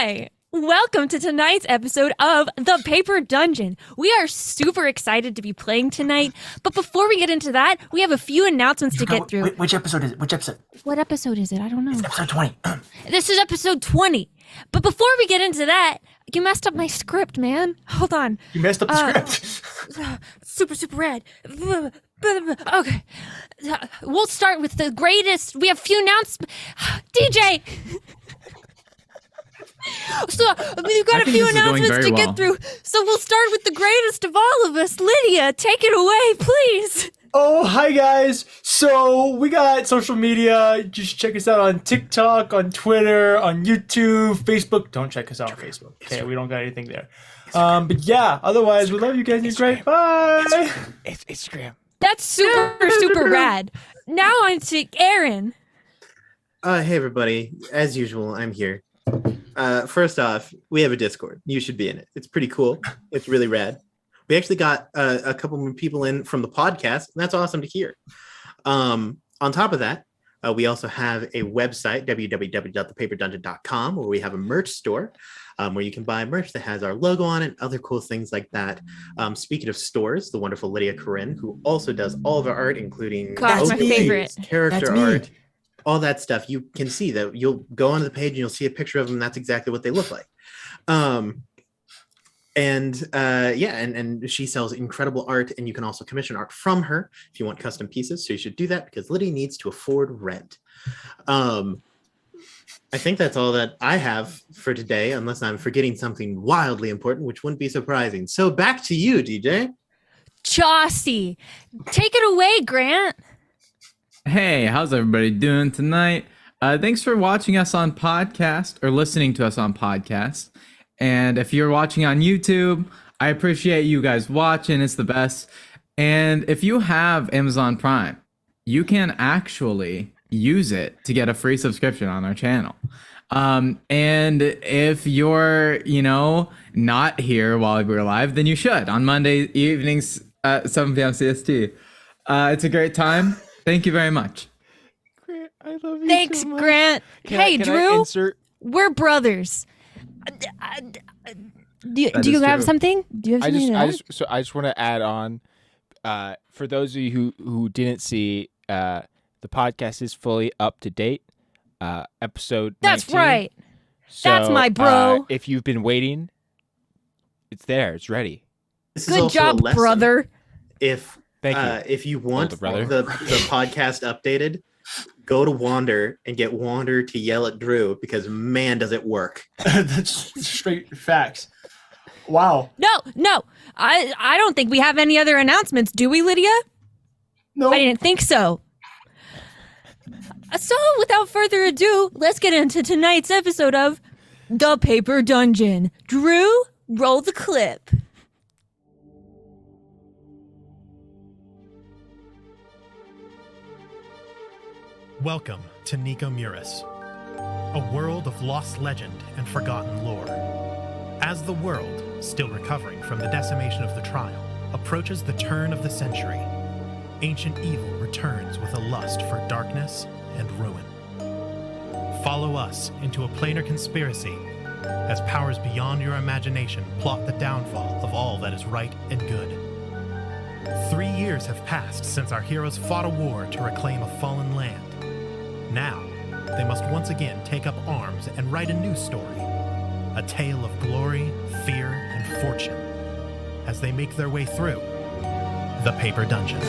Hi! Welcome to tonight's episode of The Paper Dungeon. We are super excited to be playing tonight, but before we get into that, we have a few announcements to get through. Which episode is it? Which episode? What episode is it? I don't know. It's episode 20. This is episode 20. But before we get into that, you messed up my script, man. Hold on. You messed up the script. Super red. Okay. We'll start with the greatest. We have a few announcements. DJ! So, we've got a few announcements to get through. So we'll start with the greatest of all of us. Lydia, take it away, please. Oh, hi guys. So we got social media. Just check us out on TikTok, on Twitter, on YouTube, Facebook. Don't check us out on Facebook. Okay, we don't got anything there. But yeah, otherwise, we love you guys. You're great. Bye. It's Instagram. That's super rad. Now on to Aaron. Hey everybody. As usual, I'm here. First off, we have a Discord. You should be in it. It's pretty cool. It's really rad. We actually got a couple more people in from the podcast, and that's awesome to hear. On top of that, we also have a website, www.thepaperdungeon.com, where we have a merch store where you can buy merch that has our logo on it, other cool things like that. Speaking of stores, the wonderful Lydia Corinne, who also does all of our art, including God, my favorite. character art, all that stuff. You can see that. You'll go onto the page and you'll see a picture of them. That's exactly what they look like. And she sells incredible art, and you can also commission art from her if you want custom pieces. So you should do that because Lydia needs to afford rent. I think that's all that I have for today, unless I'm forgetting something wildly important, which wouldn't be surprising. So back to you, DJ. Chaucy, take it away, Grant. Hey, how's everybody doing tonight? Thanks for watching us on podcast or listening to us on podcast. And if you're watching on YouTube, I appreciate you guys watching. It's the best. And if you have Amazon Prime, you can actually use it to get a free subscription on our channel. And if you're, not here while we're live, then you should on Monday evenings at 7 p.m. CST. It's a great time. Thank you very much. Grant, I love you. Thanks, so much. Grant. Hey, Drew, We're brothers. Do you have something? Do you have something to add? I just want to add on. For those of you who didn't see, the podcast is fully up to date. Episode. That's 19. right. So, that's my bro. If you've been waiting, it's there. It's ready. Good job, brother. Thank you. If you want the podcast updated, go to Wander and get Wander to yell at Drew because man, does it work. That's straight facts. Wow. No. I don't think we have any other announcements, do we, Lydia? No. I didn't think so. So, without further ado, let's get into tonight's episode of The Paper Dungeon. Drew, roll the clip. Welcome to Nico Muris, a world of lost legend and forgotten lore. As the world, still recovering from the decimation of the trial, approaches the turn of the century, ancient evil returns with a lust for darkness and ruin. Follow us into a planar conspiracy as powers beyond your imagination plot the downfall of all that is right and good. 3 years have passed since our heroes fought a war to reclaim a fallen land. Now, they must once again take up arms and write a new story, a tale of glory, fear, and fortune, as they make their way through the Paper Dungeon.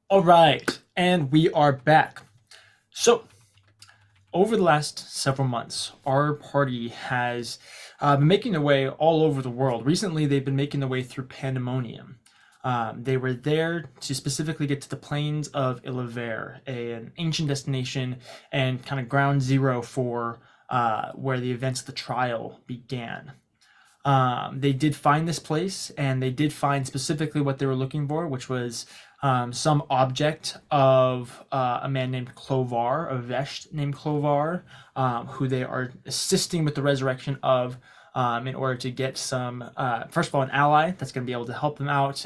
All right, and we are back. So, over the last several months, our party has been making their way all over the world. Recently, they've been making their way through Pandemonium. They were there to specifically get to the plains of Illaver, an ancient destination and kind of ground zero for where the events of the trial began. They did find this place, and they did find specifically what they were looking for, which was some object of a man named Clovar, a Vesht named Clovar, who they are assisting with the resurrection of, in order to get some, first of all, an ally that's going to be able to help them out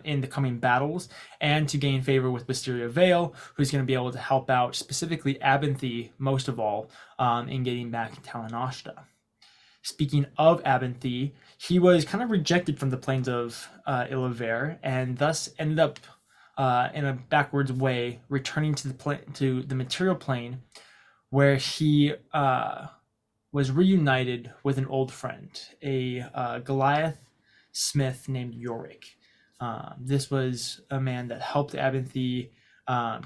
in the coming battles, and to gain favor with Wisteria Vale, who's going to be able to help out specifically Abinthy, most of all, in getting back Talanoshta. Speaking of Abinthy, he was kind of rejected from the plains of Illaver, and thus ended up in a backwards way returning to the material plane, where he was reunited with an old friend, a Goliath smith named Yorick. This was a man that helped Abinthy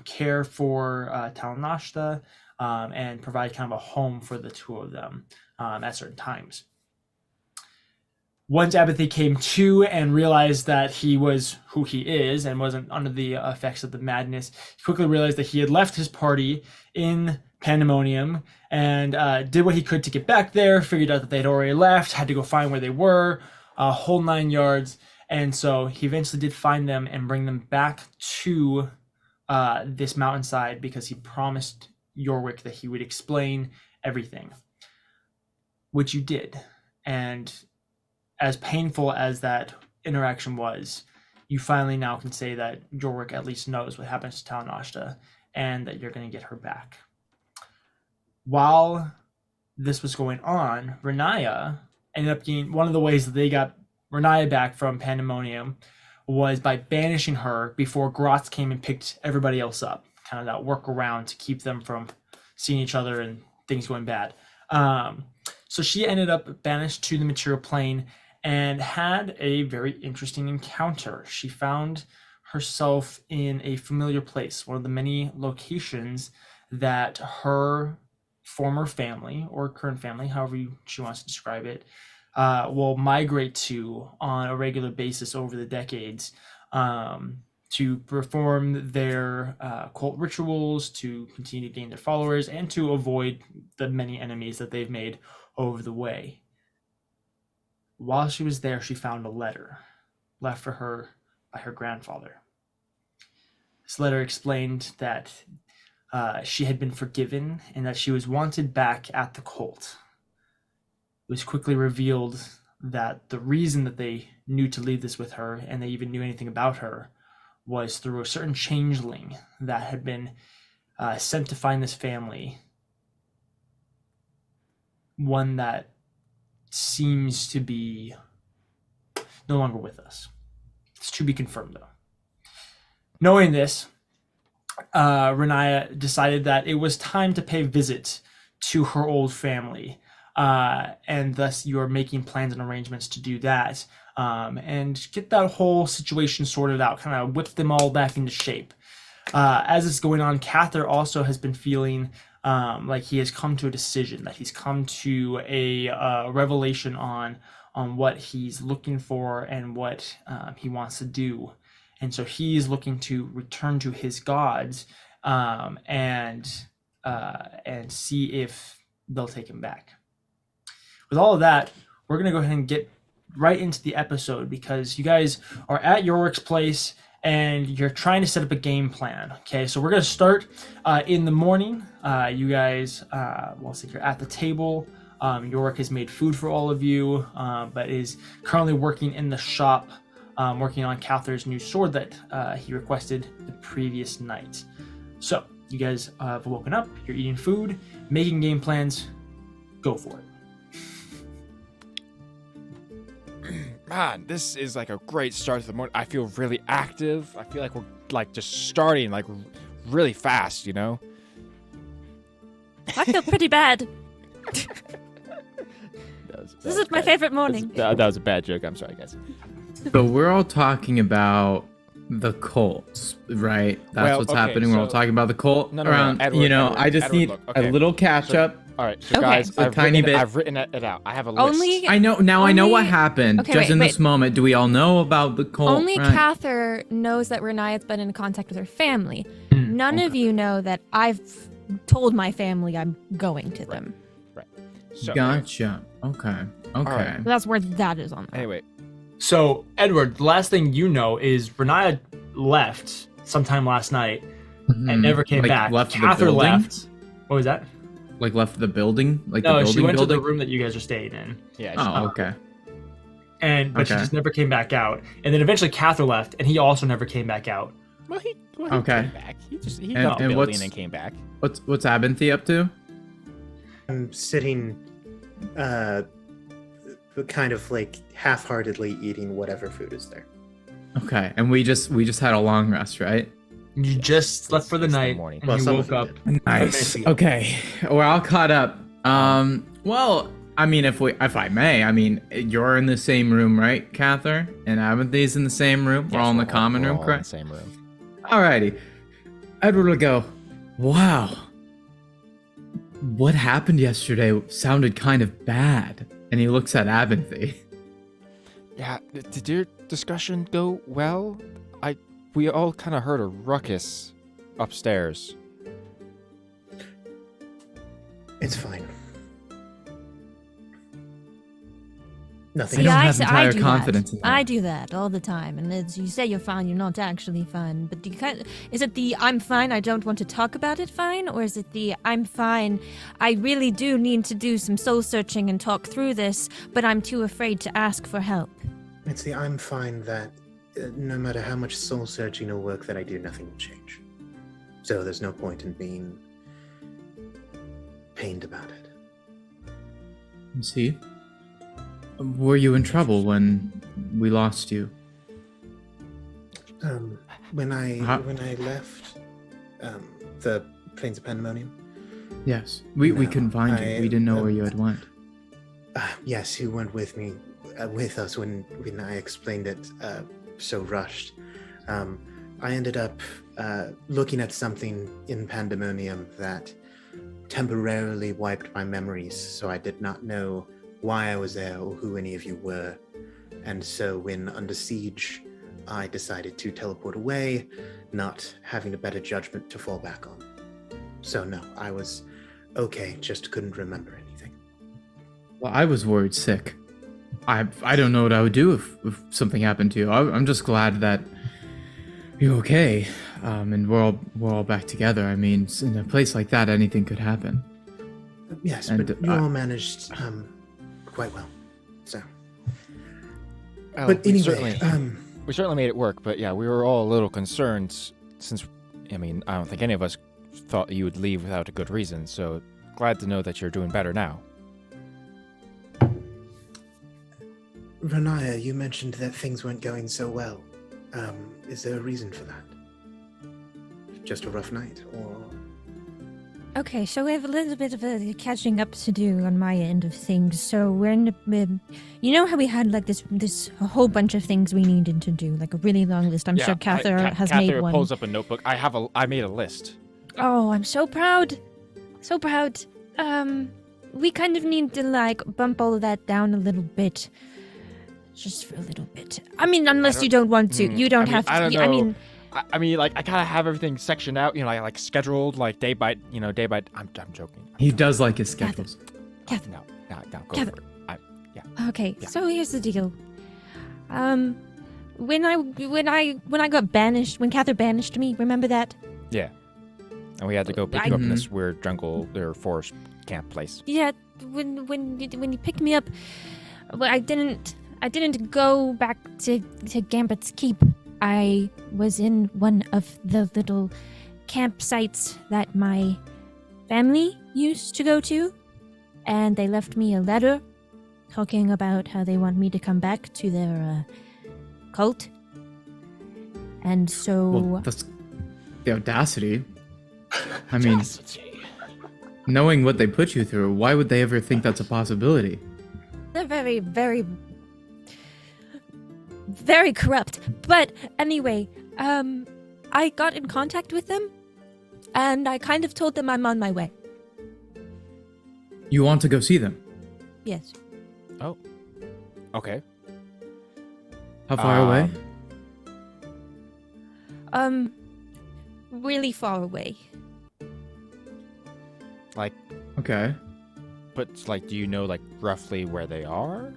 care for Talanoshta and provide kind of a home for the two of them at certain times. Once Abinthy came to and realized that he was who he is and wasn't under the effects of the madness, he quickly realized that he had left his party in Pandemonium and did what he could to get back there, figured out that they'd already left, had to go find where they were, whole 9 yards. And so he eventually did find them and bring them back to this mountainside, because he promised Yorwick that he would explain everything, which you did. And as painful as that interaction was, you finally now can say that Jorvik at least knows what happens to Talanoshta and that you're going to get her back. While this was going on, Renaya ended up getting, one of the ways that they got Renaya back from Pandemonium was by banishing her before Grotz came and picked everybody else up. Kind of that workaround to keep them from seeing each other and things going bad. So she ended up banished to the material plane and had a very interesting encounter. She found herself in a familiar place, one of the many locations that her former family, or current family, however she wants to describe it, will migrate to on a regular basis over the decades, to perform their cult rituals, to continue to gain their followers, and to avoid the many enemies that they've made over the way. While she was there, she found a letter left for her by her grandfather. This letter explained that she had been forgiven and that she was wanted back at the cult. It was quickly revealed that the reason that they knew to leave this with her, and they even knew anything about her, was through a certain changeling that had been sent to find this family. One that seems to be no longer with us. It's to be confirmed, though. Knowing this, Renaya decided that it was time to pay a visit to her old family, and thus you are making plans and arrangements to do that, and get that whole situation sorted out, kind of whip them all back into shape. As it's going on, Cather also has been feeling like he has come to a decision, that he's come to a revelation on what he's looking for and what he wants to do. And so he's looking to return to his gods and see if they'll take him back. With all of that, we're going to go ahead and get right into the episode, because you guys are at Yorwick's place and you're trying to set up a game plan. Okay, so we're going to start in the morning. You guys, well, so you're at the table. Yorwick has made food for all of you, but is currently working in the shop, working on Cather's new sword that he requested the previous night. So you guys have woken up, you're eating food, making game plans. Go for it. Man, this is like a great start to the morning. I feel really active. I feel like we're like just starting like really fast, you know? I feel pretty bad. This is my favorite morning. That was a bad joke. I'm sorry, guys. So we're all talking about the cults, right? That's what's happening. We're all talking about the cult around. Edward, I just need a little catch up. All right, so Okay. guys, A tiny bit. I've written it out. I have a list. Only I know now. I know what Only- happened. Okay, Just wait, in this wait. moment, do we all know about the cult? only right? Cather knows that Renaya's been in contact with her family. None of you know that I've told my family I'm going to them. So, Gotcha. Okay. Okay. right. That's where that is on there. Anyway, So, Edward, the last thing you know is Renaya left sometime last night and Mhm. never came Like, back. left the Cather building? left. What was that? Like left the building? Like the No, building she went building? to the room that you guys are staying in. yeah. Oh, okay. But she Okay. just never came back out. And then eventually Cather left, and he also never came back out. He Okay. came back. He And- left the and building what's- and then came back. What's Abinthy up to? I'm sitting, kind of like half-heartedly eating whatever food is there. Okay. And we just had a long rest, right? You just slept for the It's the night, morning. and Well, you some woke of up. them did. Nice. ago. Okay. We're all caught up. Well, I mean, if I may, I mean, you're in the same room, right, Cather? And Abinthy's in the same room. We're all in the common room, all in the correct? same room. Alrighty. Edward will go, wow. What happened yesterday sounded kind of bad. And he looks at Abinthy. Yeah. Did your discussion go well? We all kind of heard a ruckus upstairs. It's fine. I Nothing. don't I have say- entire do confidence that. in that. I do that all the time, and you say you're fine, you're not actually fine. But is it the I'm fine, I don't want to talk about it fine, or is it the I'm fine, I really do need to do some soul searching and talk through this, but I'm too afraid to ask for help? It's the I'm fine that no matter how much soul searching or work that I do, nothing will change. So there's no point in being pained about it. See? Were you in trouble when we lost you? When I How- left the Plains of Pandemonium, Yes. We No, couldn't find you. We didn't know where you had went. yes, you went with me, with us when I explained it so rushed. I ended up looking at something in Pandemonium that temporarily wiped my memories, so I did not know why I was there or who any of you were. And so when under siege, I decided to teleport away, not having a better judgment to fall back on. So no, I was okay, just couldn't remember anything. Well, I was worried sick. I don't know what I would do if something happened to you. I'm just glad that you're okay, and we're all back together. I mean, in a place like that, anything could happen. Yes, And, but you all managed quite well. So, Well, but we anyway, certainly made it work, but yeah, we were all a little concerned since, I mean, I don't think any of us thought you would leave without a good reason, so glad to know that you're doing better now. Renaya, you mentioned that things weren't going so well. Is there a reason for that? Just a rough night, or Okay, so we have a little bit of a catching up to do on my end of things. So we're in the, you know how we had like this a whole bunch of things we needed to do, like a really long list. I'm sure Cather has made one. pulls up a notebook. I made a list. Oh, I'm so proud. So proud. We kind of need to like bump all of that down a little bit. Just for a little bit. I mean, unless you don't want to. You don't have to. I don't know. I mean, I mean, like I kind of have everything sectioned out, you know, like scheduled, like day by. I'm joking. He does like his schedules. Cather. No, go Cather. for it. Okay, Yeah. so here's the deal. When I got banished, when Cather banished me, remember that? Yeah. And we had to go pick you up in this weird jungle or forest camp place. Yeah, when you picked me up, well, I didn't go back to Gambit's keep. I was in one of the little campsites that my family used to go to, and they left me a letter talking about how they want me to come back to their cult. And so Well, that's the audacity. I mean, knowing what they put you through, why would they ever think that's a possibility? they're very, very, very corrupt. But anyway, I got in contact with them, and I kind of told them I'm on my way. You want to go see them? Yes. Oh. Okay. How far away? Really far away. Like, Okay. But like, do you know like roughly where they are?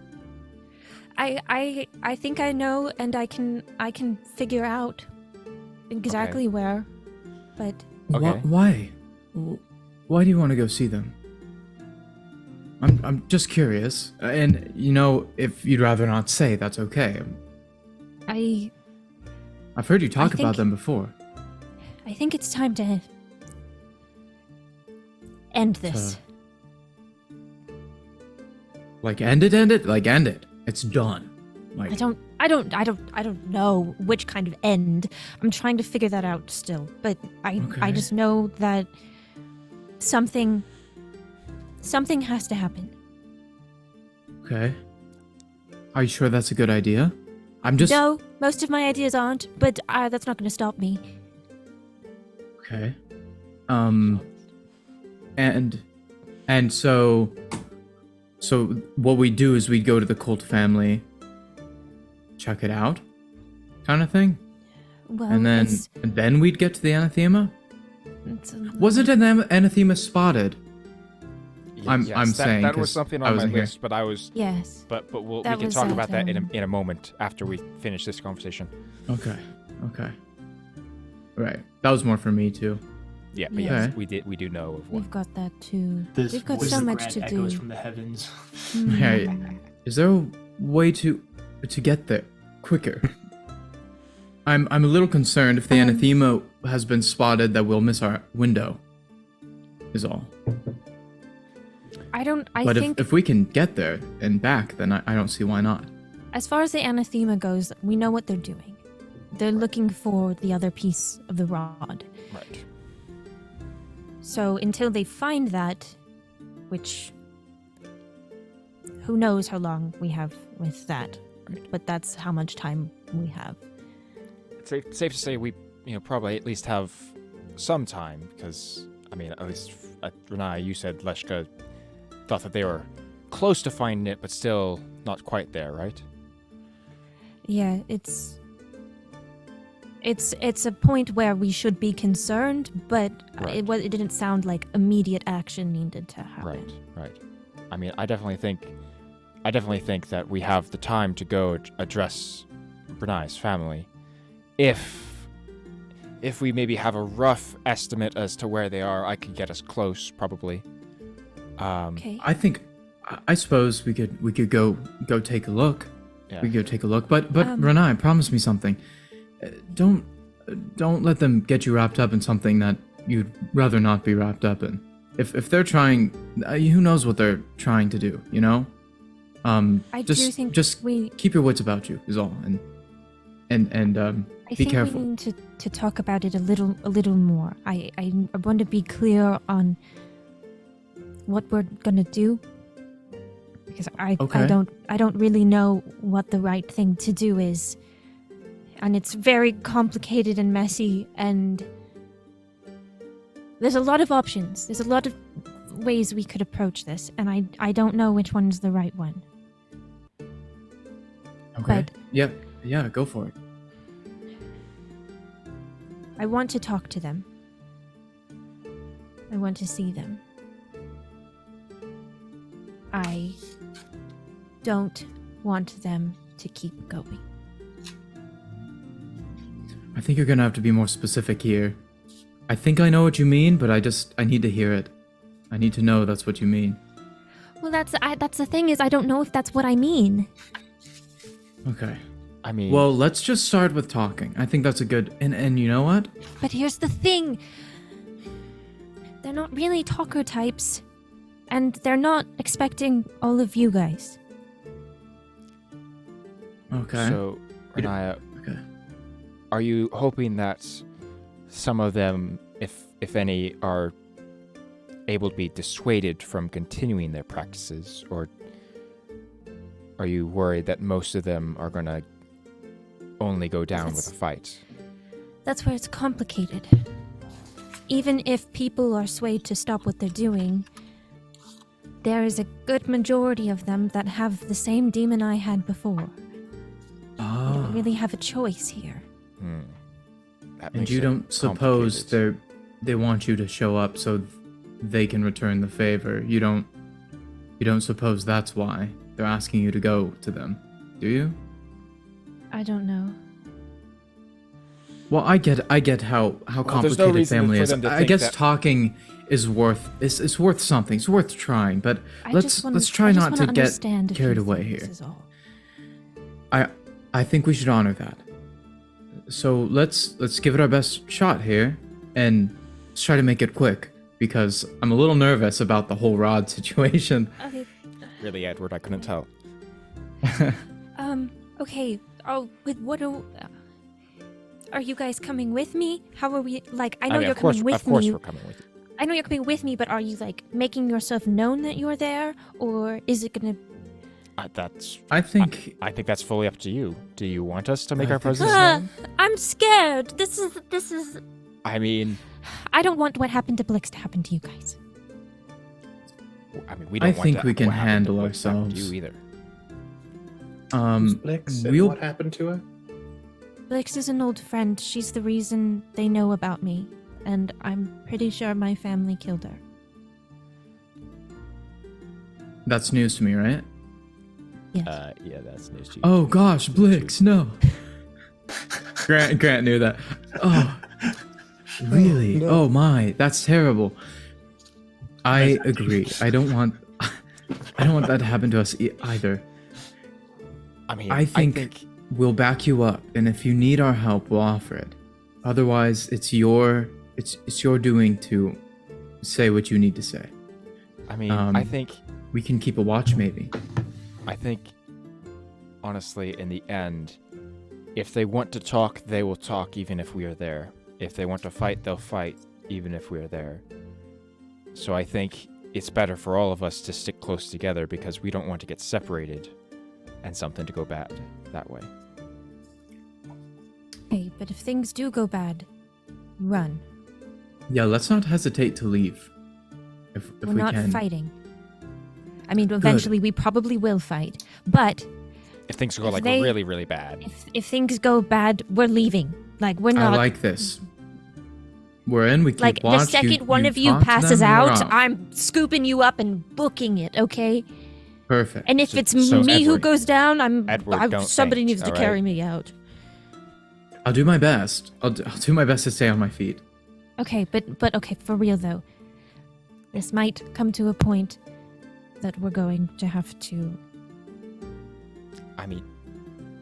I think I know, and I can figure out exactly where, but Okay. Why? Why do you want to go see them? I'm just curious, and if you'd rather not say, that's okay. I've heard you talk about them before. I think it's time to end this. End it. It's done. I don't know which kind of end. I'm trying to figure that out still, but I just know that something has to happen. Okay. Are you sure that's a good idea? No, most of my ideas aren't, but that's not going to stop me. Okay. And so what we do is we go to the cult family, check it out, kind of thing. Well, And then we'd get to the anathema. Wasn't an anathema spotted? I'm saying that was something on my here. list, but I was yes. But we That can was talk at, about that in a moment after we finish this conversation. Okay. Right. That was more for me too. Yeah, but Yeah. yes, we do know of one. We've got that too. This We've got voice so of much grand to do. echoes from the heavens. Hey, is there a way to get there quicker? I'm a little concerned if the anathema has been spotted that we'll miss our window. Is all. I think if we can get there and back, then I don't see why not. as far as the anathema goes, we know what they're doing. They're looking for the other piece of the rod. Right. So until they find that, which who knows how long we have with that, but that's how much time we have. It's safe to say we probably at least have some time, because at least Renai, you said Leshka thought that they were close to finding it, but still not quite there, right? Yeah, it's a point where we should be concerned, but Right. it didn't sound like immediate action needed to happen. Right. I definitely think that we have the time to go address Renai's family, if we maybe have a rough estimate as to where they are. I could get us close, probably. Okay. I suppose we could go take a look. Yeah. We could go take a look. But Renai, promise me something. Don't let them get you wrapped up in something that you'd rather not be wrapped up in. If they're trying, who knows what they're trying to do, I do think just keep your wits about you is all, and I be think careful. we need to talk about it a little more. I want to be clear on what we're gonna do, because I don't really know what the right thing to do is, and it's very complicated and messy, and there's a lot of options. There's a lot of ways we could approach this, and I don't know which one's the right one. Okay. But yeah, go for it. I want to talk to them. I want to see them. I don't want them to keep going. I think you're gonna have to be more specific here. I think I know what you mean, but I need to hear it. I need to know that's what you mean. Well, that's the thing, is I don't know if that's what I mean. Okay. Well, let's just start with talking. I think that's a good... And you know what? But here's the thing. They're not really talker types. And they're not expecting all of you guys. Okay. So, Renaya, Okay. are you hoping that some of them, if any, are able to be dissuaded from continuing their practices, or are you worried that most of them are going to only go down with a fight? That's where it's complicated. Even if people are swayed to stop what they're doing, there is a good majority of them that have the same demon I had before. You don't really have a choice here. That And makes you it don't suppose complicated. they want you to show up so they can return the favor. You don't You don't suppose that's why they're asking you to go to them, do you? I don't know. Well, I get how there's no complicated reason family for is. them to I think guess that- talking is worth it's worth something. It's worth trying, but let's try I just not to wanna get understand a carried few away things here. is all. I think we should honor that. So let's give it our best shot here, and let's try to make it quick because I'm a little nervous about the whole rod situation. Okay. Really, Edward, I couldn't tell. Okay. Oh, are you guys coming with me? How are we? Like, I know mean, you're of course, coming with Of course, me. we're coming with you. I know you're coming with me, but are you like making yourself known that you're there, or is it gonna? I think I think that's fully up to you. Do you want us to make I our think so. presence known? I'm scared. This is. I mean, I don't want what happened to Blix to happen to you guys. we don't I want think to, we can what happened to handle Blix to happen to ourselves. You either. Who's Blix and we'll what happened to her? Blix is an old friend. She's the reason they know about me, and I'm pretty sure my family killed her. that's news to me, right? Yes. Yeah, that's news to you. Oh gosh, Blix, no. Grant knew that. Oh, really? no. Oh my, that's terrible. I agree. I don't want that to happen to us either. I mean, I think we'll back you up, and if you need our help, we'll offer it. Otherwise, it's your doing to say what you need to say. I mean, I think We can keep a watch, maybe. honestly, in the end, if they want to talk, they will talk even if we are there. If they want to fight, they'll fight even if we are there. So I think it's better for all of us to stick close together because we don't want to get separated and something to go bad that way. Hey, but if things do go bad, run. Yeah, let's not hesitate to leave. If We're we not can. fighting. I mean, eventually we probably will fight, but If things go If like they- really, really bad. if things go bad, we're leaving. Like, we're I not. like this. We're in. We keep Like, watch. the second one of you talk to passes them, we're out, I'm scooping you up and booking it, okay? Perfect. And if So- it's so me who Edward- goes down, Edward, don't somebody faint, needs to all carry right? me out. I'll do my best. I'll do my best to stay on my feet. Okay, but okay, for real though. This might come to a point that we're going to have to, I mean,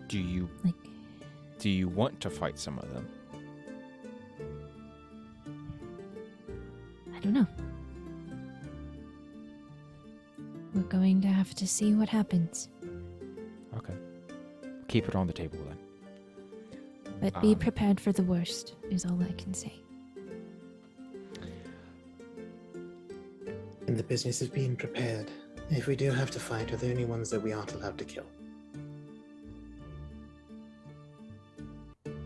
do you want to fight some of them? I don't know. We're going to have to see what happens. Okay. Keep it on the table then. But be prepared for the worst, is all I can say. In the business of being prepared. If we do have to fight, are the only ones that we aren't allowed to kill.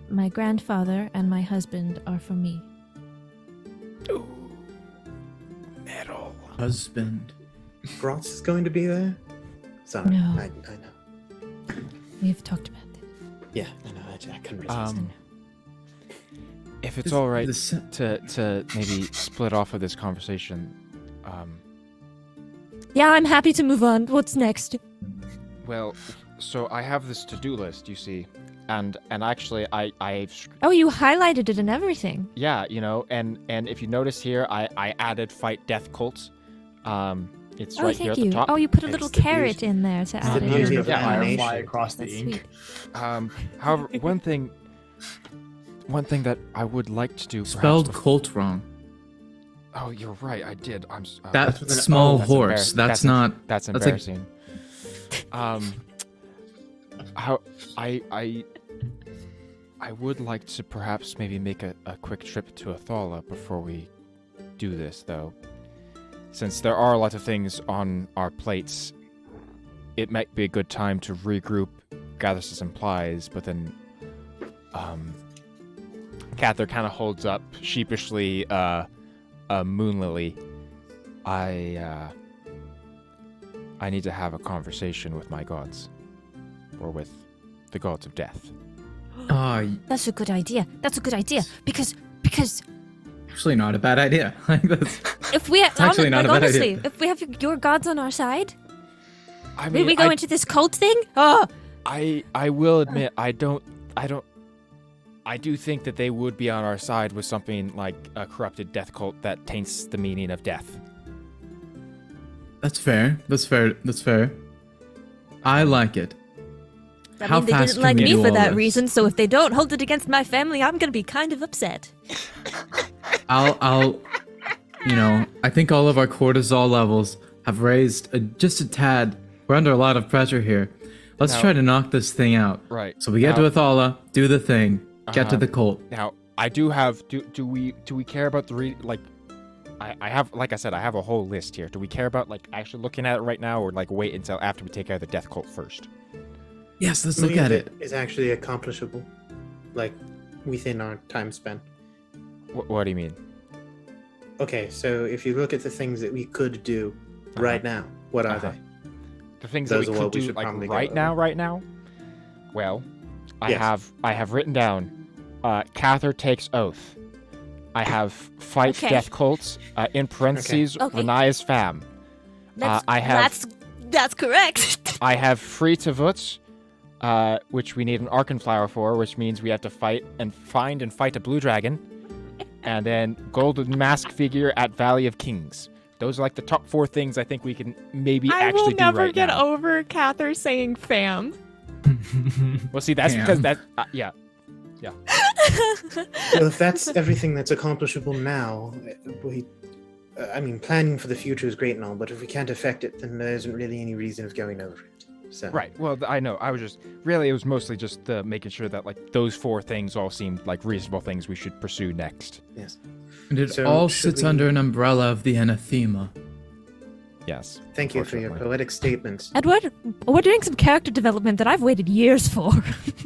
My grandfather and my husband are for me. Metal. Husband. Grots is going to be there? Sorry, No. I know. We've talked about this. Yeah, I know. I couldn't resist. If it's This- all right this- to maybe split off of this conversation, Yeah, I'm happy to move on. What's next? well, so I have this to-do list, you see, and actually I've Oh, you highlighted it and everything. yeah, you know, and if you notice here, I added fight death cults. It's Oh, right here thank at the you. top. Oh, you put a It's little the carrot beauty- in there to it's add the it. beauty of Yeah, Fly animation. across the That's ink. sweet. However, one thing that I would like to do. perhaps Spelled bef- Colt wrong. Oh, you're right. I did. That with an small O. That's horse. embar- That's not. That's That's like- embarrassing. How I would like to perhaps maybe make a quick trip to Athala before we do this, though. Since there are a lot of things on our plates, it might be a good time to regroup, gather some supplies, but then, Cather kind of holds up sheepishly, Moonlily. I need to have a conversation with my gods. Or with the gods of death. That's a good idea. That's a good idea. Because Actually, not a bad idea. Like that's. if we actually not a bad honestly, idea. if we have your gods on our side, I mean, Did we go into this cult thing? Oh, I will admit, I do think that they would be on our side with something like a corrupted death cult that taints the meaning of death. That's fair. That's fair. I like it. I How mean, they fast didn't can like we me do for all that this? reason, so if they don't hold it against my family, I'm gonna be kind of upset. I'll I think all of our cortisol levels have raised just a tad. We're under a lot of pressure here. Let's Now- try to knock this thing out. Right. So we get to Athala, do the thing, get to Uh-huh. the cult. Now, I do have. Do we care about the I have, like I said, I have a whole list here. Do we care about like actually looking at it right now, or like wait until after we take out the death cult first? Yes, let's Many look at of it. is actually accomplishable, like within our time span. What do you mean? Okay, so if you look at the things that we could do right now, what are Uh-huh. they? The things Those that are we could what we do should like probably go right now. Well, Yes. I have written down. Cather takes oath. I have fight Okay. death cults. In parentheses, Okay. Renaya's fam. I have That's correct. I have free to Vuts, which we need an Arkenflower for, which means we have to fight a blue dragon, and then golden mask figure at Valley of Kings. Those are like the top 4 things I think we can maybe I actually will do never right get now. over Cather saying fam. Well, see, that's Damn. because that yeah. Well, if that's everything that's accomplishable now, I mean, planning for the future is great and all, but if we can't affect it, then there isn't really any reason of going over it. So Right. Well, I know. I was just really. It was mostly just making sure that like those 4 things all seemed like reasonable things we should pursue next. yes. And it So, all should sits we- under an umbrella of the anathema. Yes. Thank you for your Unfortunately. poetic statements. Edward, we're doing some character development that I've waited years for.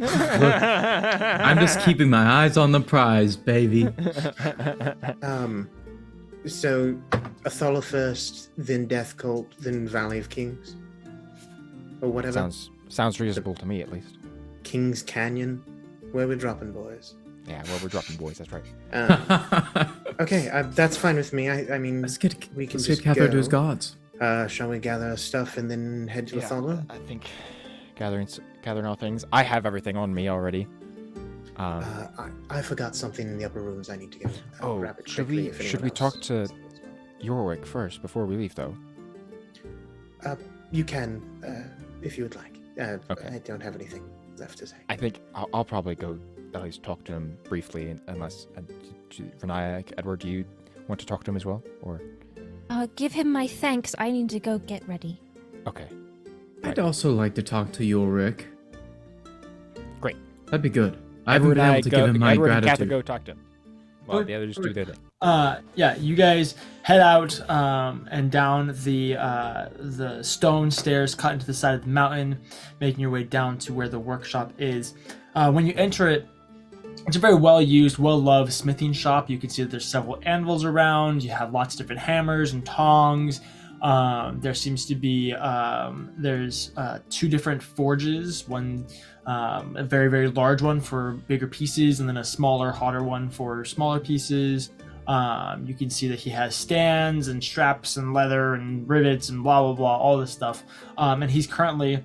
I'm just keeping my eyes on the prize, baby. So Athala first, then Death Cult, then Valley of Kings, or whatever. Sounds reasonable to me, at least. Kings Canyon, where we're dropping, boys. Yeah. Well, we're dropping boys. That's right. Okay, that's fine with me. I mean, Let's get we can let's just get Cather to his go. gods. Shall we gather stuff and then head to Athala? I think gathering all things. I have everything on me already. I forgot something in the upper rooms. I need to go. Grab it should quickly we if anyone should we else- talk to Yorwick first before we leave, though? You can, if you would like. Okay. I don't have anything left to say. I think I'll probably go at least talk to him briefly, unless Renaya, Edward, do you want to talk to him as well, or? Give him my thanks. I need to go get ready. Okay. I'd also like to talk to Ulrich. Great. That'd be good. I haven't Edward been and able to give him my Edward and Cather gratitude. go talk to him. Well, the others do their thing. Yeah, you guys head out and down the stone stairs cut into the side of the mountain, making your way down to where the workshop is. When you enter it, it's a very well-used, well-loved smithing shop. You can see that there's several anvils around. You have lots of different hammers and tongs. There seems to be there's 2 different forges. One, a very, very large one for bigger pieces, and then a smaller, hotter one for smaller pieces. You can see that he has stands and straps and leather and rivets and blah, blah, blah, all this stuff. And he's currently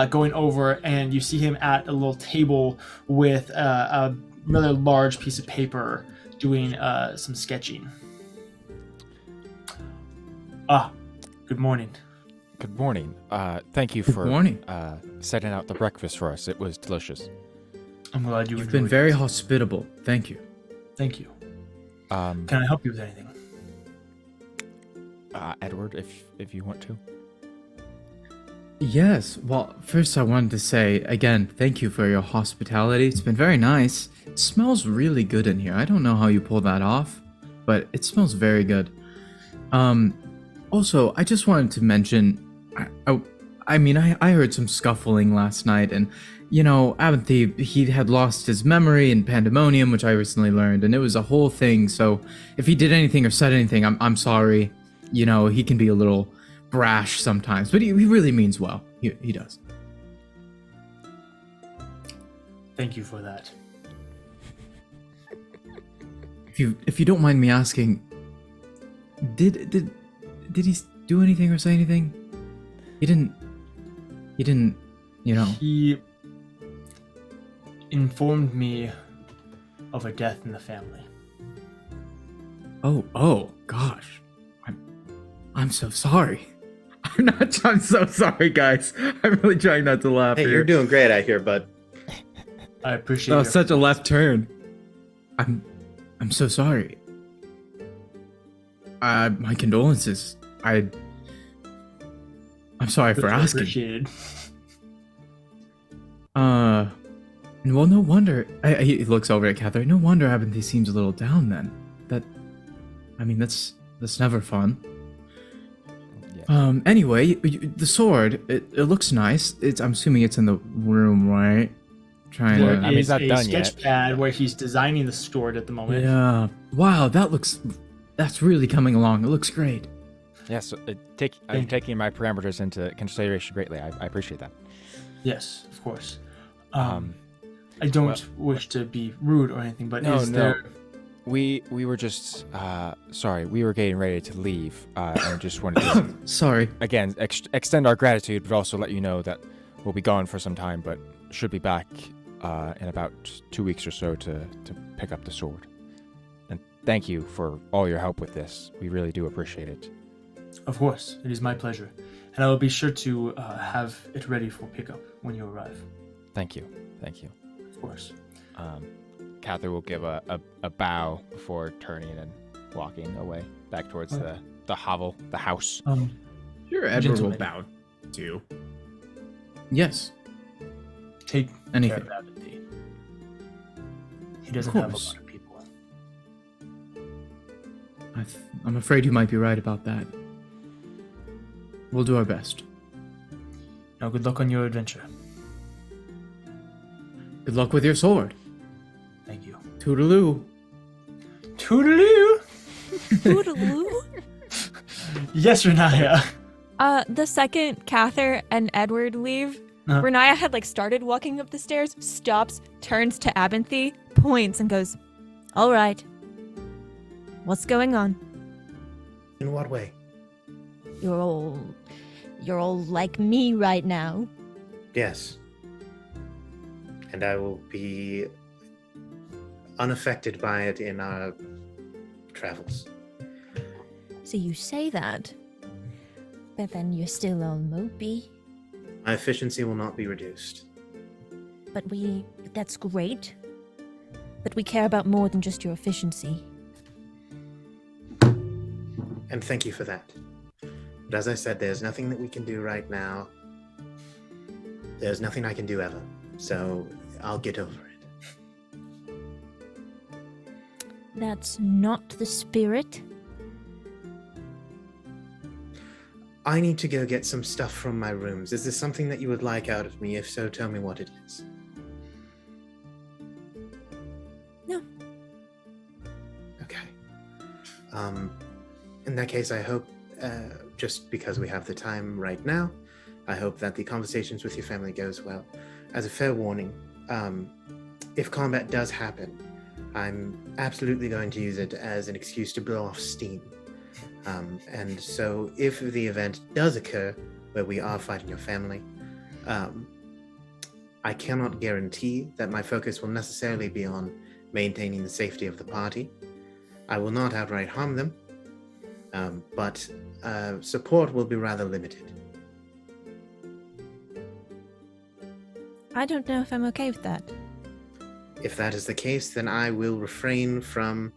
going over, and you see him at a little table with a rather large piece of paper doing some sketching. Good morning. Good morning. Thank you Good for morning. setting out the breakfast for us. It was delicious. I'm glad you You've been enjoyed very it. hospitable. Thank you. Thank you. Can Can I help you with anything? Edward, if you want to. Yes. Well, first I wanted to say again, thank you for your hospitality. It's been very nice. It smells really good in here. I don't know how you pull that off, but it smells very good. Also, I just wanted to mention, I heard some scuffling last night, and Abinthy, he had lost his memory in Pandemonium, which I recently learned, and it was a whole thing. So if he did anything or said anything, I'm sorry. He can be a little brash sometimes, but he really means well. He does. Thank you for that. If you don't mind me asking, did he do anything or say anything? He didn't, you know. He informed me of a death in the family. Oh, gosh. I'm so sorry. I'm so sorry, guys. I'm really trying not to laugh Hey, here. you're doing great out here, bud. I appreciate That your was such a left turn. I'm so sorry. My condolences. I'm sorry for asking. appreciated. Well, no wonder. He looks over at Catherine. No wonder Abinthy seems a little down then. That's never fun. Yeah. Anyway, the sword, it looks nice. I'm assuming it's in the room, right? Trying There to. I mean, is it's not a done sketch yet. pad where he's designing the sword at the moment. Yeah. Wow, that's really coming along. It looks great. Yes, I'm Thank you. taking my parameters into consideration greatly. I appreciate that. Yes, of course. Um, I don't wish to be rude or anything, but No, is no. there... we were just sorry. We were getting ready to leave, and just wanted to Sorry. again extend our gratitude, but also let you know that we'll be gone for some time, but should be back in about 2 weeks or so to pick up the sword. And thank you for all your help with this. We really do appreciate it. Of course, it is my pleasure. And I will be sure to have it ready for pickup when you arrive. Thank you. Of course. Catherine will give a bow before turning and walking away back towards the hovel, the house. Sure, Edward will Gentlemen. bow too. Yes. Take Anything. care of Abinthy. He doesn't Of have a course. lot of people. I'm afraid you might be right about that. We'll do our best. Now, good luck on your adventure. Good luck with your sword. Thank you. Toodaloo. Toodaloo! Toodaloo. Yes, Renaya. The second Cather and Edward leave, Uh-huh. Renaya had started walking up the stairs, stops, turns to Abinthy, points, and goes, All right. What's going on? In what way? You're all like me right now. Yes. And I will be unaffected by it in our travels. So you say that, but then you're still all mopey. My efficiency will not be reduced. But that's great. But we care about more than just your efficiency. And thank you for that. But as I said, there's nothing that we can do right now. There's nothing I can do ever. So I'll get over it. That's not the spirit. I need to go get some stuff from my rooms. Is this something that you would like out of me? If so, tell me what it is. No. Okay. In that case, I hope, just because we have the time right now, I hope that the conversations with your family goes well. As a fair warning, if combat does happen, I'm absolutely going to use it as an excuse to blow off steam. And so if the event does occur where we are fighting your family, I cannot guarantee that my focus will necessarily be on maintaining the safety of the party. I will not outright harm them, but support will be rather limited. I don't know if I'm okay with that. If that is the case, then I will refrain from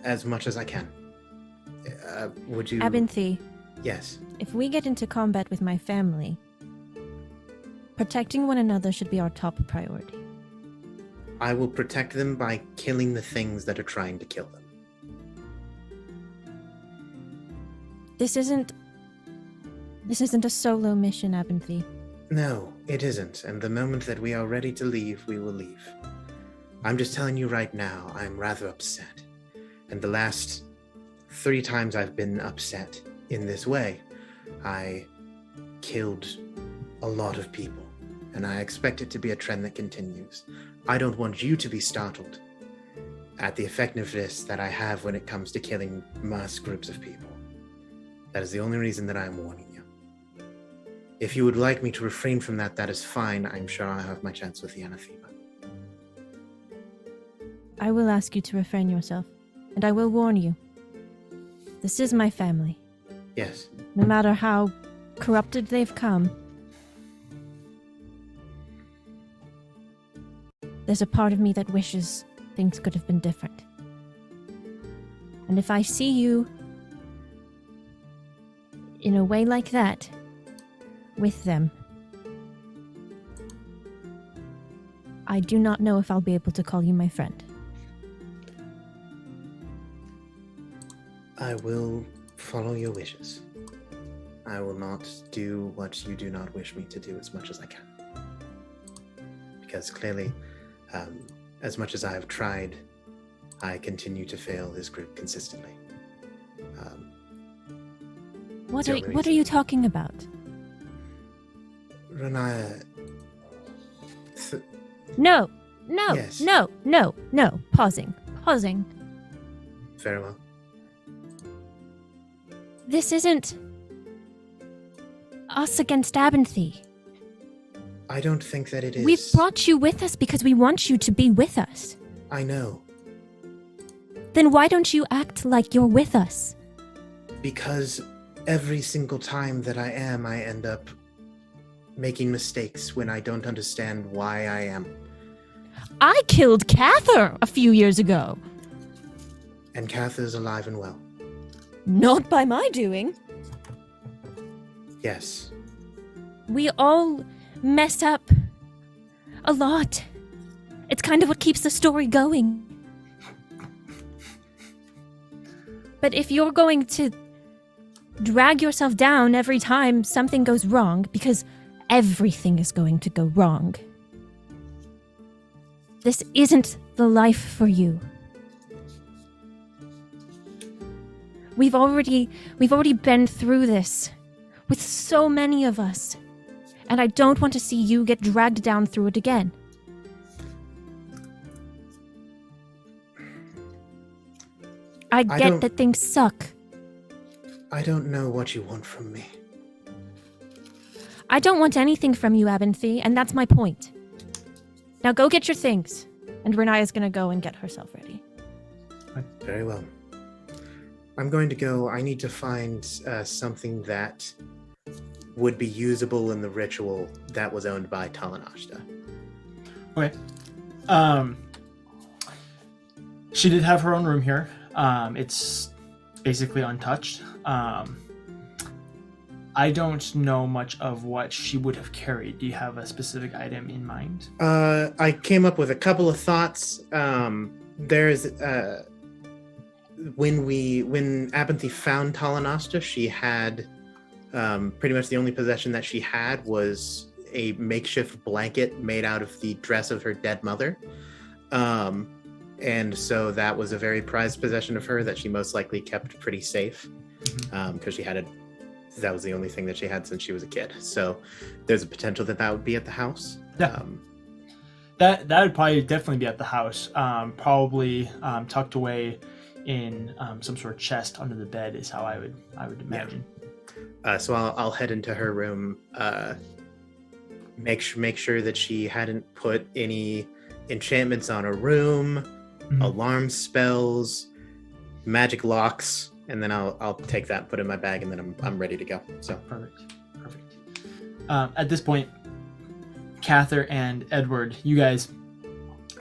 as much as I can. Would you... Abinthy, Yes. if we get into combat with my family, protecting one another should be our top priority. I will protect them by killing the things that are trying to kill them. This isn't a solo mission, Abinthy. No, it isn't. And the moment that we are ready to leave, we will leave. I'm just telling you right now, I'm rather upset. And the last 3 times I've been upset in this way, I killed a lot of people. And I expect it to be a trend that continues. I don't want you to be startled at the effectiveness that I have when it comes to killing mass groups of people. That is the only reason that I am warning you. If you would like me to refrain from that, that is fine. I'm sure I'll have my chance with the anathema. I will ask you to refrain yourself, and I will warn you. This is my family. Yes. No matter how corrupted they've come, there's a part of me that wishes things could have been different. And if I see you in a way like that, with them, I do not know if I'll be able to call you my friend. I will follow your wishes. I will not do what you do not wish me to do as much as I can. Because clearly, as much as I have tried, I continue to fail this group consistently. What are you talking about? Renaya... No! Yes. No! Pausing. Very well. This isn't us against Abinthy. I don't think that it is. We brought you with us because we want you to be with us. I know. Then why don't you act like you're with us? Because every single time that I am, I end up making mistakes when I don't understand why I am. I killed Cather a few years ago. And Kath is alive and well. Not by my doing. Yes. We all mess up a lot. It's kind of what keeps the story going. But if you're going to drag yourself down every time something goes wrong, because everything is going to go wrong, this isn't the life for you. We've already been through this with so many of us, and I don't want to see you get dragged down through it again. I get that things suck. I don't know what you want from me. I don't want anything from you, Abinthy, and that's my point. Now go get your things. And Renaya's gonna go and get herself ready. Very well. I'm going to go. I need to find something that would be usable in the ritual that was owned by Talanashta. Okay. She did have her own room here. It's basically untouched. I don't know much of what she would have carried. Do you have a specific item in mind? I came up with a couple of thoughts. There's when Abinthy found Talanashta, she had pretty much the only possession that she had was a makeshift blanket made out of the dress of her dead mother. And so that was a very prized possession of her that she most likely kept pretty safe, because that was the only thing that she had since she was a kid. So there's a potential that would be at the house. Yeah. That would probably definitely be at the house. Probably tucked away in some sort of chest under the bed is how I would imagine. Yeah. So I'll head into her room. Make sure that she hadn't put any enchantments on her room, alarm spells, magic locks, and then I'll take that, put it in my bag, and then I'm ready to go. So perfect. At this point, Cather and Edward, you guys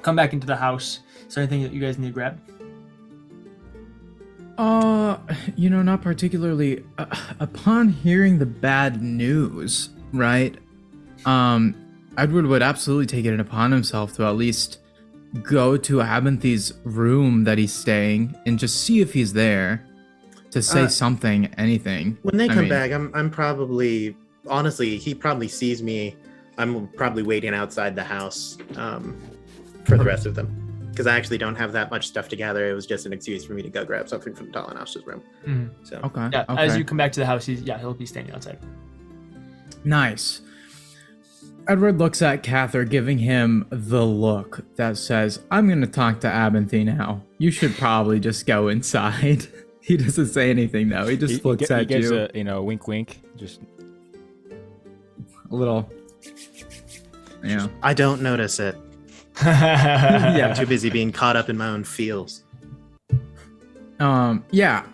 come back into the house. Is there anything that you guys need to grab? Not particularly. Upon hearing the bad news, right? Edward would absolutely take it upon himself to at least go to Abinthy's room that he's staying and just see if he's there to say something, anything. When they come back, I'm probably, honestly, he probably sees me. I'm probably waiting outside the house for the rest of them. Because I actually don't have that much stuff together. It was just an excuse for me to go grab something from Talanashta's room. So Okay. Yeah. Okay. As you come back to the house, he'll be standing outside. Nice. Edward looks at Cather, giving him the look that says, I'm going to talk to Abinthy now. You should probably just go inside. He doesn't say anything though. He just looks he at gives you. a wink, wink. Just A little. Yeah. I don't notice it. Yeah. I'm too busy being caught up in my own feels. Yeah.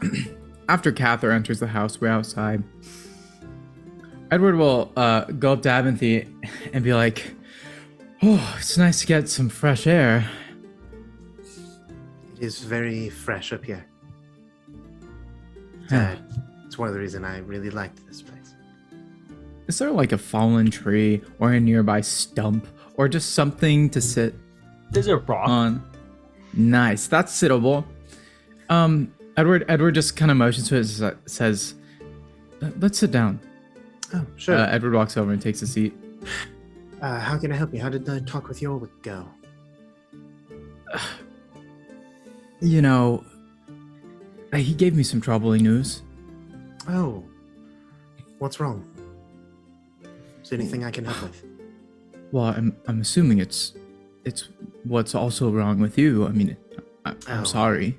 After Cather enters the house, we're outside. Edward will go up to Abinthy and be like, "Oh, it's nice to get some fresh air." It is very fresh up here. Yeah. It's one of the reasons I really liked this place. Is there like a fallen tree or a nearby stump or just something to sit There's a rock. on? Nice. That's sittable. Edward just kind of motions to it, says, "Let's sit down." Oh, sure. Edward walks over and takes a seat. How can I help you? How did the talk with Yorwick go? You know, he gave me some troubling news. Oh, what's wrong? Is there anything I can help with? Well, I'm assuming it's what's also wrong with you. I mean, I'm Oh. sorry.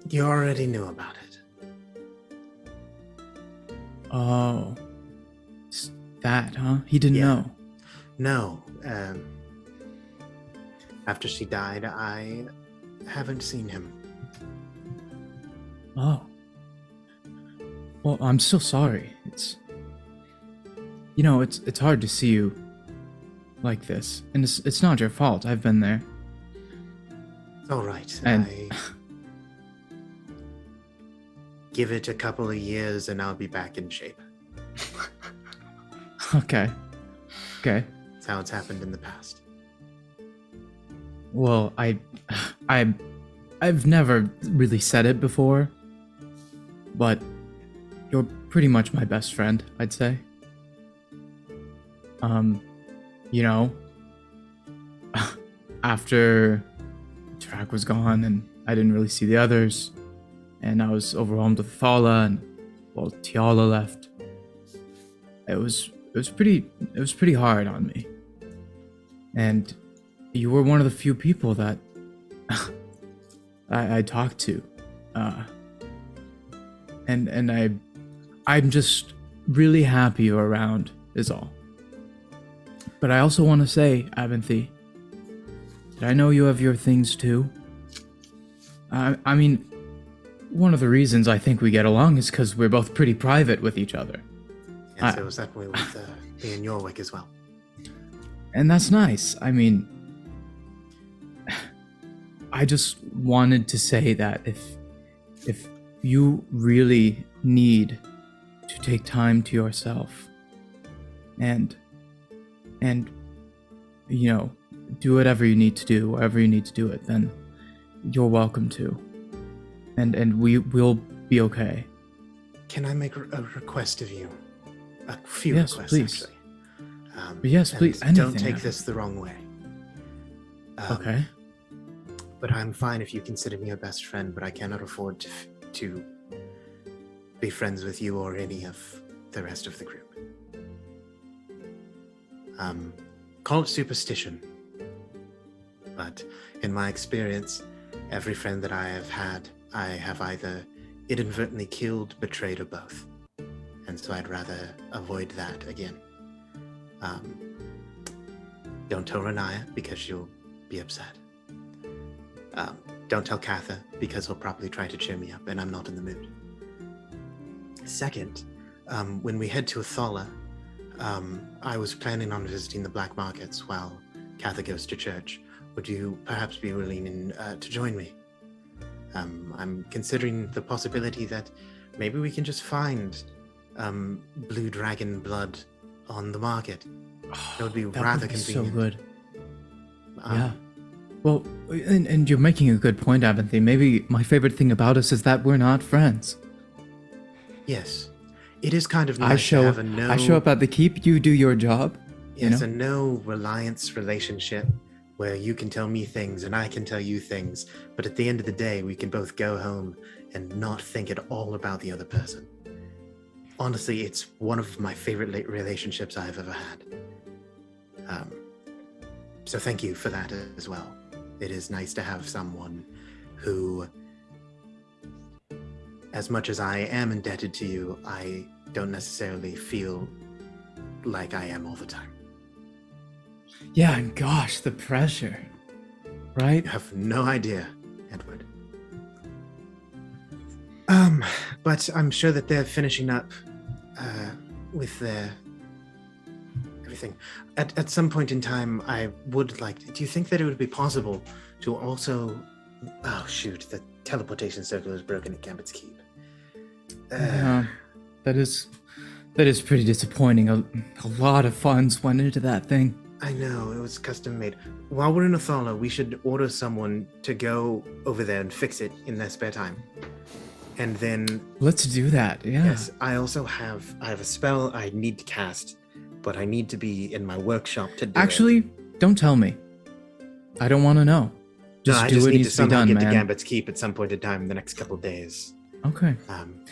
You already knew about it. Oh, it's that, huh? He didn't Yeah. know. No. After she died, I haven't seen him. Oh. Well, I'm so sorry. It's hard to see you like this, and it's not your fault. I've been there. It's all right. And- Give it a couple of years and I'll be back in shape. Okay. That's how it's happened in the past. Well, I've never really said it before, but you're pretty much my best friend, I'd say. You know, after Track was gone and I didn't really see the others, and I was overwhelmed with Thala, and well, Tiala left. It was pretty hard on me. And you were one of the few people that I talked to. And I'm just really happy you're around, is all. But I also want to say, Abinthy, that I know you have your things too. I mean, one of the reasons I think we get along is because we're both pretty private with each other. Yes, it was that way with me and Yorwick as well. And that's nice. I mean, I just wanted to say that if you really need to take time to yourself and you know, do whatever you need to do, wherever you need to do it, then you're welcome to. And we'll be okay. Can I make a request of you? A few Yes, requests, please. actually. Yes, and please. Don't Anything, take Abby. this the wrong way. Okay. But I'm fine if you consider me your best friend, but I cannot afford to be friends with you or any of the rest of the group. Call it superstition. But in my experience, every friend that I have had, I have either inadvertently killed, betrayed, or both. And so I'd rather avoid that again. Don't tell Renaya because she'll be upset. Don't tell Cather because he'll probably try to cheer me up and I'm not in the mood. Second, when we head to Athala, I was planning on visiting the black markets while Cather goes to church. Would you perhaps be willing to join me? I'm considering the possibility that maybe we can just find blue dragon blood on the market. It would be rather would be convenient. so good. Yeah. Well, and you're making a good point, Abinthy. Maybe my favorite thing about us is that we're not friends. Yes. It is kind of nice to have a no... I show up at the keep, you do your job. Yes, you know? a no reliance relationship where you can tell me things and I can tell you things, but at the end of the day, we can both go home and not think at all about the other person. Honestly, it's one of my favorite relationships I've ever had. So thank you for that as well. It is nice to have someone who, as much as I am indebted to you, I don't necessarily feel like I am all the time. Yeah, and gosh, the pressure. Right? You have no idea, Edward. But I'm sure that they're finishing up with their everything. At some point in time, I would like. Do you think that it would be possible to also? Oh shoot! The teleportation circle is broken at Gambit's Keep. Yeah, that is pretty disappointing. A lot of funds went into that thing. I know, it was custom made. While we're in Athala, we should order someone to go over there and fix it in their spare time. And then... Let's do that, yeah. Yes, I have a spell I need to cast, but I need to be in my workshop to do Actually, don't tell me. I don't want to know. Just I do just what need needs to to be somehow done, get man. to Gambit's Keep at some point in time in the next couple of days. Okay. Um,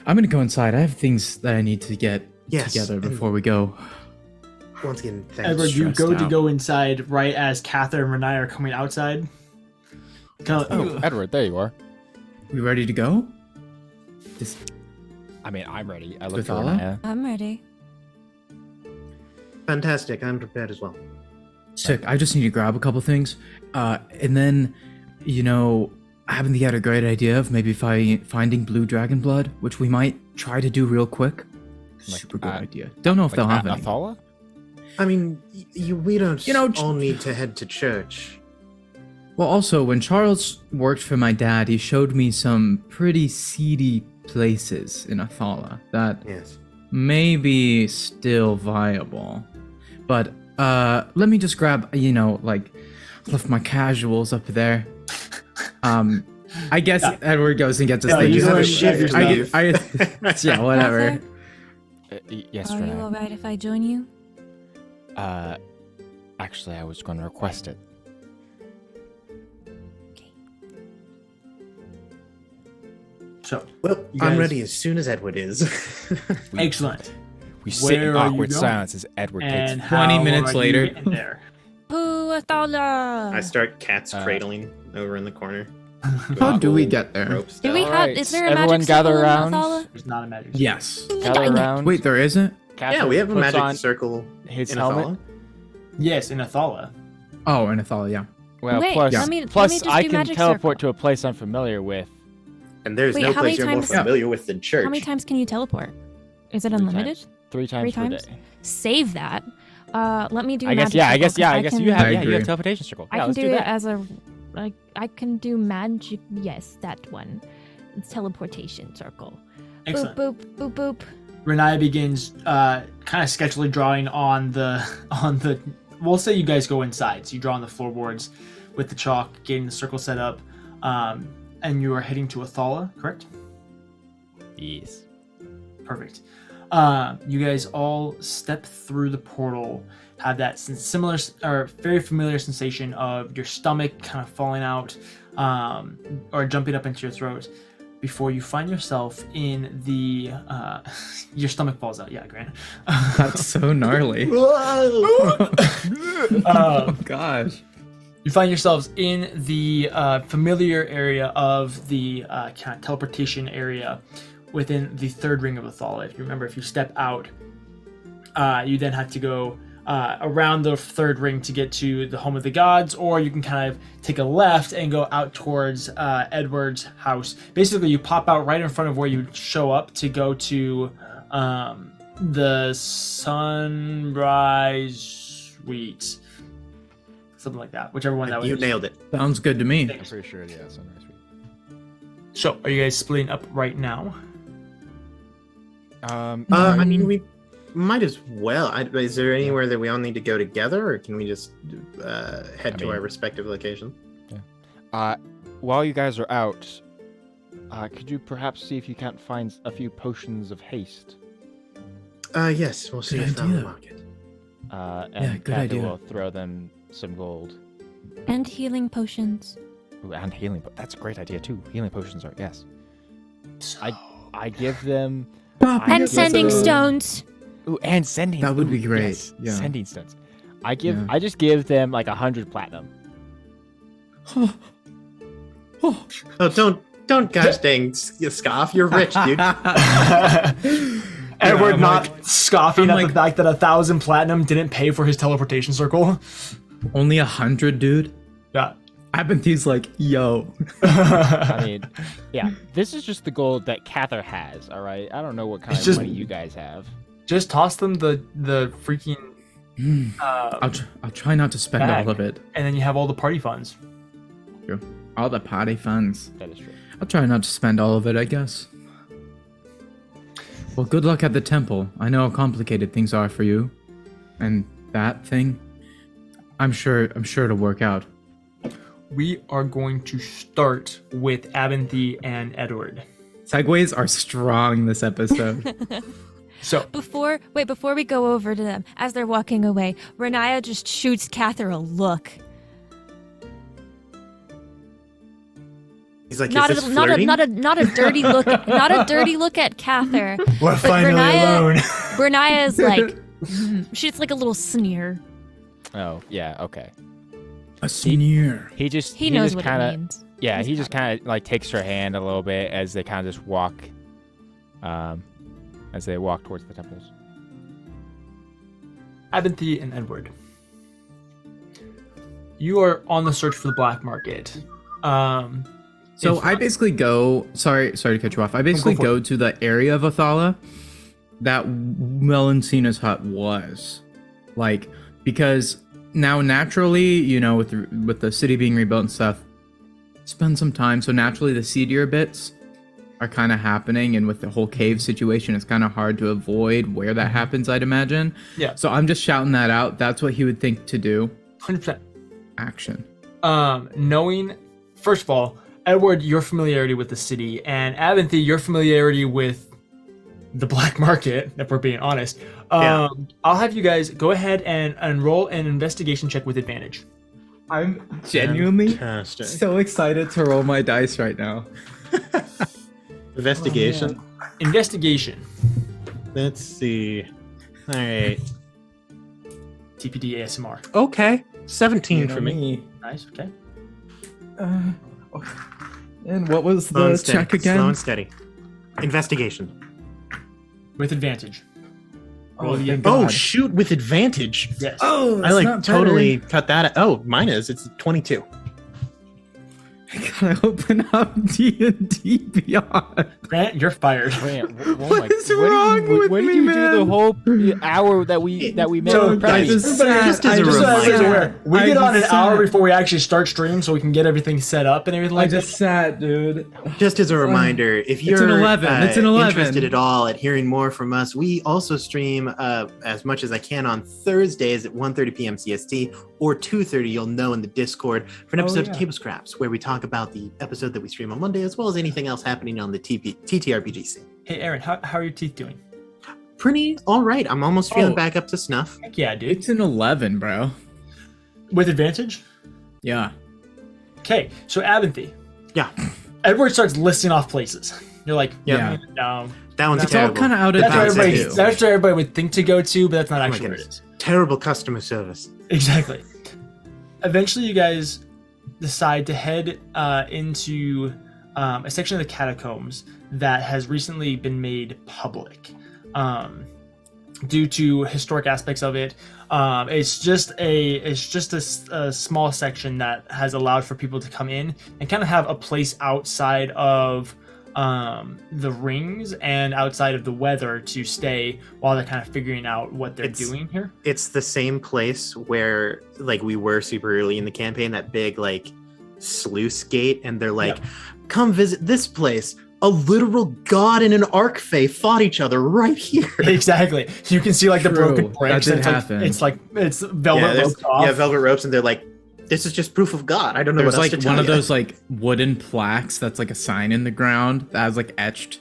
I'm going to go inside. I have things that I need to get Yes, together and- before we go. Once again, thanks. Edward, you stressed go to out. go inside right as Cather and Renai are coming outside. Kind of, Oh, Edward, there you are. We ready to go? This, I mean, I'm ready. I look With for Allah? Anaya. I'm ready. Fantastic, I'm prepared as well. sick. I just need to grab a couple things. And then, haven't they got a great idea of maybe finding blue dragon blood, which we might try to do real quick? Like, Super good idea. Don't know if they'll have any. Athala? I mean, we don't You know, all need to head to church. Well, also, when Charles worked for my dad, he showed me some pretty seedy places in Athala that Yes. may be still viable. But let me just grab, left my casuals up there. I guess Edward goes and gets his Yeah, things. you have go a and shift grab your leave. Yeah, whatever. Arthur, Yes, are you Renai. alright if I join you? Actually, I was going to request it. so, Well, You I'm guys- ready as soon as Edward is. excellent. We sit in Where are you awkward going? silence as Edward And takes. 20 how minutes are you later. getting there? Pooh, Athala! I start cats Uh, cradling over in the corner. How do we get there? Rope Do we stuff. have? Alright, Is there a everyone magic gather circle in around. Athala? There's not a magic. Yes. Gather Dang it. around. Wait, there isn't? Cather Yeah, we have a puts magic on circle his in helmet. Athala. Yes, in Athala. Oh, in Athala, yeah. Well, Wait, plus, let me just I do can magic teleport circle. to a place I'm familiar with. And there's Wait, no how place many you're more times- familiar with than church. How many times can you teleport? Is it Three unlimited? times. Three times per times? day. Save that. Let me do. I guess. magic Yeah. I circle, guess. Yeah. 'cause I guess can- you have. I Yeah. You have agree. teleportation circle. I Yeah. can Let's do do it that. as a. Like I can do magic. Yes, that one. It's teleportation circle. Excellent. Boop boop boop boop. Renai begins kind of sketchily drawing on the we'll say you guys go inside, so you draw on the floorboards with the chalk, getting the circle set up, and you are heading to Athala, correct? Yes. Perfect. You guys all step through the portal, have that similar or very familiar sensation of your stomach kind of falling out or jumping up into your throat before you find yourself in the your stomach falls out. Yeah, Grant. That's so gnarly. Oh, gosh. You find yourselves in the familiar area of the kind of teleportation area within the third ring of Athala. If you remember, if you step out, you then have to go around the third ring to get to the home of the gods, or you can kind of take a left and go out towards Edward's house. Basically, you pop out right in front of where you show up to go to the Sunrise Suite. Something like that. Whichever one that was. You nailed it. Sounds good to me. I'm pretty sure. Yeah. Sunrise Suite. So, are you guys splitting up right now? I mean, we might as well. Is there anywhere that we all need to go together, or can we just head to mean- our respective locations? While you guys are out, could you perhaps see if you can't find a few potions of haste? Yes, we'll see Good if on the idea. market. And good Cather idea. will throw them some gold. And healing potions. Ooh, and healing. That's a great idea too. Healing potions are yes. I give them. I And give sending them- stones. Ooh, and sending. That would be ooh, great, yes, yeah. Sending stones. Yeah. I just give them like 100 platinum. Oh, don't gosh dang scoff. You're rich, dude. Edward I'm not like- scoffing I'm at like- the fact that 1,000 platinum didn't pay for his teleportation circle. Only 100, dude. Yeah. Abenthy's like, yo. I mean, yeah, this is just the gold that Cather has. All right, I don't know what kind It's of just- money you guys have. Just toss them the freaking I'll try not to spend bag, all of it. and then you have all the party funds. All the party funds. That is true. I'll try not to spend all of it, I guess. Well, good luck at the temple. I know how complicated things are for you. And that thing, I'm sure it'll work out. We are going to start with Abenthy and Edward. Segues are strong this episode. So Before we go over to them, as they're walking away, Renaya just shoots Cather a look. He's like, Not is a, this not a flirting? not a dirty look, not a dirty look at Cather. we're But finally alone. Renaya is like, she's like a little sneer. Oh yeah, okay. A sneer. He just He knows just what kinda, it means. Yeah, He's he just kinda- kind of like takes her hand a little bit as they kind of just walk, as they walk towards the temples. Abenthy and Edward. You are on the search for the black market. So if- I basically go. Sorry to cut you off. I basically for go to the area of Athala that Melancina's hut was, like, because now naturally, you know, with the city being rebuilt and stuff, spend some time. So naturally, the seedier bits are kind of happening, and with the whole cave situation, it's kind of hard to avoid where that happens. I'd imagine. Yeah. So I'm just shouting that out. That's what he would think to do. 100%. Action. Knowing, first of all, Edward, your familiarity with the city, and Abenthy, your familiarity with the black market, if we're being honest. Yeah. I'll have you guys go ahead and roll an investigation check with advantage. I'm genuinely Fantastic. so excited to roll my dice right now. Investigation. Investigation. Let's see. All right. TPD ASMR. Okay. 17 for me. Nice, okay. And what was Slow the and steady. check again? Slow and steady. Investigation. With advantage. Oh, Roll the- thank Oh, God. shoot with advantage. Yes. Oh, I like totally cut that. Oh, mine is. It's 22. I gotta open up D&D Beyond. Grant, you're fired. Grant, What is wrong with what did me, you man? do the whole hour that we met? So, with guys, Preppy? just everybody, sat- just as I a just reminder, sat. aware, we I get on an just hour sat. before we actually start stream so we can get everything set up and everything I like just that. sat, dude. Just as a reminder, if you're an 11. It's an 11. interested at all at hearing more from us, we also stream as much as I can on Thursdays at 1:30 p.m. CST or 2:30. You'll know in the Discord for an episode yeah. of Table Scraps, where we talk about the episode that we stream on Monday, as well as anything else happening on the TTRPG scene. Hey, Aaron, how are your teeth doing? Pretty all right. I'm almost feeling Oh. back up to snuff. Heck yeah, dude. It's an 11, bro. With advantage? Yeah. Okay, so Abenthy. Yeah, Edward starts listing off places. You're like, Yeah. no. that one's It's It's all terrible. kind of out of That's where, That's everybody, it. that's where everybody would think to go to, but that's not Oh my actually where it goodness. is. Terrible customer service. Exactly. Eventually, you guys decide to head into a section of the catacombs that has recently been made public due to historic aspects of it. It's just a small section that has allowed for people to come in and kind of have a place outside of the rings and outside of the weather to stay while they're kind of figuring out what they're doing here. It's the same place where like we were super early in the campaign, that big like sluice gate, and they're like, come visit this place. A literal god and an archfey fought each other right here. Exactly. You can see like the True. broken That bricks. did and it's like, happen. it's velvet Yeah, there's- roped off. yeah, velvet ropes, and they're like, this is just proof of God. I don't know There's what else like to tell one of ya. those like wooden plaques that's like a sign in the ground that has like etched.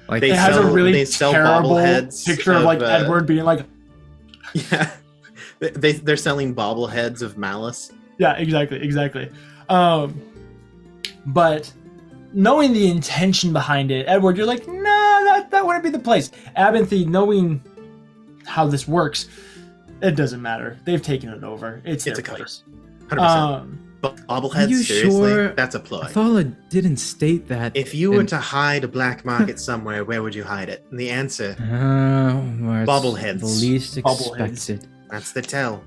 Like They It has a sell- really they sell terrible bobbleheads picture of like Edward being like, Yeah, they're selling bobbleheads of malice. yeah, exactly. But knowing the intention behind it, Edward, you're like, nah, that wouldn't be the place. Abenthy, knowing how this works, it doesn't matter. They've taken it over. It's It's their a cover. place. 100%. Bobbleheads? Are you Seriously? sure? That's a ploy. Athala didn't state that. If you were in- to hide a black market somewhere, where would you hide it? And the answer, where it's Bobbleheads. The least Bobbleheads. expected. that's the tell.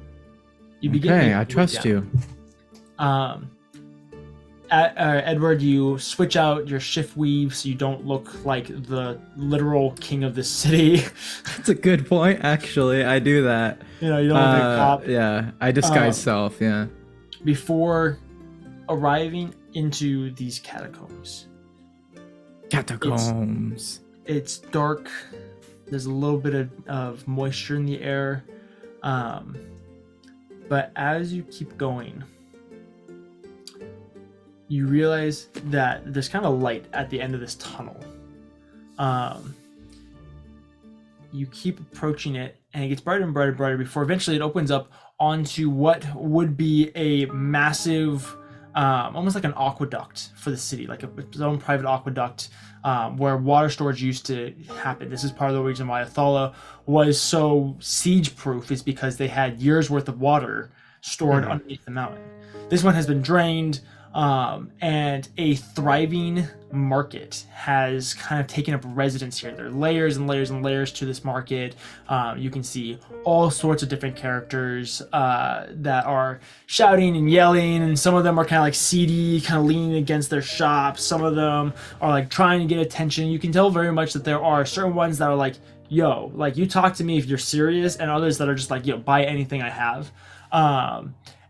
You begin Okay, to I trust look you. down. Edward, you switch out your shift weave so you don't look like the literal king of the city. That's a good point, actually. I do that. You know, you don't look like a cop. Yeah, I disguise self, yeah. Before arriving into these catacombs, Catacombs. it's dark. There's a little bit of moisture in the air. But as you keep going, you realize that there's kind of light at the end of this tunnel. You keep approaching it, and it gets brighter and brighter and brighter before eventually it opens up onto what would be a massive, almost like an aqueduct for the city, like its own private aqueduct, where water storage used to happen. This is part of the reason why Athala was so siege-proof, is because they had years' worth of water stored underneath the mountain. This one has been drained, and a thriving market has kind of taken up residence here. There are layers and layers and layers to this market. You can see all sorts of different characters that are shouting and yelling, and some of them are kind of like seedy, kind of leaning against their shops. Some of them are like trying to get attention. You can tell very much that there are certain ones that are like, yo, like, you talk to me if you're serious, and others that are just like, yo, buy anything I have.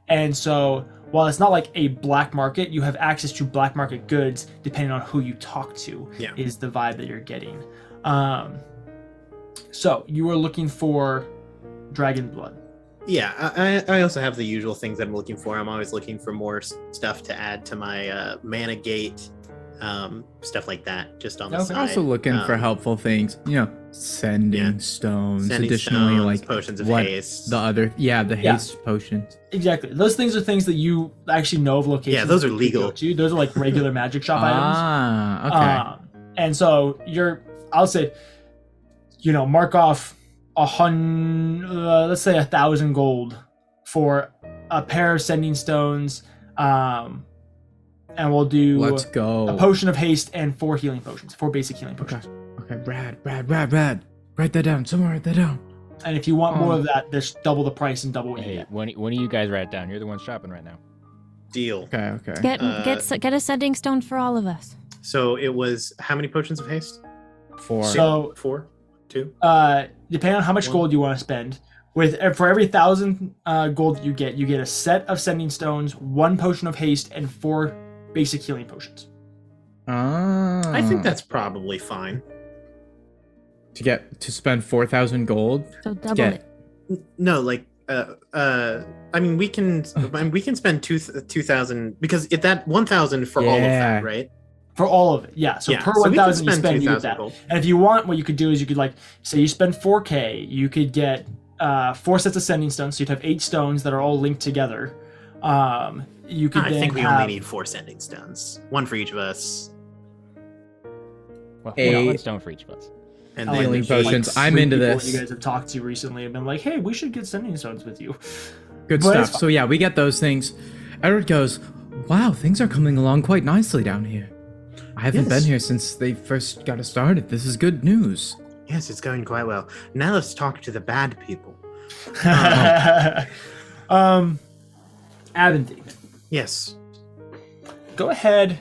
And so while it's not like a black market, you have access to black market goods depending on who you talk to, is the vibe that you're getting. So you are looking for dragon blood. Yeah, I also have the usual things that I'm looking for. I'm always looking for more stuff to add to my mana gate, stuff like that, just on the side. Also looking for helpful things, sending stones. Sending Additionally, stones, like potions of what haste. the other, the haste potions. Exactly. Those things are things that you actually know of locations. Yeah, those are that you legal. go to. Those are like regular magic shop items. Okay. And so I'll say, mark off let's say 1,000 gold for a pair of sending stones, and we'll do Let's go. a potion of haste and 4 healing potions, 4 basic healing potions. Okay, rad. Write that down. Someone write that down. And if you want more of that, there's double the price and double what you Hey, get. when of you guys write it down? You're the one shopping right now. Deal. Okay. Get a sending stone for all of us. So it was how many potions of haste? 4. So 4? 2? depending on how much gold you want to spend, for every 1,000 gold that you get a set of sending stones, 1 potion of haste, and 4 basic healing potions. I think that's probably fine. to spend 4,000 gold. So double get- it. No, like I mean we can spend 2,000 because if that 1,000 for all of that, right? For all of it, yeah. So per so we can 1,000 you spend, you get 2,000 that. gold. And if you want, what you could do is you could say you spend 4K, you could get 4 sets of sending stones. So you'd have 8 stones that are all linked together. You could. I then think we have, only need 4 sending stones, 1 for each of us, Well, 8. 1 stone for each of us. and I like Healing then the 8 potions. I'm three into people this. You guys have talked to recently have been like, hey, we should get sending stones with you. Good But it's stuff. So yeah, we get those things. Edward goes, wow, things are coming along quite nicely down here. I haven't Yes. been here since they first got us started. This is good news. Yes, it's going quite well. Now let's talk to the bad people. Abinthy, Yes. go ahead,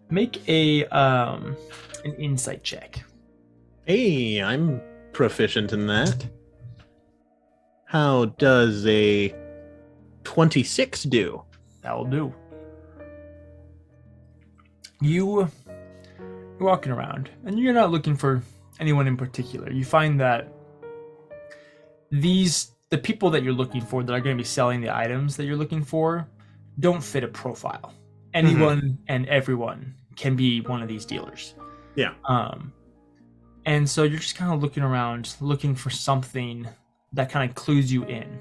make an insight check. Hey, I'm proficient in that. How does a 26 do? That'll do. You're walking around, and you're not looking for anyone in particular. You find that the people that you're looking for that are going to be selling the items that you're looking for don't fit a profile. Anyone and everyone can be one of these dealers. Yeah. And so you're just kind of looking around, looking for something that kind of clues you in.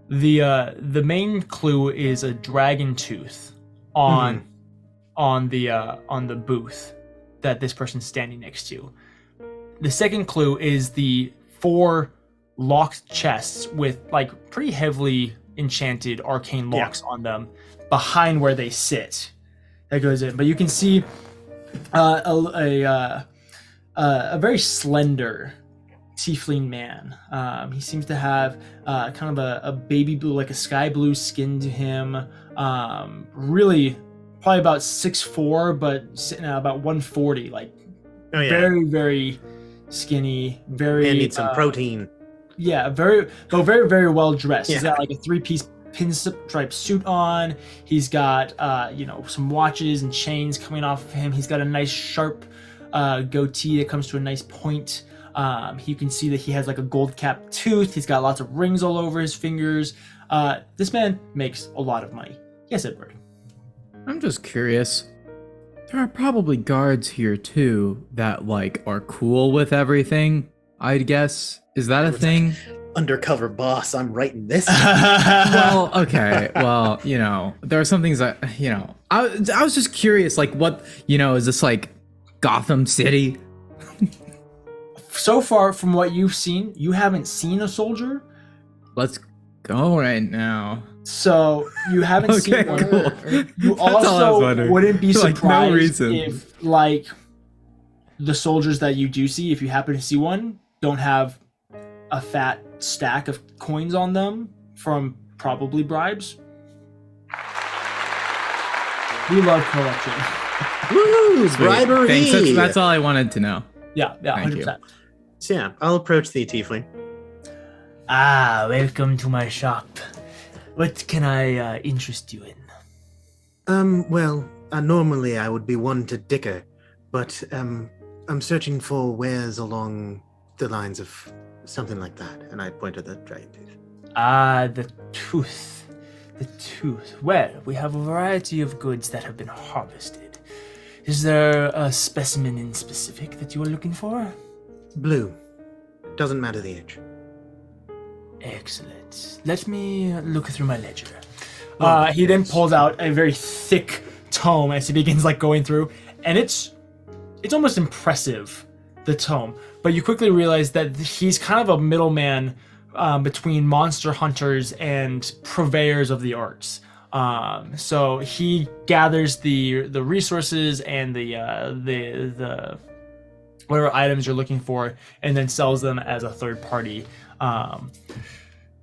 The main clue is a dragon tooth on the booth that this person's standing next to. The second clue is the 4 locked chests with like pretty heavily enchanted arcane locks on them behind where they sit. That goes in, but you can see a very slender tiefling man. He seems to have kind of a baby blue, like a sky blue skin to him. Really, probably about 6'4", but sitting at about 140. Like very, very skinny. Very. Man needs some protein. Yeah, very, very well dressed. He's got like a 3-piece pinstripe suit on. He's got some watches and chains coming off of him. He's got a nice sharp goatee that comes to a nice point. You can see that he has like a gold capped tooth. He's got lots of rings all over his fingers. This man makes a lot of money. Yes, Edward. I'm just curious. There are probably guards here too that like are cool with everything, I'd guess. Is that a thing? Undercover boss, I'm writing this. Well, okay. Well, there are some things that, I was just curious, like what, is this like Gotham City? So far from what you've seen, you haven't seen a soldier. Let's go right now. So you haven't seen one. Cool. You all I was also wondering. wouldn't be Like, surprised no reason. if like the soldiers that you do see, if you happen to see one, don't have a fat stack of coins on them from probably bribes. We love corruption. Woo! Bribery! Thanks. That's all I wanted to know. Yeah, Thank you. 100%. So yeah, I'll approach the tiefling. Ah, welcome to my shop. What can I interest you in? Well, normally I would be one to dicker, but I'm searching for wares along the lines of something like that, and I point to the dragon tooth. Ah, the tooth. The tooth. Well, we have a variety of goods that have been harvested. Is there a specimen in specific that you are looking for? Blue. Doesn't matter the age. Excellent. Let me look through my ledger. He then pulls out a very thick tome as he begins like going through, and it's almost impressive, the tome. But you quickly realize that he's kind of a middleman between monster hunters and purveyors of the arts. So he gathers the resources and the whatever items you're looking for, and then sells them as a third party.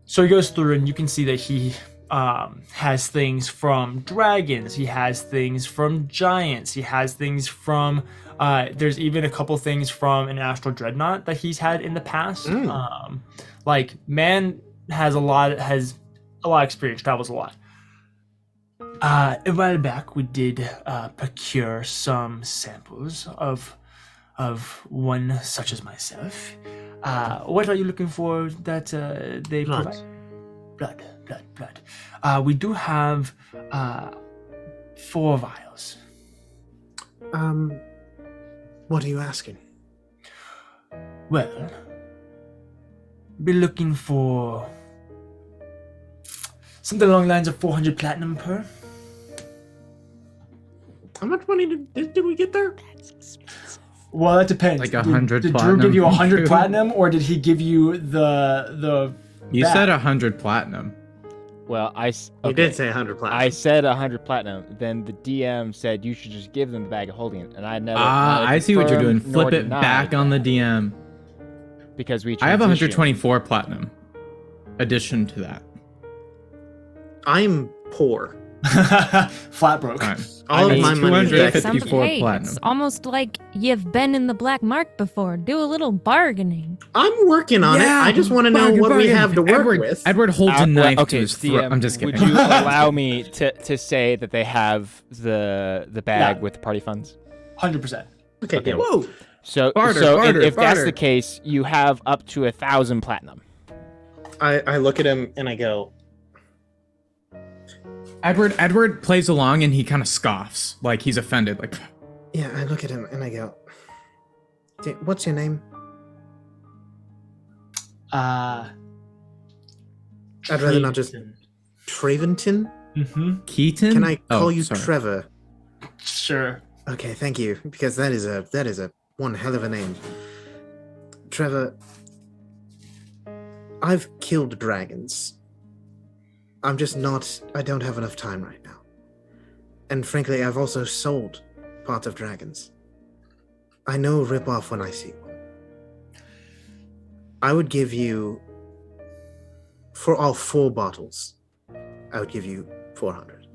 So he goes through, and you can see that he has things from dragons. He has things from giants. He has things from. There's even a couple things from an astral dreadnought that he's had in the past. Like man has a lot of experience, travels a lot. A while back, we did procure some samples of one such as myself. What are you looking for that they provide? Blood. We do have 4 vials. What are you asking? Well, be looking for something along the lines of 400 platinum per. How much money did we get there? Well, that depends. Like 100 Did platinum. Drew give you 100 platinum, or did he give you the? You bag? said 100 platinum. Well, You did say 100 platinum. I said 100 platinum. Then the DM said you should just give them the bag of holding it, and I never. I see what you're doing. confirmed nor Flip it denied back on the DM. because we. I have transitioned. 124 platinum. Addition to that. I'm poor. Flat broke. Fine. All I of my need money is 254 Hey, platinum. it's almost like you've been in the black mark before. Do a little bargaining. I'm working on it. I just want to know what we have to work with. Edward holds a knife to his throat. DM, I'm just kidding. Would you allow me to say that they have the bag Yeah. with the party funds? 100%. Okay, Okay. yeah. Whoa! So, Barter, so barter, if that's barter. the case, you have up to 1,000 platinum. I look at him and I go, Edward plays along and he kind of scoffs, like he's offended. Like, yeah, I look at him and I go, what's your name? I'd rather not just- Traventon? Mm-hmm. Keaton? Can I call Oh, you sorry. Trevor? Sure. Okay, thank you, because that is a one hell of a name. Trevor, I've killed dragons. I don't have enough time right now. And frankly, I've also sold parts of dragons. I know rip-off when I see one. I would give you, for all 4 bottles, I would give you 400.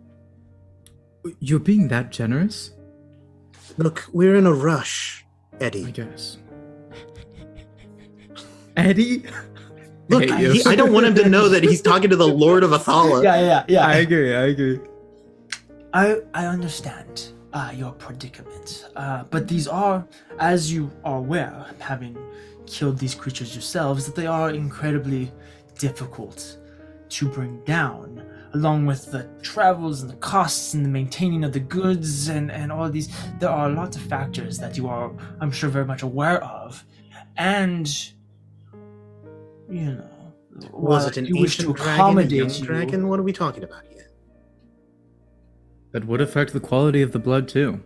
You're being that generous? Look, we're in a rush, Eddie. I guess. Eddie? Look, I don't want him to know that he's talking to the Lord of Athala. Yeah. I agree. I understand your predicament, but these are, as you are aware, having killed these creatures yourselves, that they are incredibly difficult to bring down, along with the travels and the costs and the maintaining of the goods and all of these. There are lots of factors that you are, I'm sure, very much aware of, and you know. Was it an you wish to ancient dragon, a accommodate young you, dragon? What are we talking about here? That would affect the quality of the blood too.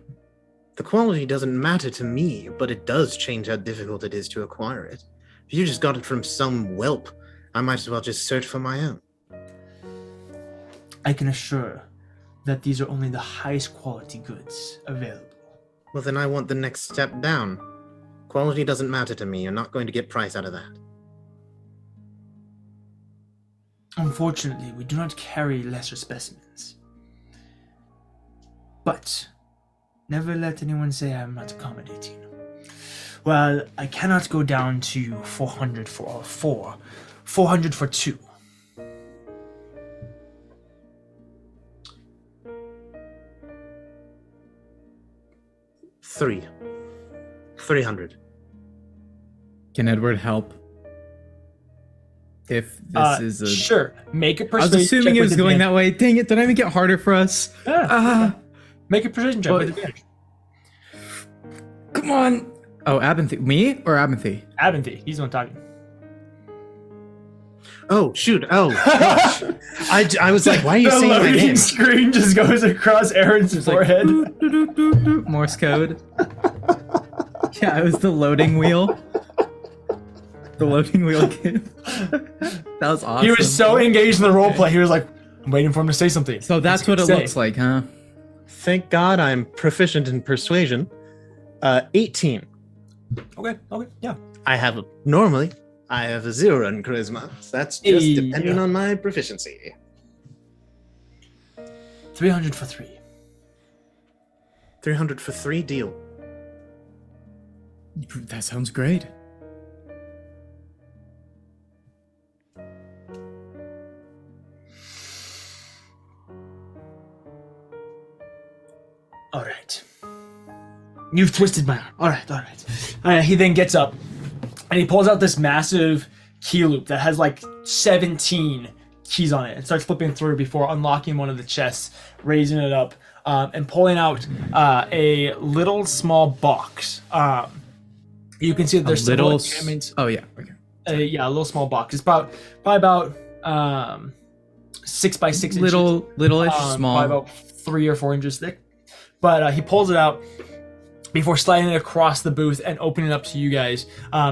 The quality doesn't matter to me, but it does change how difficult it is to acquire it. If you just got it from some whelp, I might as well just search for my own. I can assure that these are only the highest quality goods available. Well, then I want the next step down. Quality doesn't matter to me. You're not going to get price out of that. Unfortunately, we do not carry lesser specimens. But never let anyone say I am not accommodating. Well, I cannot go down to 400 for all 4. 400 for 2. Three. 300. Can Edward help? If this is a... Sure. Make a I was persuasion assuming check it was with going advantage. that way. Dang it, did I make it harder for us? Yeah. Make a persuasion check Well, with advantage. Come on. Oh, Abinthy. Me or Abinthy? Abinthy, he's the one talking. Oh, shoot. Oh, gosh. I was like, why are you saying my name? Screen just goes across Aaron's forehead. Morse code. Yeah, it was the loading wheel. The loading wheel kid. That was awesome. He was so engaged in the roleplay, he was like, I'm waiting for him to say something. So that's what it looks like, huh? Thank God I'm proficient in persuasion. 18. Okay, yeah. I have a 0 in charisma. So that's just depending on my proficiency. 300 for 3. 300 for 3, deal. That sounds great. All right. You've twisted my arm. All right. He then gets up and he pulls out this massive key loop that has like 17 keys on it and starts flipping through before unlocking one of the chests, raising it up, and pulling out a little small box. You can see that there's little. Oh yeah. Okay. yeah, a little small box. It's probably about 6 by 6 inches. Little-ish, small. Probably about 3 or 4 inches thick. But he pulls it out before sliding it across the booth and opening it up to you guys,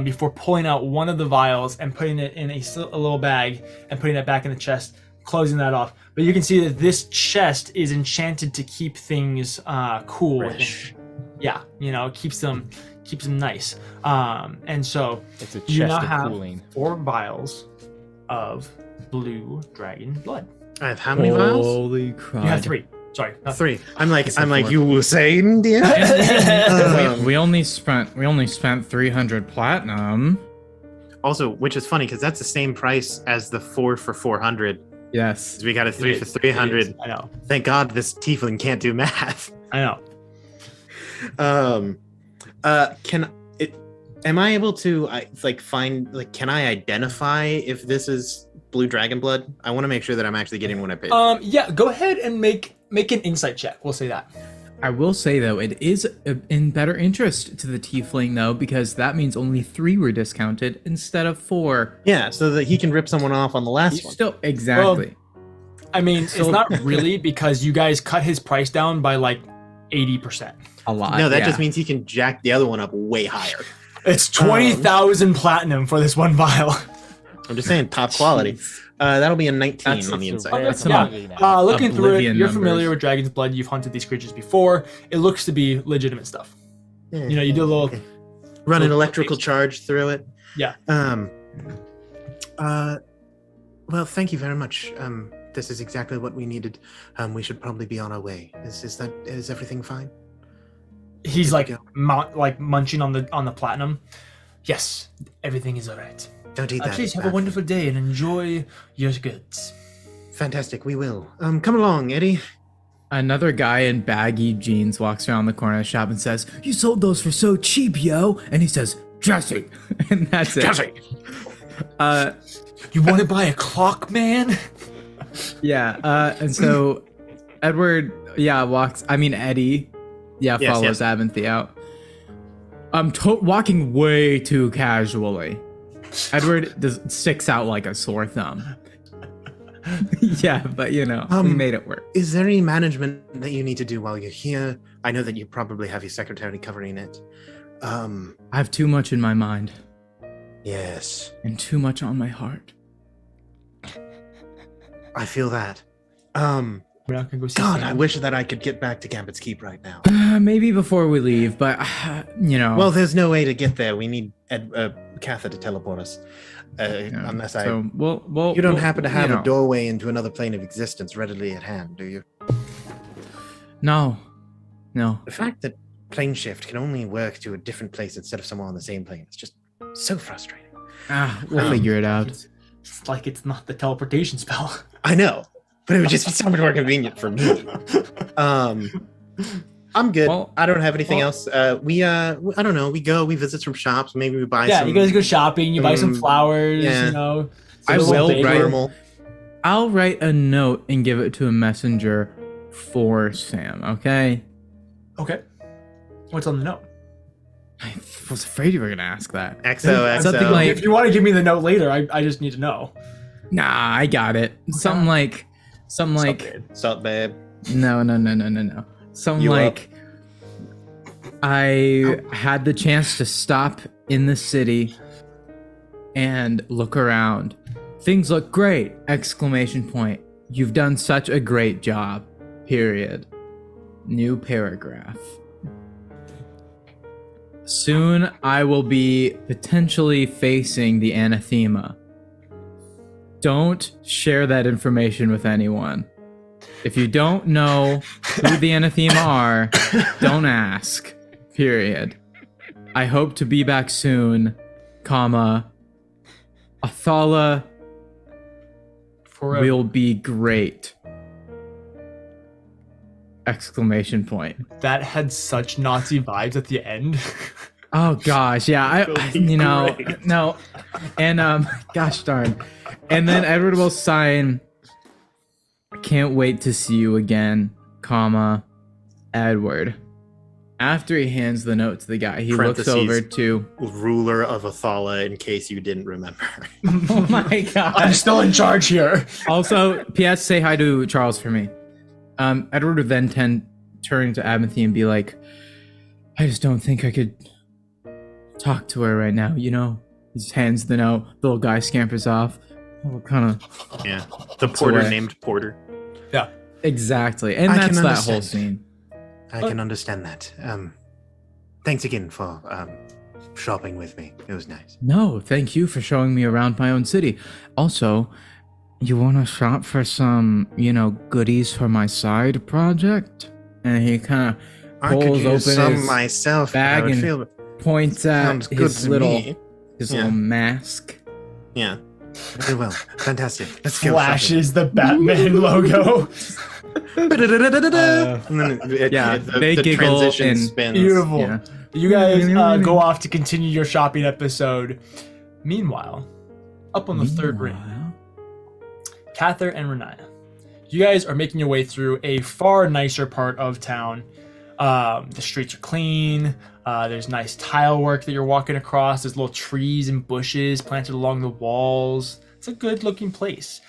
before pulling out one of the vials and putting it in a little bag and putting it back in the chest, closing that off. But you can see that this chest is enchanted to keep things cool. Fresh. Yeah, it keeps them nice. And so It's a you now chest of have cooling. 4 vials of blue dragon blood. I have how many vials? Holy crap. You have 3. Sorry, not 3. I'm like, four. you were saying, dear? we only spent 300 platinum. Also, which is funny because that's the same price as the 4 for 400. Yes. We got a 3 It for is. 300. I know. Thank God this tiefling can't do math. I know. Am I able to can I identify if this is blue dragon blood? I want to make sure that I'm actually getting what I paid. Yeah, go ahead and make an insight check. We'll say that. I will say, though, it is in better interest to the tiefling, though, because that means only 3 were discounted instead of 4. Yeah, so that he can rip someone off on the last one. Still, exactly. I mean, it's not really because you guys cut his price down by like 80%. A lot. No, that yeah. just means he can jack the other one up way higher. It's 20,000 platinum for this one vial. I'm just saying, top quality. That'll be a 19 That's on the a inside. Okay, That's yeah. some Looking through it, Oblivion you're familiar numbers. with dragon's blood. You've hunted these creatures before. It looks to be legitimate stuff. Yeah. You do a little. Run an electrical charge through it. Yeah. Well, thank you very much. This is exactly what we needed. We should probably be on our way. Is everything fine? He's Good to like munching on the platinum. Yes, everything is all right. Don't eat that. Please it's have bad a for wonderful day and enjoy your goods. you. Fantastic. We will. Come along, Eddie. Another guy in baggy jeans walks around the corner of the shop and says, "You sold those for so cheap, yo." And he says, "Jesse." And that's it. Jesse. You want to buy a clock, man? Yeah. And so Eddie, Yes, follows yes. Abinthy out. I'm walking way too casually. Edward sticks out like a sore thumb. Yeah, but we made it work. Is there any management that you need to do while you're here? I know that you probably have your secretary covering it. I have too much in my mind Yes. and too much on my heart. I feel that. We're not gonna go see God, Sam. I wish that I could get back to Gambit's Keep right now. Maybe before we leave, but Well, there's no way to get there. We need Cather to teleport us. Unless So we'll you don't happen to have you a know. doorway into another plane of existence readily at hand, do you? No. The fact that plane shift can only work to a different place instead of somewhere on the same plane, it's just so frustrating. We'll figure it out. It's like it's not the teleportation spell. I know, but it would just be so much more convenient for me. I'm good. Well- I don't have anything else. I don't know. We visit some shops. Maybe we buy Yeah, some. you guys go shopping. You buy some Mm, flowers. yeah. I a little will bagel. write- Normal. I'll write a note and give it to a messenger for Sam, okay? Okay. What's on the note? I was afraid you were going to ask that. XOXO. Something like- If you want to give me the note later, I just need to know. Nah, I got it. Something like What's up, babe? no. Something You like I had the chance to stop in the city and look around. Things look great! Exclamation point. You've done such a great job. Period. New paragraph. Soon I will be potentially facing the anathema. Don't share that information with anyone. If you don't know who the anathema are, don't ask. Period. I hope to be back soon, comma. Athala Forever. will be great. Exclamation point. That had such Nazi vibes at the end. Oh gosh, yeah, Great. no, and gosh darn, and then Edward will sign. Can't wait to see you again, comma, Edward. After he hands the note to the guy, he looks Parentheses. over to. Ruler of Athala, in case you didn't remember. Oh my I'm god! still in charge here. Also, P.S. Say hi to Charles for me. Edward would then turn to Abinthy and be like, "I just don't think I could talk to her right now, He just hands the note. The little guy scampers off. Kind of Yeah. The porter away. named Porter. Yeah. exactly, and I that's can that whole understand. scene. I can understand that. Thanks again for shopping with me. It was nice. No, thank you for showing me around my own city. Also, you want to shop for some, goodies for my side project? And he kind of I could pulls use open some his myself. bag I would and feel points at sounds good his to little me. Yeah. little mask. Yeah. Very well. Fantastic. Let's go. Flashes the Batman logo. And then they giggle transition and- spins. Beautiful. Yeah. You guys go off to continue your shopping episode. Meanwhile, up on the third ring, Meanwhile- Cather and Renaya. You guys are making your way through a far nicer part of town. The streets are clean. There's nice tile work that you're walking across. There's little trees and bushes planted along the walls. It's a good looking place.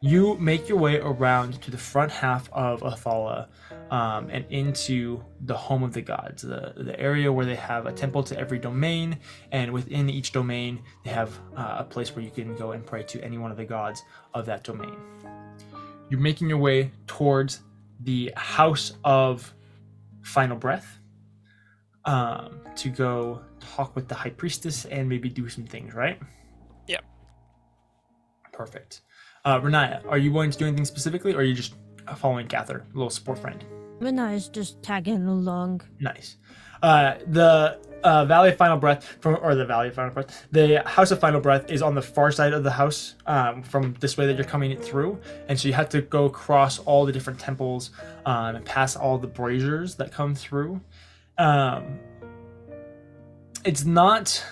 You make your way around to the front half of Athala, and into the home of the gods, the area where they have a temple to every domain, and within each domain they have a place where you can go and pray to any one of the gods of that domain. You're making your way towards the House of Final Breath, to go talk with the High Priestess and maybe do some things, right? Yep. Perfect. Renaya, are you going to do anything specifically, or are you just following Cather, a little support friend? Renaya's just tagging along. Nice. The Valley of Final Breath, the House of Final Breath is on the far side of the house, from this way that you're coming through, and so you have to go across all the different temples, and pass all the braziers that come through. It's not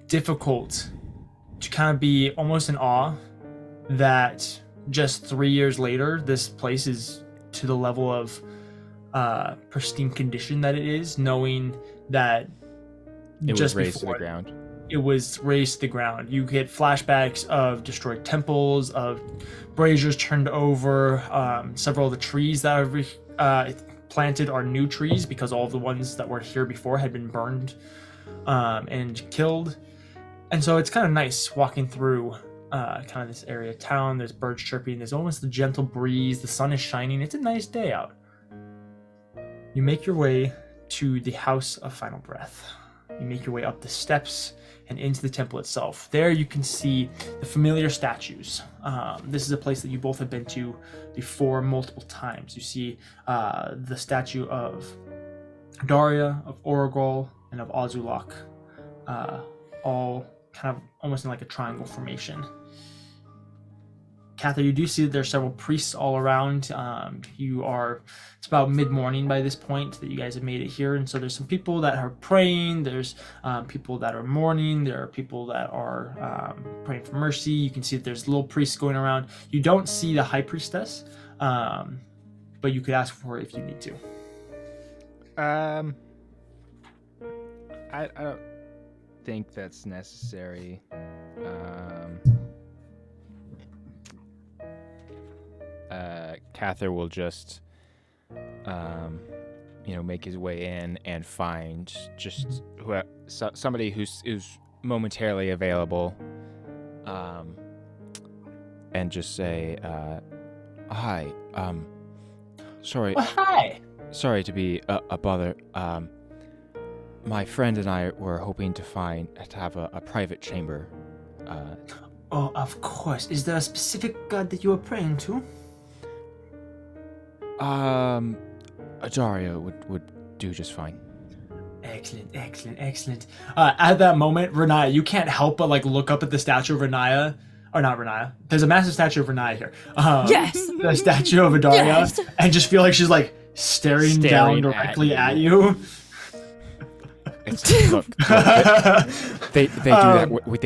difficult to kind of be almost in awe that just 3 years later, this place is to the level of pristine condition that it is, knowing that It just was razed to before the ground. it was razed to the ground. You get flashbacks of destroyed temples, of braziers turned over, several of the trees that are planted are new trees because all of the ones that were here before had been burned and killed. And so it's kind of nice walking through kind of this area of town. There's birds chirping. There's almost a gentle breeze. The sun is shining. It's a nice day out. You make your way to the House of Final Breath. You make your way up the steps and into the temple itself. There you can see the familiar statues. This is a place that you both have been to before multiple times. You see the statue of Daria, of Orogol, and of Azulak, all kind of almost in like a triangle formation. Cather, you do see that there are several priests all around. It's about mid-morning by this point that you guys have made it here, and so there's some people that are praying, there's people that are mourning, there are people that are praying for mercy. You can see that there's little priests going around. You don't see the High Priestess, but you could ask for it if you need to. I don't think that's necessary. Cather will just, make his way in and find just somebody who's momentarily available, and just say, "Hi, sorry, Hi. sorry to be a bother. My friend and I were hoping to have a private chamber." Oh, of course. Is there a specific god that you are praying to? Daria would do just fine. Excellent. At that moment, Renaya, you can't help but look up at the statue of Renaya, or not Renaya. There's a massive statue of Renaya here. Yes. The statue of Daria, Yes. and just feel like she's staring down directly at you. Look, they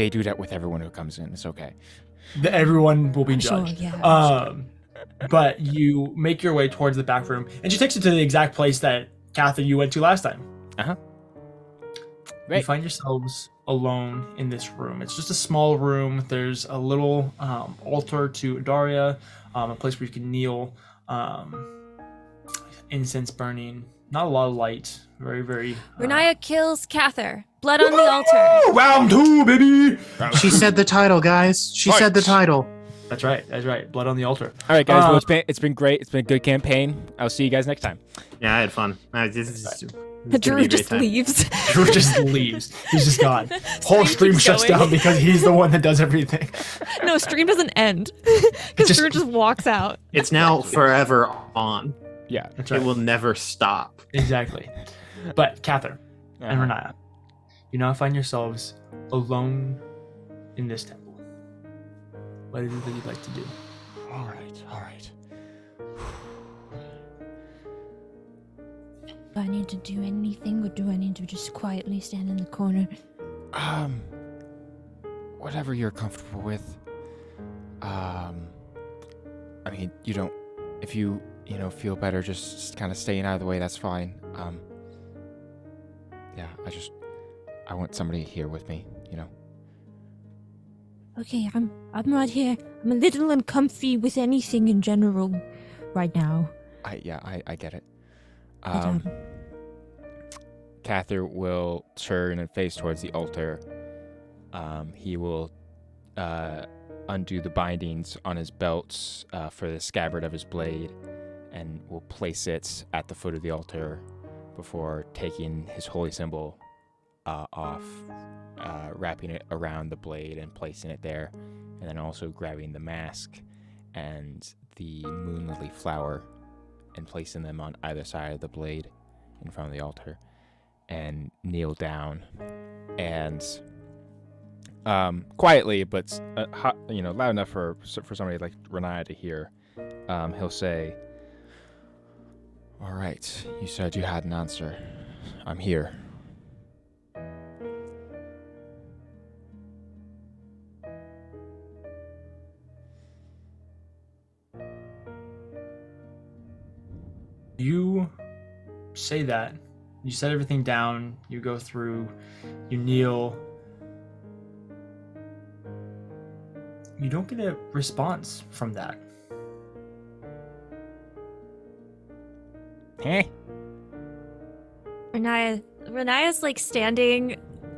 do that with everyone who comes in. It's okay. Everyone will be I'm sure, judged. yeah. But you make your way towards the back room, and she takes you to the exact place that Cather you went to last time. Great. You find yourselves alone in this room. It's just a small room. There's a little altar to Daria, a place where you can kneel, incense burning. Not a lot of light. Very, very... Renaya kills Cather. Blood on the altar. Round 2, baby! She said the title, guys. She said the title. That's right. Blood on the altar. All right, guys. Well, it's been great. It's been a good campaign. I'll see you guys next time. Yeah, I had fun. Drew just leaves. Drew just leaves. He's just gone. Whole stream keeps shuts going. down because he's the one that does everything. No, stream doesn't end because Drew just walks out. It's now forever on. Yeah. That's It right. will never stop. Exactly. But Cather and Uh-huh. Renaya, you now find yourselves alone in this temple. What is it that you'd like to do? All right. Do I need to do anything, or do I need to just quietly stand in the corner? Whatever you're comfortable with. I mean, you don't. If you feel better, just kind of staying out of the way. That's fine. Yeah. I want somebody here with me. Okay, I'm right here. I'm a little uncomfy with anything in general right now. I get it. But, Cather will turn and face towards the altar. He will undo the bindings on his belts for the scabbard of his blade, and will place it at the foot of the altar before taking his holy symbol off, wrapping it around the blade and placing it there, and then also grabbing the mask and the moon lily flower and placing them on either side of the blade in front of the altar, and kneel down and quietly, but loud enough for somebody like Renaya to hear. He'll say, "All right, you said you had an answer. I'm here." You say that. You set everything down. You go through. You kneel. You don't get a response from that. Hey. Renaya's like standing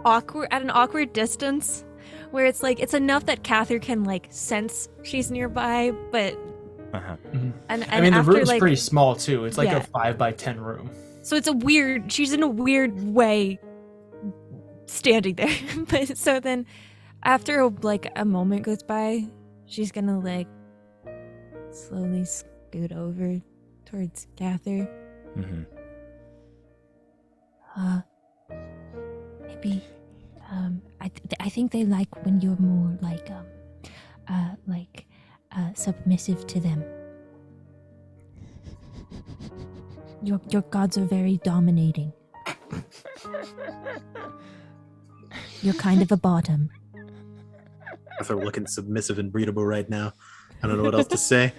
at an awkward distance, where it's like it's enough that Cather can like sense she's nearby, but Mm-hmm. and I mean, the after, room's like, pretty small too. It's like Yeah. a 5x10 room. so it's she's in a weird way standing there. But so then after a moment goes by, she's gonna like slowly scoot over towards Cather. Mm-hmm. Maybe, I think they like when you're more submissive to them. Your gods are very dominating. You're kind of a bottom. They're looking submissive and breedable right now. I don't know what else to say.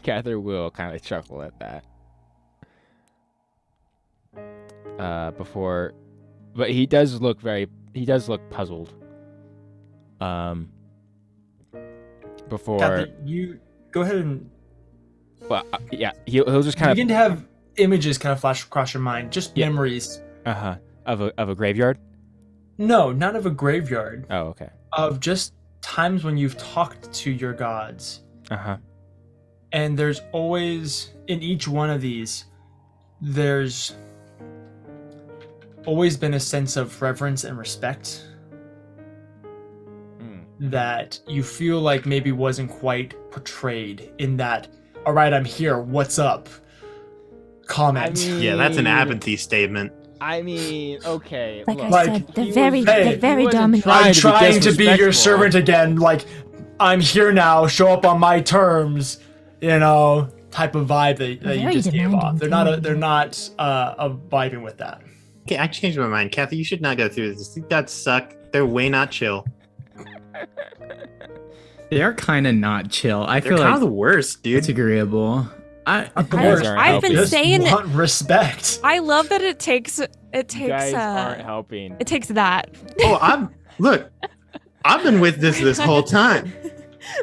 Cather will kind of chuckle at that. But he does look puzzled. Before, Cather, you go ahead and well, yeah, he'll just kind begin to have images kind of flash across your mind, just Yeah. memories. of a graveyard. No, not of a graveyard. Oh, okay. Of just times when you've talked to your gods. And there's always, in each one of these, there's always been a sense of reverence and respect that you feel like maybe wasn't quite portrayed in that, all right, I'm here, what's up? Comment. Yeah, that's an Abinthy statement. I mean, okay. Like I Like, said, they're he very, was- hey, they're very he wasn't dominant. trying I'm to be trying to be your disrespectful. servant again, like, I'm here now, show up on my terms, type of vibe that you Very just gave off. demanding, They're not vibing with that. Okay, I changed my mind. Kathy, you should not go through this. These gods suck. They're way not chill. They are kind of not chill. I They're feel kind like of the worst, it's dude. agreeable. Not the I- worst. I've been Just saying it- want respect. I love that it takes You guys aren't helping. it takes that. Oh, I've been with this whole time.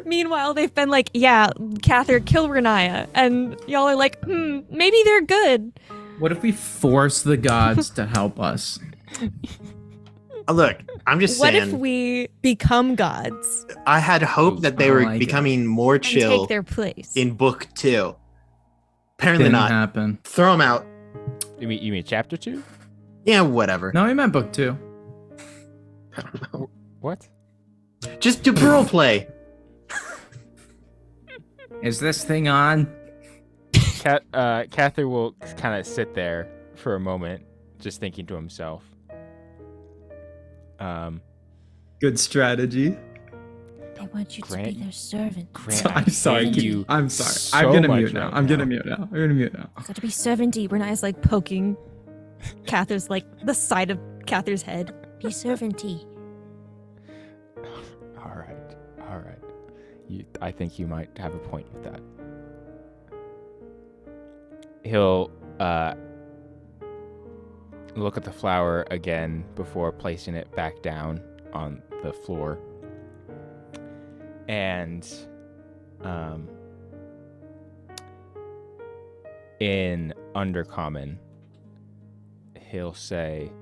Meanwhile, they've been like, yeah, Cather, kill Renaya, and y'all are like, maybe they're good. what if we force the gods to help us? Look, I'm just What saying. if we become gods I had hope that they I were like it. becoming more and chill take their place? in book 2. Apparently Didn't not. happen. Throw them out. You mean chapter 2? Yeah, whatever. No, I meant book 2. I don't know. What? Just do role play. Is this thing on? Cather will kind of sit there for a moment, just thinking to himself. Good strategy. They want you to Grant- be their servant. I'm sorry. hate you I'm sorry. so I'm gonna much mute now. right I'm gonna now. mute now. I'm gonna mute now. Got to be servanty. Renaya's like poking Cather's like the side of Cather's head. Be servanty. All right. I think you might have a point with that. He'll look at the flower again before placing it back down on the floor. And in Undercommon, he'll say,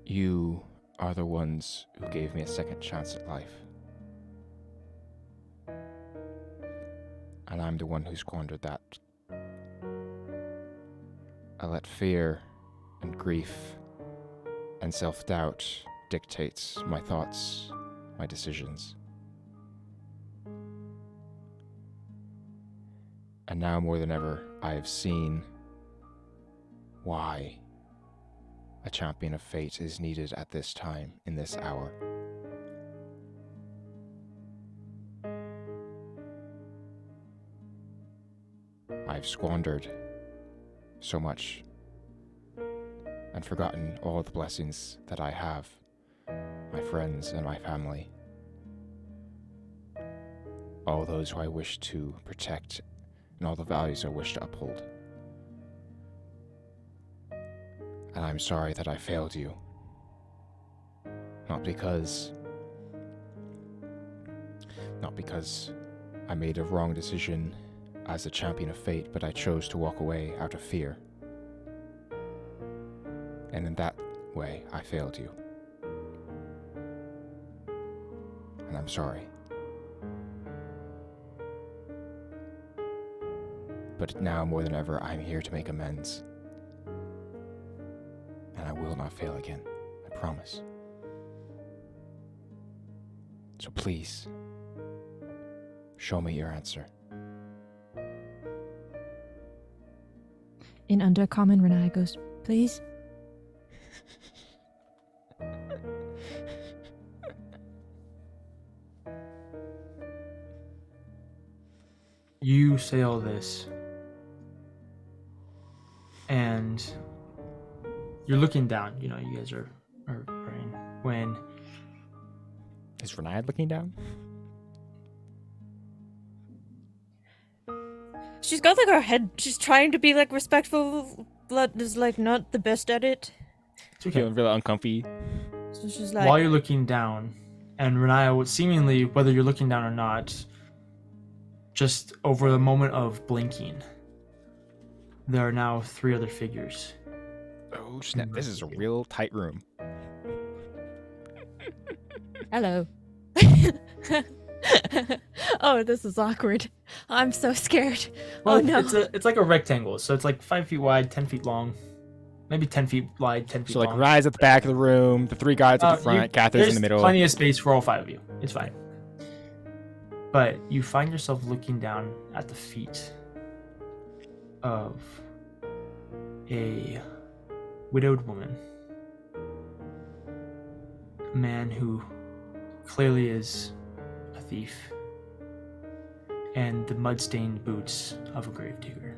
"You are the ones who gave me a second chance at life. And I'm the one who squandered that. I let fear and grief and self-doubt dictate my thoughts, my decisions. And now more than ever, I have seen why a champion of fate is needed at this time, in this hour. I've squandered so much and forgotten all the blessings that I have, my friends and my family, all those who I wish to protect and all the values I wish to uphold. And I'm sorry that I failed you. Not because I made a wrong decision as a champion of fate, but I chose to walk away out of fear. And in that way, I failed you. And I'm sorry. But now more than ever, I'm here to make amends. And I will not fail again, I promise. So please, show me your answer. In Undercommon, Renai goes, please. You say all this, and you're looking down. You know, you guys are praying when Is Renai looking down? She's got like her head. She's trying to be like respectful, but is like not the best at it. it's okay. Feeling really uncomfy. So she's like, While you're looking down, and Renaya, seemingly, whether you're looking down or not, just over the moment of blinking, there are now 3 other figures. Oh snap, this is a real tight room. hello. Oh, this is awkward. I'm so scared. Well, oh no. it's like a rectangle, so it's like 5 feet wide, 10 feet long, maybe 10 feet wide, 10 feet So like long. Renai's at the back of the room, the 3 guards at the front, Catherine's in the middle. There's plenty of space for all 5 of you. It's fine. But you find yourself looking down at the feet of a widowed woman. A man who clearly is a thief. And the mud-stained boots of a gravedigger.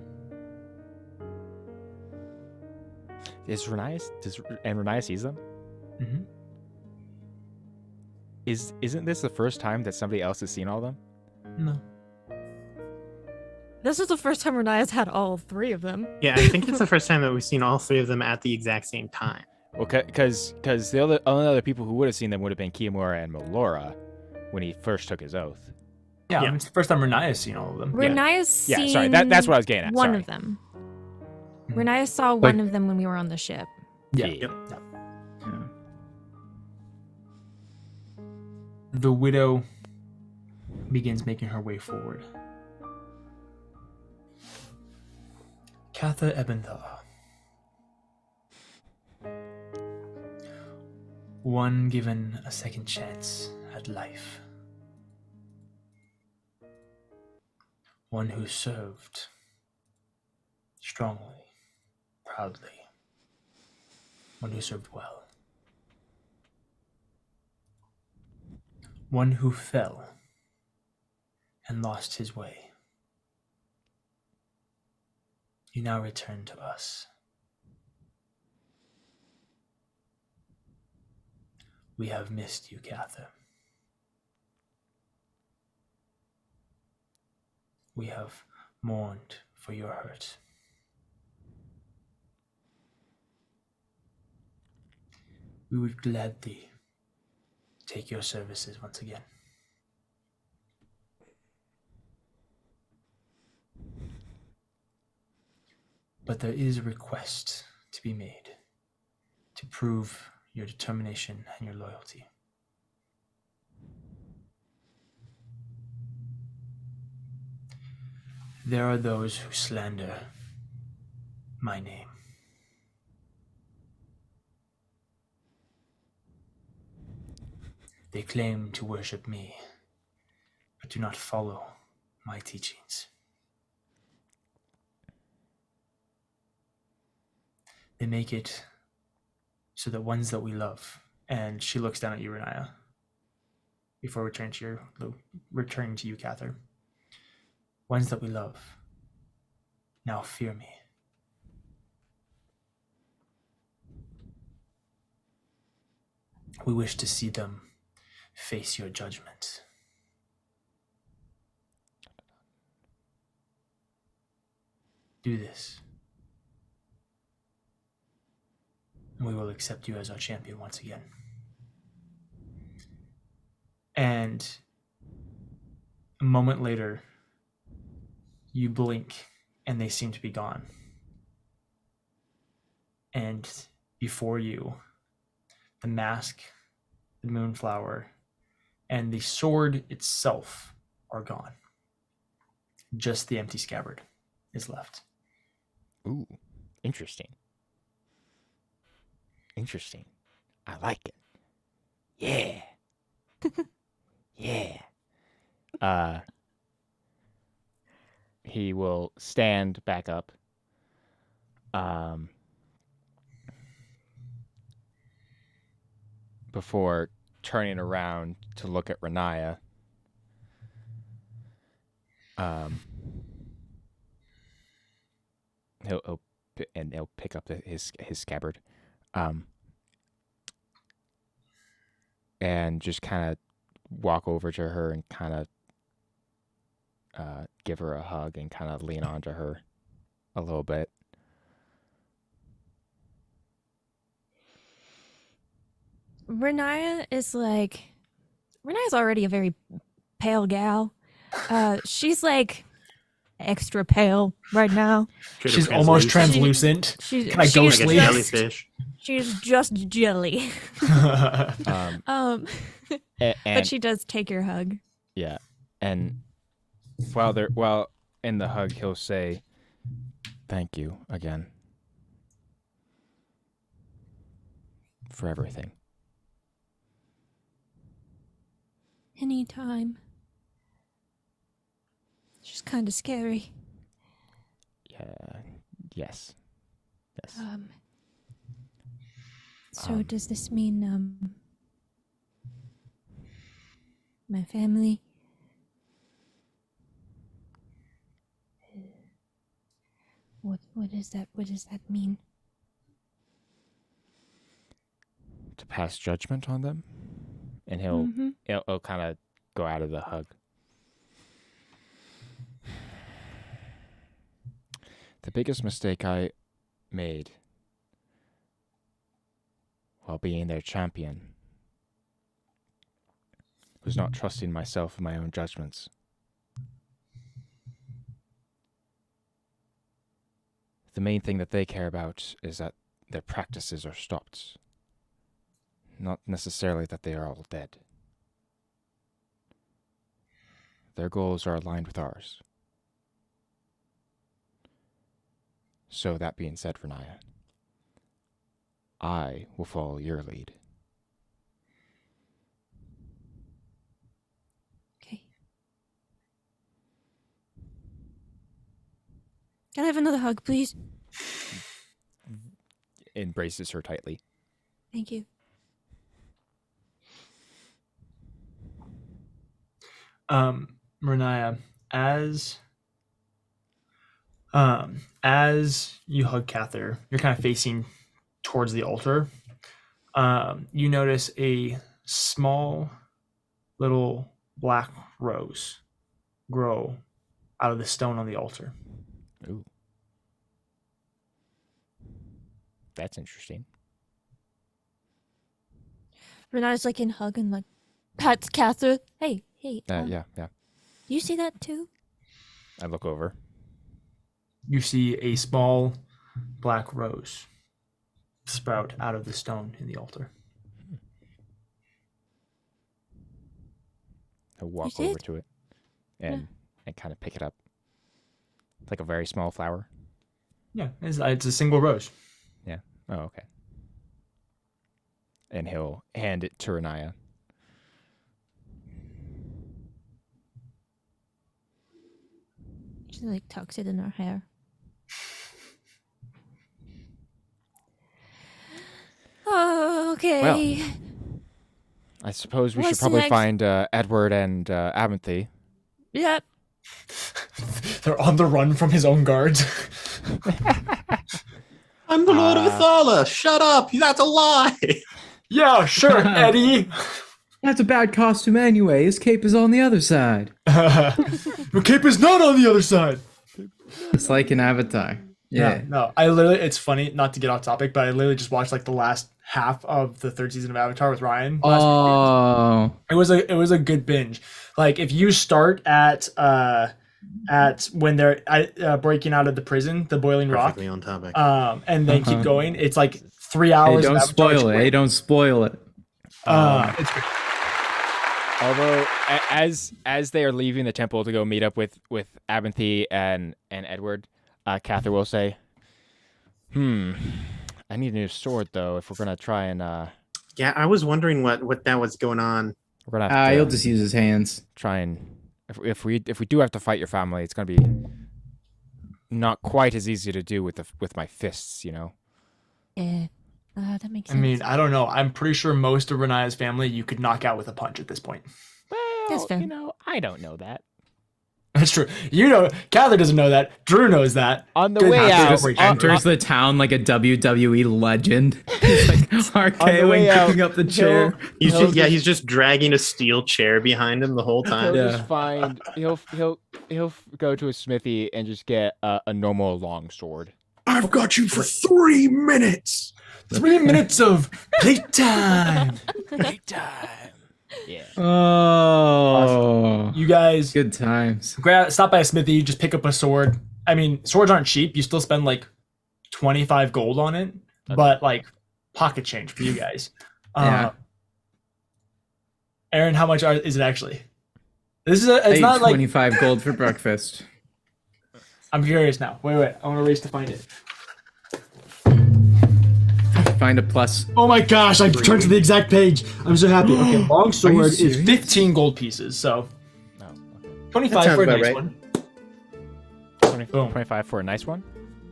And Renai sees them? Mm-hmm. Isn't this the first time that somebody else has seen all of them? No. This is the first time Renai has had all 3 of them. Yeah, I think it's the first time that we've seen all 3 of them at the exact same time. Well, because the only other people who would have seen them would have been Kiyomura and Melora when he first took his oath. Yeah, Yeah. I mean, it's the first time Renaya's seen all of them. Renaya's seen Yeah, sorry, that's what I was getting at. one sorry. of them. Mhm. Renaya saw one of them when we were on the ship. Yeah. Yeah. Yeah. The widow begins making her way forward. Katha Ebenthal. One given a second chance at life. One who served strongly, proudly. One who served well. One who fell and lost his way. You now return to us. We have missed you, Katha. We have mourned for your hurt. We would gladly take your services once again. But there is a request to be made to prove your determination and your loyalty. There are those who slander my name. They claim to worship me, but do not follow my teachings. They make it so that ones that we love, and she looks down at you, Renaya, before returning to you, Cather. Ones that we love now fear me. We wish to see them face your judgment. Do this, and we will accept you as our champion once again. And a moment later, you blink, and they seem to be gone. And before you, the mask, the moonflower, and the sword itself are gone. Just the empty scabbard is left. Ooh, interesting. Interesting. I like it. Yeah. Yeah. He will stand back up. Before turning around to look at Renaya. He'll pick up his scabbard. And just kind of walk over to her and kind of give her a hug and kind of lean onto her a little bit. Renaya's already a very pale gal. She's like extra pale right now. She's almost translucent. Can I go sleep? Jellyfish. She's just jelly. And, But she does take your hug. yeah, and while in the hug, he'll say, "Thank you again for everything." Anytime. It's just kind of scary. Yeah. Yes. So does this mean my family? What is that? What does that mean? To pass judgment on them, and he'll kind of go out of the hug. The biggest mistake I made while being their champion was not trusting myself and my own judgments. The main thing that they care about is that their practices are stopped, not necessarily that they are all dead. Their goals are aligned with ours. So that being said, Renaya, I will follow your lead. Okay. Can I have another hug, please? Embraces her tightly. Thank you. Renaya, as you hug Cather, you're kind of facing towards the altar. You notice a small little black rose grow out of the stone on the altar. Ooh. That's interesting. Rena's like in hug and like pats Cather. Hey. Yeah. You see that too? I look over. You see a small black rose sprout out of the stone in the altar. I walk You over did? to it and kind of pick it up. It's like a very small flower. Yeah, it's a single rose. Yeah. Oh, okay. And he'll hand it to Renaya. She like tucks it in her hair. Oh, okay. Well, I suppose we should What's probably next? find Edward and Abinthy. Yep. They're on the run from his own guards. I'm the Lord of Ithala. Shut up. That's a lie. Yeah, sure, Eddie. That's a bad costume anyway. His cape is on the other side. Your cape is not on the other side. It's like an avatar. Yeah. No, I literally, it's funny, not to get off topic, but I literally just watched like the last half of the third season of Avatar with Ryan. Oh. It was a good binge. Like if you start at when they're breaking out of the prison, the boiling Perfectly rock, on topic. and then keep going, it's like 3 hours. Hey, don't of Avatar. spoil it. Hey, don't spoil it. It's great. Although, as they are leaving the temple to go meet up with Abinthy and Edward, Cather will say, I need a new sword, though, if we're going to try and... Yeah, I was wondering what that was going on. we're going to have to He'll just use his hands. try and... If we do have to fight your family, it's going to be not quite as easy to do with my fists, you know? Yeah. That makes I sense. mean, I don't know. I'm pretty sure most of Renaya's family you could knock out with a punch at this point. Well, That's fair. you know, I don't know that. That's true. You know, Cather doesn't know that. Drew knows that. On the Good way Cather out, just Enters the town like a WWE legend. He's like RKOing, out, picking up the chair. He's just dragging a steel chair behind him the whole time. He'll Yeah. just find he'll go to a smithy and just get a normal long sword. I've got you for 3 minutes. 3 minutes of playtime. Yeah. Oh. You guys Good times. stop by a smithy, just pick up a sword. I mean, swords aren't cheap. You still spend like 25 gold on it, but like pocket change for you guys. Yeah. Aaron, how much is it actually? It's not like 25 gold for breakfast. I'm curious now. Wait. I want to race to find it. Find a plus. Oh my gosh, I turned to the exact page. I'm so happy. Okay, long sword is serious? 15 gold pieces, so No. Okay. 25 sounds for a about nice right. one. 20, Boom. 25 for a nice one.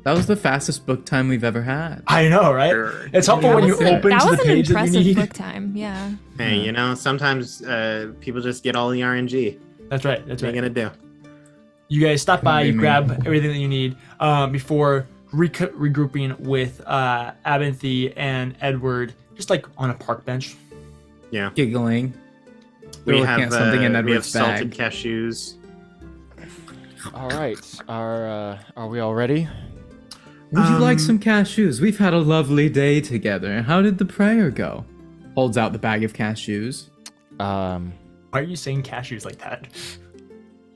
That was the fastest book time we've ever had. I know, right? It's helpful when you was an- open that to was the an page that you impressive need. book time. Yeah. Hey, you know, sometimes people just get all the RNG. That's right. What are you gonna do? You guys stop by, you Maybe. grab everything that you need before regrouping with Abinthy and Edward, just like on a park bench. Yeah, Giggling. we looking have at something in we have Edward's salted bag. cashews. All right. Are we all ready? Would you like some cashews? We've had a lovely day together. How did the prayer go? Holds out the bag of cashews. Um, Why are you saying cashews like that?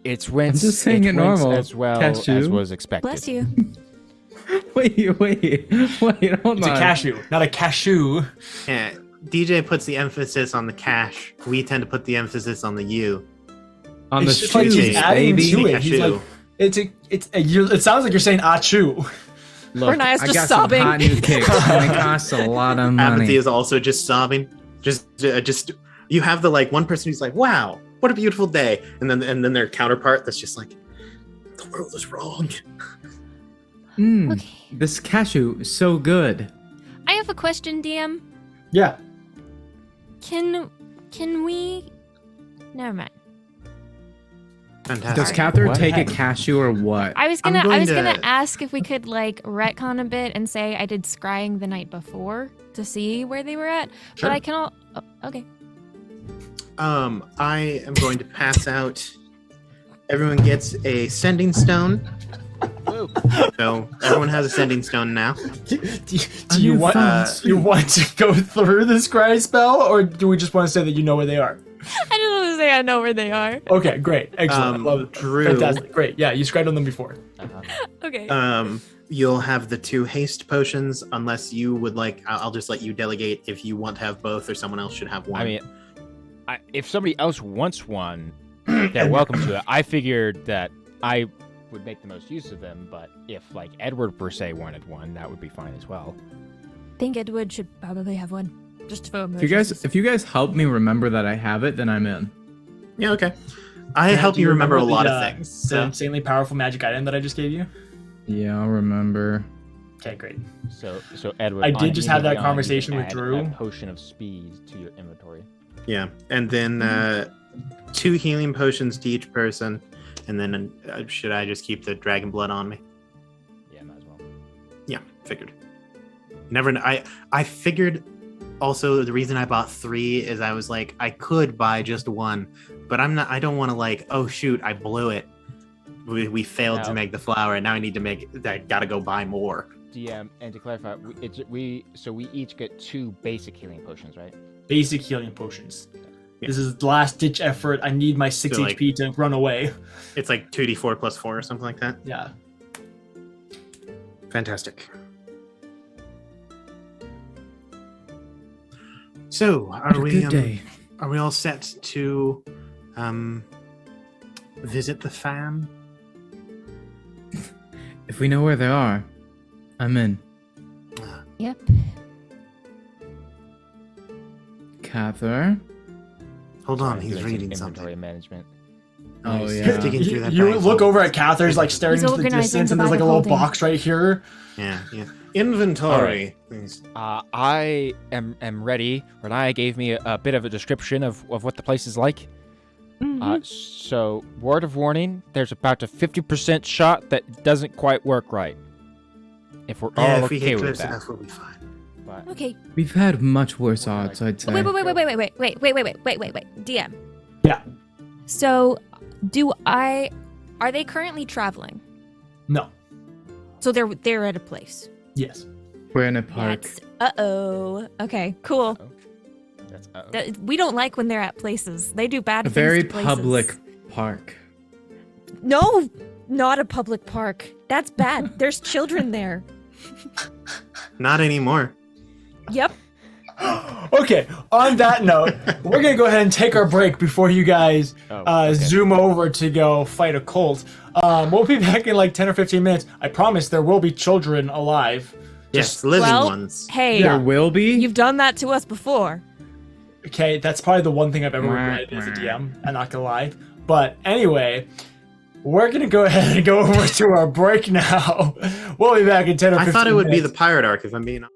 it's went. just saying it went normal. as well Cashew. as was expected. Bless you. Wait, hold It's a on. cashew, not a cashew. Yeah, DJ puts the emphasis on the cash. We tend to put the emphasis on the U. On the It's just like shoes, he's adding baby. to it. He's Cashew. like, it sounds like you're saying achoo. Look, Renaya's I just got sobbing. some hot new kicks, and it costs a lot of money. Apathy is also just sobbing. Just you have the like one person who's like, "Wow, what a beautiful day," and then their counterpart that's just like, "The world is wrong." Okay. This cashew is so good. I have a question, DM. Yeah. Can we? Never mind. Fantastic. Does Cather What take a happened? cashew or what? I was I'm gonna going gonna to- ask if we could like retcon a bit and say I did scrying the night before to see where they were at, Sure. but I can all. Oh, okay. I am going to pass out. Everyone gets a sending stone. So everyone has a sending stone now. Do you want to go through the scry spell, or do we just want to say that you know where they are? I just want to say I know where they are. Okay, great, excellent. I love it. Drew. Fantastic, great. Yeah, you scribed on them before. Okay. You'll have the 2 haste potions, unless you would like. I'll just let you delegate if you want to have both, or someone else should have one. I mean, if somebody else wants one, they're welcome to it. I figured that I would make the most use of them, but if like Edward per se wanted one, that would be fine as well. I think Edward should probably have one, just for If you guys help me remember that I have it, then I'm in. Yeah, okay. I help Do you remember a lot the, of things. The So. insanely powerful magic item that I just gave you? Yeah, I'll remember. Okay, great. So Edward, I did just have that immediately on, conversation you with can Drew. add a potion of speed to your inventory. Yeah, and then 2 healing potions to each person, and then should I just keep the dragon blood on me? Yeah, might as well. Yeah, figured. I figured. Also, the reason I bought 3 is I was like, I could buy just 1, but I don't want to like, oh shoot, I blew it. We failed to make the flower, and now I need to make. I gotta go buy more. DM, and to clarify, we each get 2 basic healing potions, right? Basic healing potions. Yeah. This is last ditch effort. I need my 6 So, like- HP to run away. It's like 2d4 plus 4 or something like that. Yeah. Fantastic. So, are we all set to visit the fam? If we know where they are, I'm in. Yep. Cather. Hold on, Sorry, he's doing some reading inventory something. management. Oh, He's yeah. digging through that You bag look full- over at Cather's, like staring He's into the organizing distance, the and there's like bag a of little holding. box right here. Yeah. Inventory. Please. I am ready. Renaya gave me a bit of a description of what the place is like. So, word of warning, there's about a 50% shot that doesn't quite work right. If we're Yeah, all if we okay hit with cliffs that. enough, we'll be fine. But Okay. We've had much worse Well, odds, I'd say. Wait. DM. Yeah. So, are they currently traveling? No. So they're at a place. Yes. We're in a park. Uh-oh. Okay, cool. that's We don't like when they're at places. They do bad A things very to places. public park. No, not a public park. That's bad. There's children there. Not anymore. Yep. Okay, on that note, we're going to go ahead and take our break before you guys zoom over to go fight a cult. We'll be back in like 10 or 15 minutes. I promise there will be children alive. Yes, living Well, ones. Hey, There will be? you've done that to us before. Okay, that's probably the one thing I've ever regretted as a DM. I'm not going to lie. But anyway, we're going to go ahead and go over to our break now. We'll be back in 10 or 15 I thought it would be minutes. the pirate arc, if I'm being honest.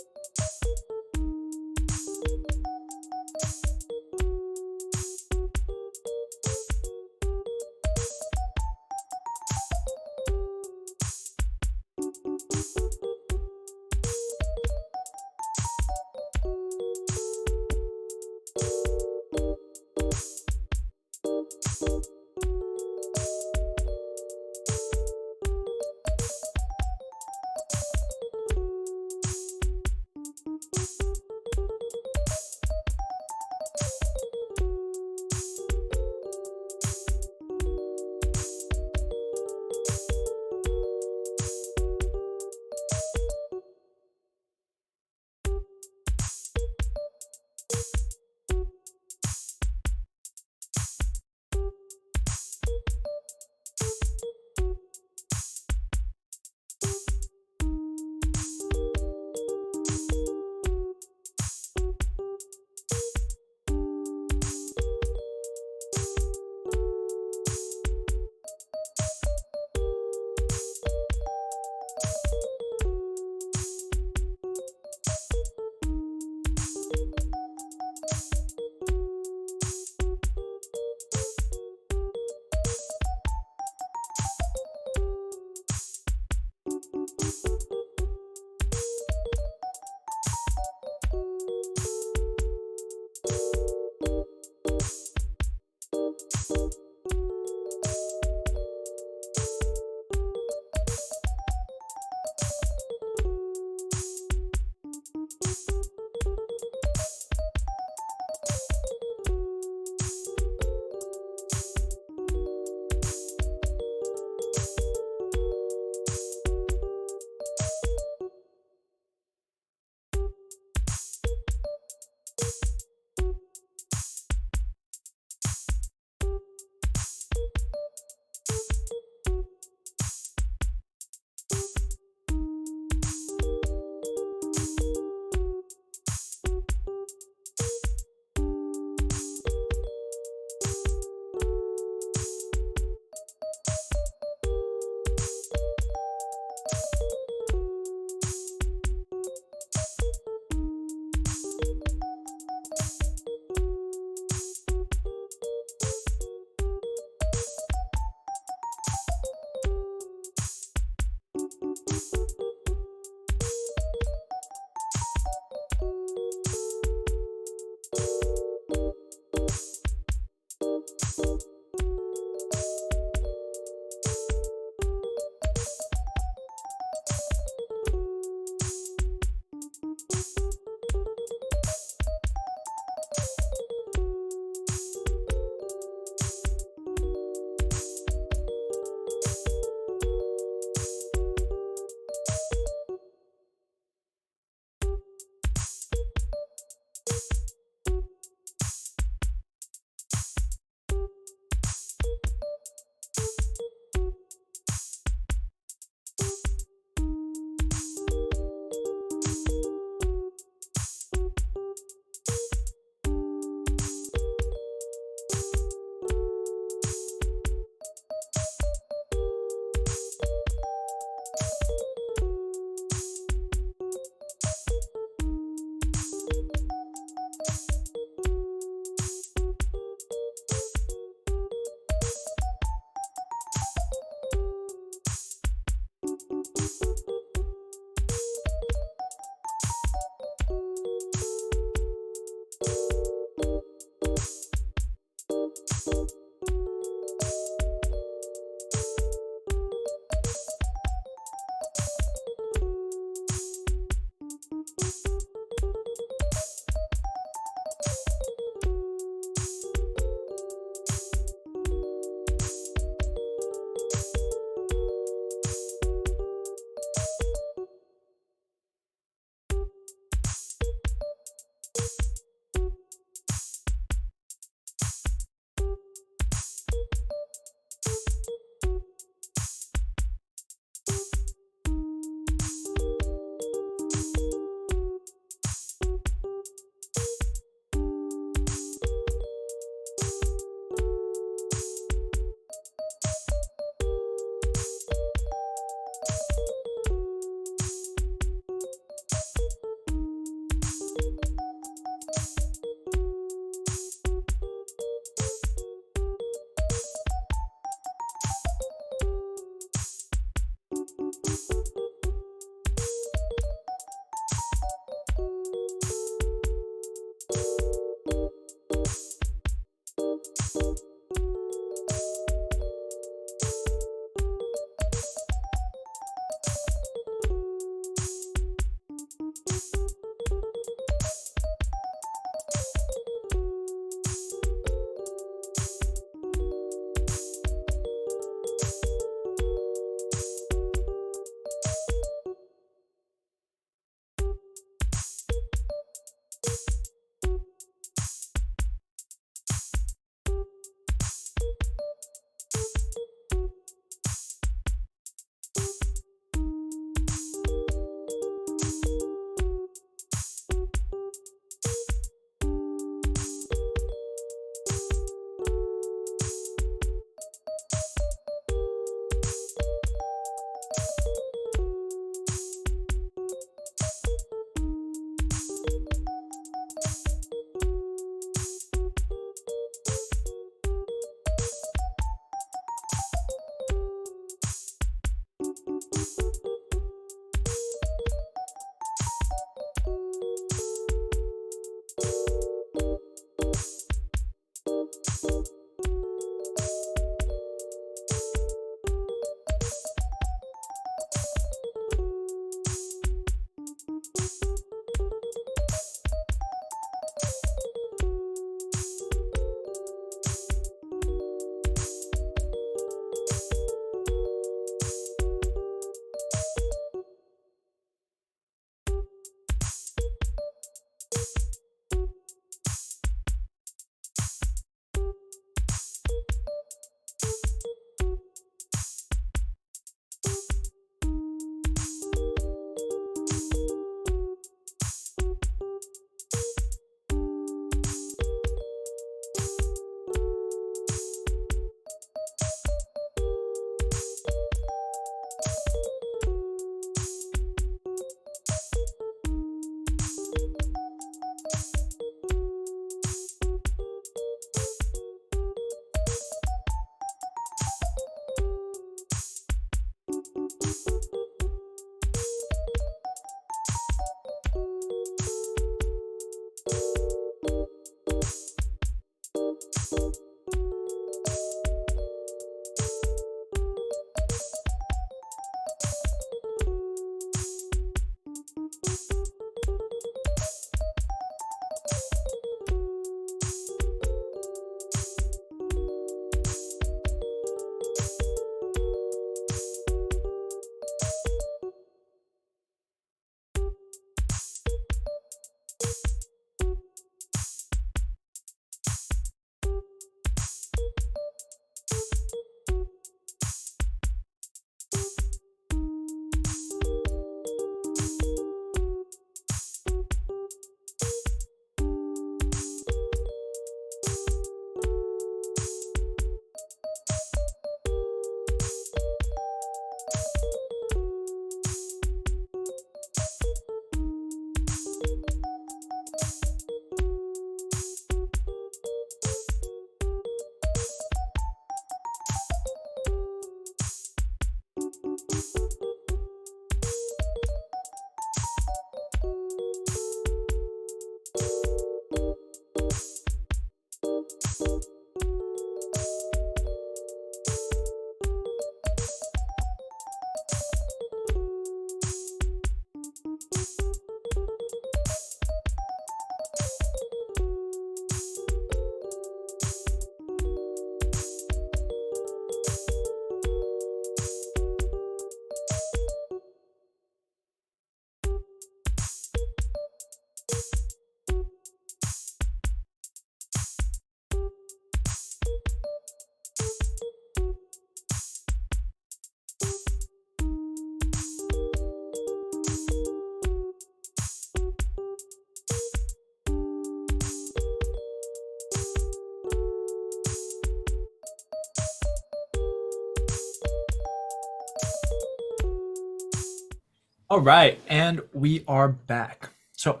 All right, and we are back. So,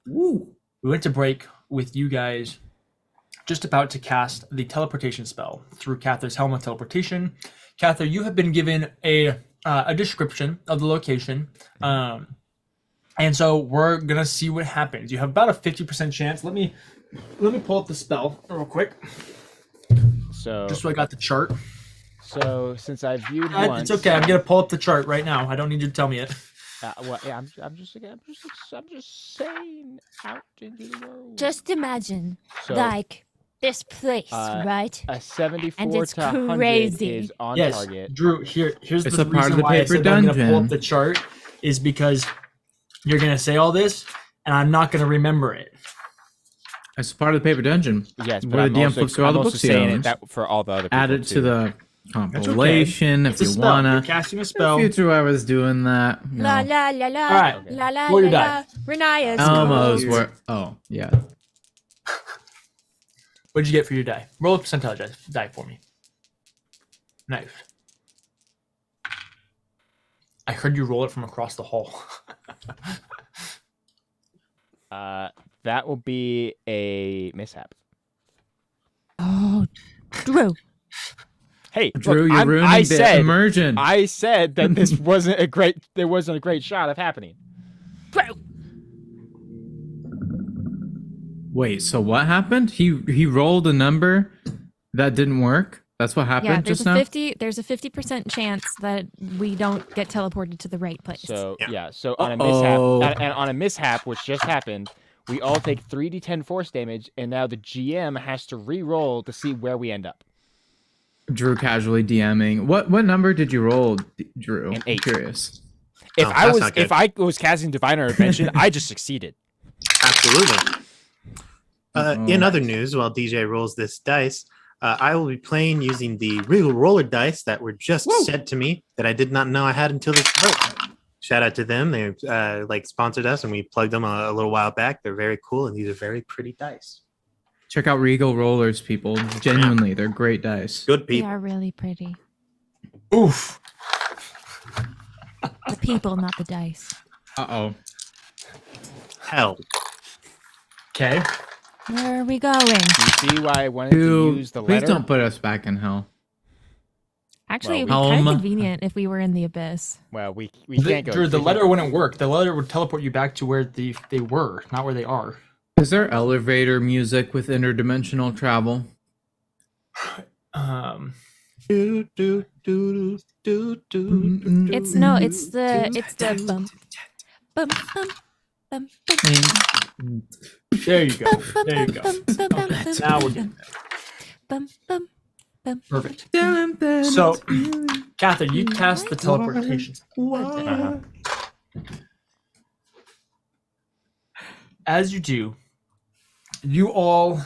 we went to break with you guys just about to cast the teleportation spell through Cather's Helm of Teleportation. Cather, you have been given a description of the location, and so we're gonna see what happens. You have about a 50% chance. Let me pull up the spell real quick, So, just so I got the chart. so since I viewed once, It's okay. I'm gonna pull up the chart right now. I don't need you to tell me it. well, yeah, I'm just saying out into the world. Just imagine, So, like, this place, uh, right? a 74 And it's to 100 crazy. is on Yes, target. Drew. Here's It's the a part reason of the why I paper said I'm gonna pull dungeon. up the chart is because you're gonna say all this, and I'm not gonna remember it. It's part of the paper dungeon. Yes, but Where I'm the DM also, flips through all I'm the also books he saying it owns. that for all the other people Add it too. to the That's okay. compilation It's if a you spell. You're wanna. casting a In spell. the future, I was doing that. You La know. la la la. All right. La la Roll la your la. die. Renaya's Elmo's code. were. Oh yeah. What'd you get for your die? Roll a percentile die for me. Nice. I heard you roll it from across the hall. That will be a mishap. Oh, Drew. Hey, Drew, look, you're ruining I the said immersion. I said that this wasn't a great shot of happening. Drew. Wait, so what happened? He rolled a number that didn't work. That's what happened Yeah, there's just a now. 50% chance that we don't get teleported to the right place. So Yeah. so on a Uh-oh. mishap, and on a mishap, which just happened, we all take 3d10 force damage, and now the GM has to re-roll to see where we end up. Drew casually DMing. What number did you roll, Drew? An 8. Curious. If Oh, I that's was not good. if I was casting Divine Intervention, I just succeeded. Absolutely. In Oh. other news, while DJ rolls this dice, I will be playing using the Regal Roller dice that were just sent to me that I did not know I had until this break. Shout out to them. They sponsored us and we plugged them a little while back. They're very cool and these are very pretty dice. Check out Regal Rollers, people. Genuinely, they're great dice. Good They people. are really pretty. Oof. The people, not the dice. Uh-oh. Hell. Okay. Where are we going? Do you see why I wanted to Dude, use the please letter? don't put us back in hell. Actually, Well, it'd be kind Home. of convenient if we were in the abyss. Well, we can't go. Drew, the we can't letter go. wouldn't work. The letter would teleport you back to where they were, not where they are. Is there elevator music with interdimensional travel? Do, do, do, do, do, do, It's the bum bum bum bum bum There you go. There you go. bum Now we're getting there. bum bum bum. Perfect. So, Catherine, you cast the teleportation. Uh-huh. As you do, you all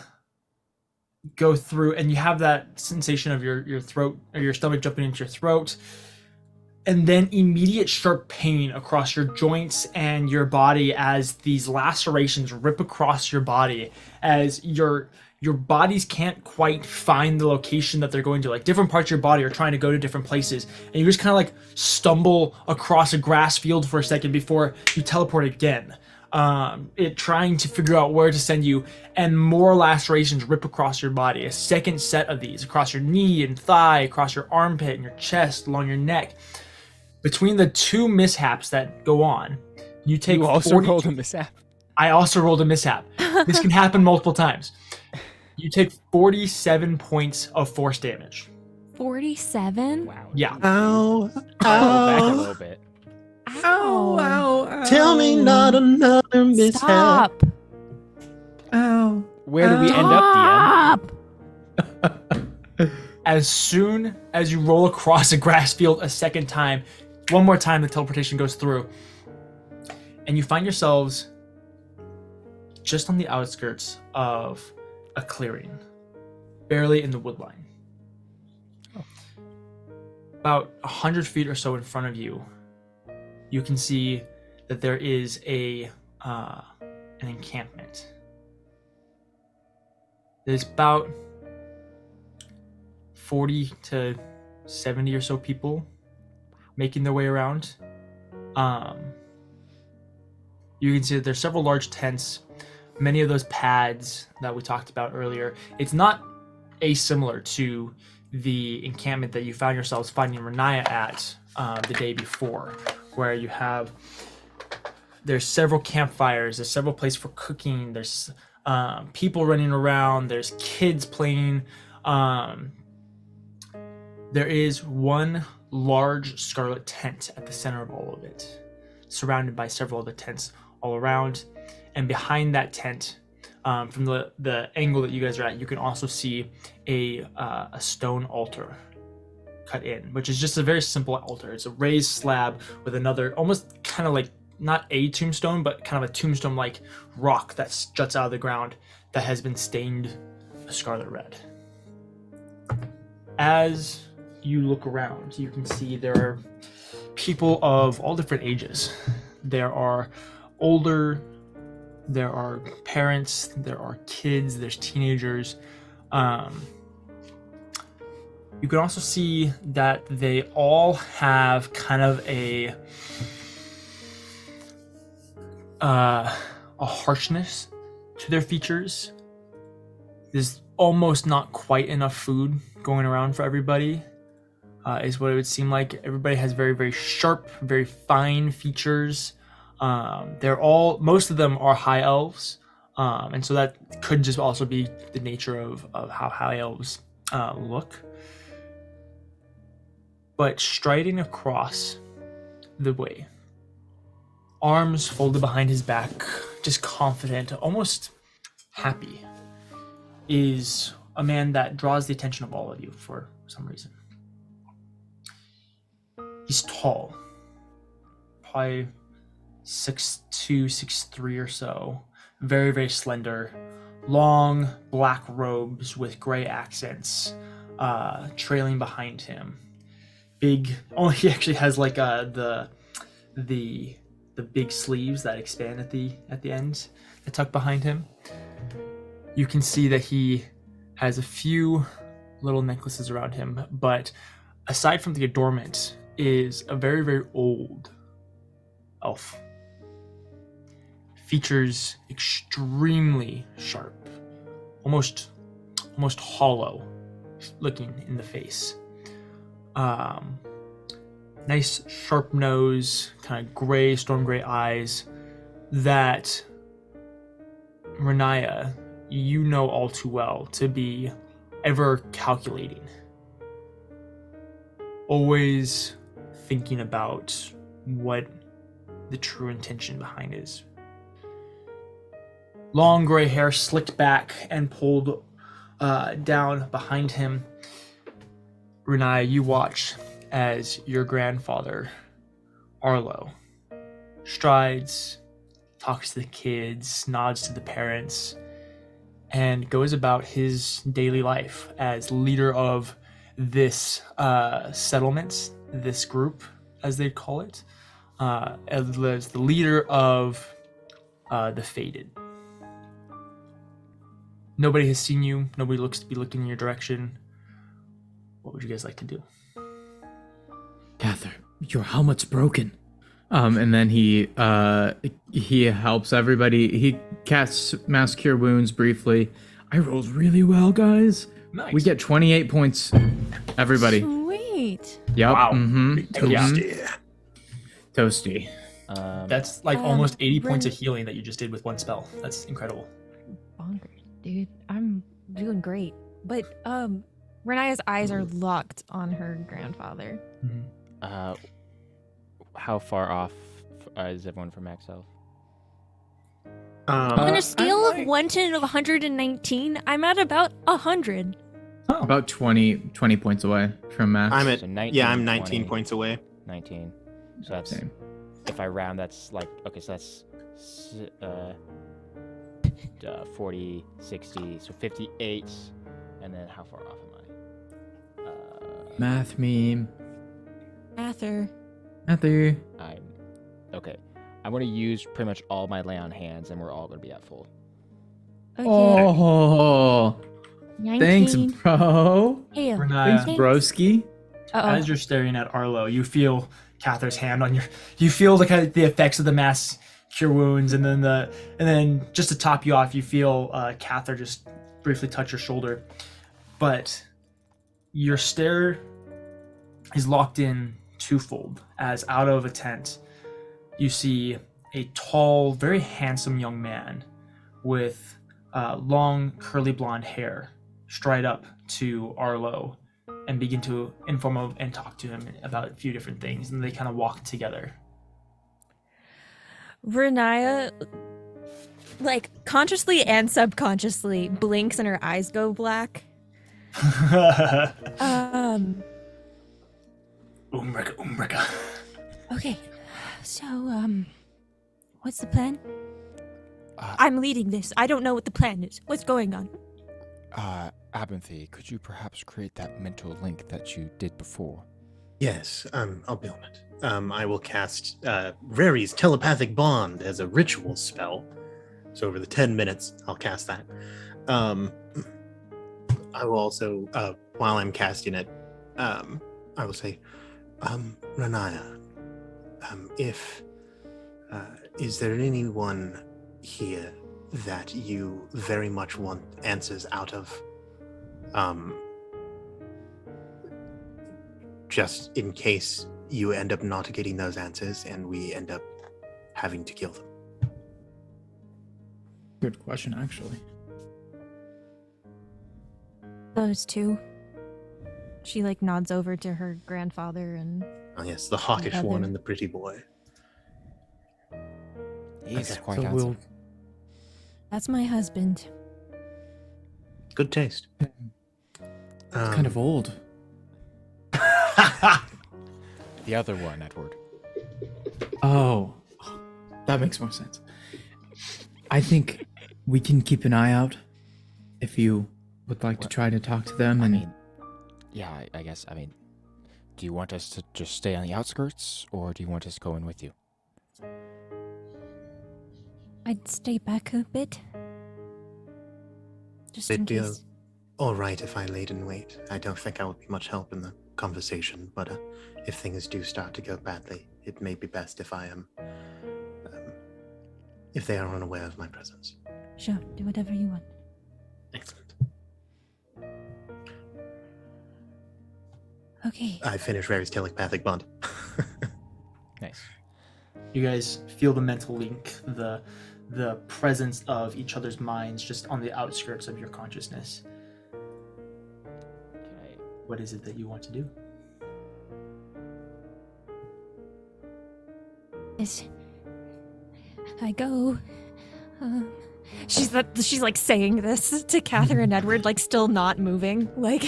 go through and you have that sensation of your throat or your stomach jumping into your throat, and then immediate sharp pain across your joints and your body as these lacerations rip across your body as your bodies can't quite find the location that they're going to. Like different parts of your body are trying to go to different places, and you just kind of like stumble across a grass field for a second before you teleport again. It trying to figure out where to send you, and more lacerations rip across your body. A second set of these across your knee and thigh, across your armpit and your chest, along your neck. Between the two mishaps that go on, you take You also 40 rolled a mishap. I also rolled a mishap. This can happen multiple times. You take 47 points of force damage. 47? Wow. Yeah. Ow, Roll back a ow, little bit. Ow. tell me not another mishap. Stop. Ow. Where do we end up, DM? Stop. As soon as you roll across a grass field a second time, one more time the teleportation goes through, and you find yourselves just on the outskirts of a clearing, barely in the woodline. About 100 feet or so in front of you, you can see that there is an encampment. There's about 40 to 70 or so people making their way around. you can see that there's several large tents, many of those pads that we talked about earlier. It's not asimilar to the encampment that you found yourselves finding Renaya at the day before, where you have, there's several campfires, there's several places for cooking, there's people running around, there's kids playing. There is one large scarlet tent at the center of all of it, surrounded by several other tents all around. And behind that tent, from the angle that you guys are at, you can also see a stone altar cut in, which is just a very simple altar. It's a raised slab with another, almost kind of like, not a tombstone, but kind of a tombstone-like rock that juts out of the ground that has been stained a scarlet red. As you look around, you can see there are people of all different ages. There are older, there are parents, there are kids, there's teenagers. You can also see that they all have kind of a harshness to their features. There's almost not quite enough food going around for everybody, is what it would seem like. Everybody has very, very sharp, very fine features. Most of them are high elves, and so that could just also be the nature of how high elves look. But striding across the way, arms folded behind his back, just confident, almost happy, is a man that draws the attention of all of you for some reason. He's tall, probably 6'2", 6'3" or so, very, very slender, long black robes with gray accents trailing behind him. Big, he actually has like the big sleeves that expand at the end that tuck behind him. You can see that he has a few little necklaces around him, but aside from the adornment is a very, very old elf. Features extremely sharp, almost hollow looking in the face. Nice sharp nose, kind of gray, storm gray eyes that Renaya, you know all too well to be ever calculating. Always thinking about what the true intention behind is. Long gray hair slicked back and pulled down behind him. Renaya, you watch as your grandfather, Arlo, strides, talks to the kids, nods to the parents, and goes about his daily life as leader of this settlement, this group, as they call it, as the leader of the Faded. Nobody has seen you. Nobody looks to be looking in your direction. What would you guys like to do? Cather, your helmet's broken. And then he helps everybody. He casts Mass Cure Wounds briefly. I rolled really well, guys. Nice. We get 28 points, everybody. Sweet. Yep. Wow. Mm-hmm. Toasty. Toasty. That's like almost 80 points of healing that you just did with one spell. That's incredible. Bonkers, dude. I'm doing great. But Renaya's eyes are locked on her grandfather. Mm-hmm. How far off is everyone from max health? On a scale of 1 to 119, I'm at about 100. Oh. About 20 points away from max. I'm at So 19, I'm 19 20. points away. 19. So that's, Same. if I round, that's like, okay, so that's 40, 60, so 58. And then how far off am I? Math meme. Ather. Mather. Okay. I'm going to use pretty much all my lay on hands, and we're all going to be at full. Okay. Oh, 19. thanks, bro. Hey, Renaya, Thanks, broski. as you're staring at Arlo, you feel Cather's hand on your. You feel the effects of the mass cure wounds, and then just to top you off, you feel Cather just briefly touch your shoulder, but your stare is locked in twofold, as out of a tent you see a tall, very handsome young man with long curly blonde hair stride up to Arlo and begin to inform him and talk to him about a few different things, and they kind of walk together. Renaya, like, consciously and subconsciously blinks and her eyes go black. Umbrika. Okay, so, what's the plan? I'm leading this. I don't know what the plan is. What's going on? Abinthy, could you perhaps create that mental link that you did before? Yes, I'll be on it. I will cast Rary's telepathic bond as a ritual spell. So over the 10 minutes, I'll cast that. I will also, while I'm casting it, I will say, Renaya, is there anyone here that you very much want answers out of? Just in case you end up not getting those answers and we end up having to kill them. Good question, actually. Those two. She, like, nods over to her grandfather and... Oh yes, the hawkish Other. one and the pretty boy. He's Okay, quite So handsome. That's my husband. Good taste. Kind of old. The other one, Edward. Oh, that makes more sense. I think we can keep an eye out if you would like to try to talk to them. I And mean, yeah, I guess. I mean, do you want us to just stay on the outskirts, or do you want us to go in with you? I'd stay back a bit. Just in It'd be case. all right if I laid in wait. I don't think I will be much help in the conversation, but if things do start to go badly, it may be best if I am, if they are unaware of my presence. Sure, do whatever you want. Excellent. Okay. I finished Rary's telepathic bond. Nice. You guys feel the mental link, the presence of each other's minds just on the outskirts of your consciousness. Okay. What is it that you want to do? As I go, She's like saying this to Catherine and Edward, like still not moving. Like,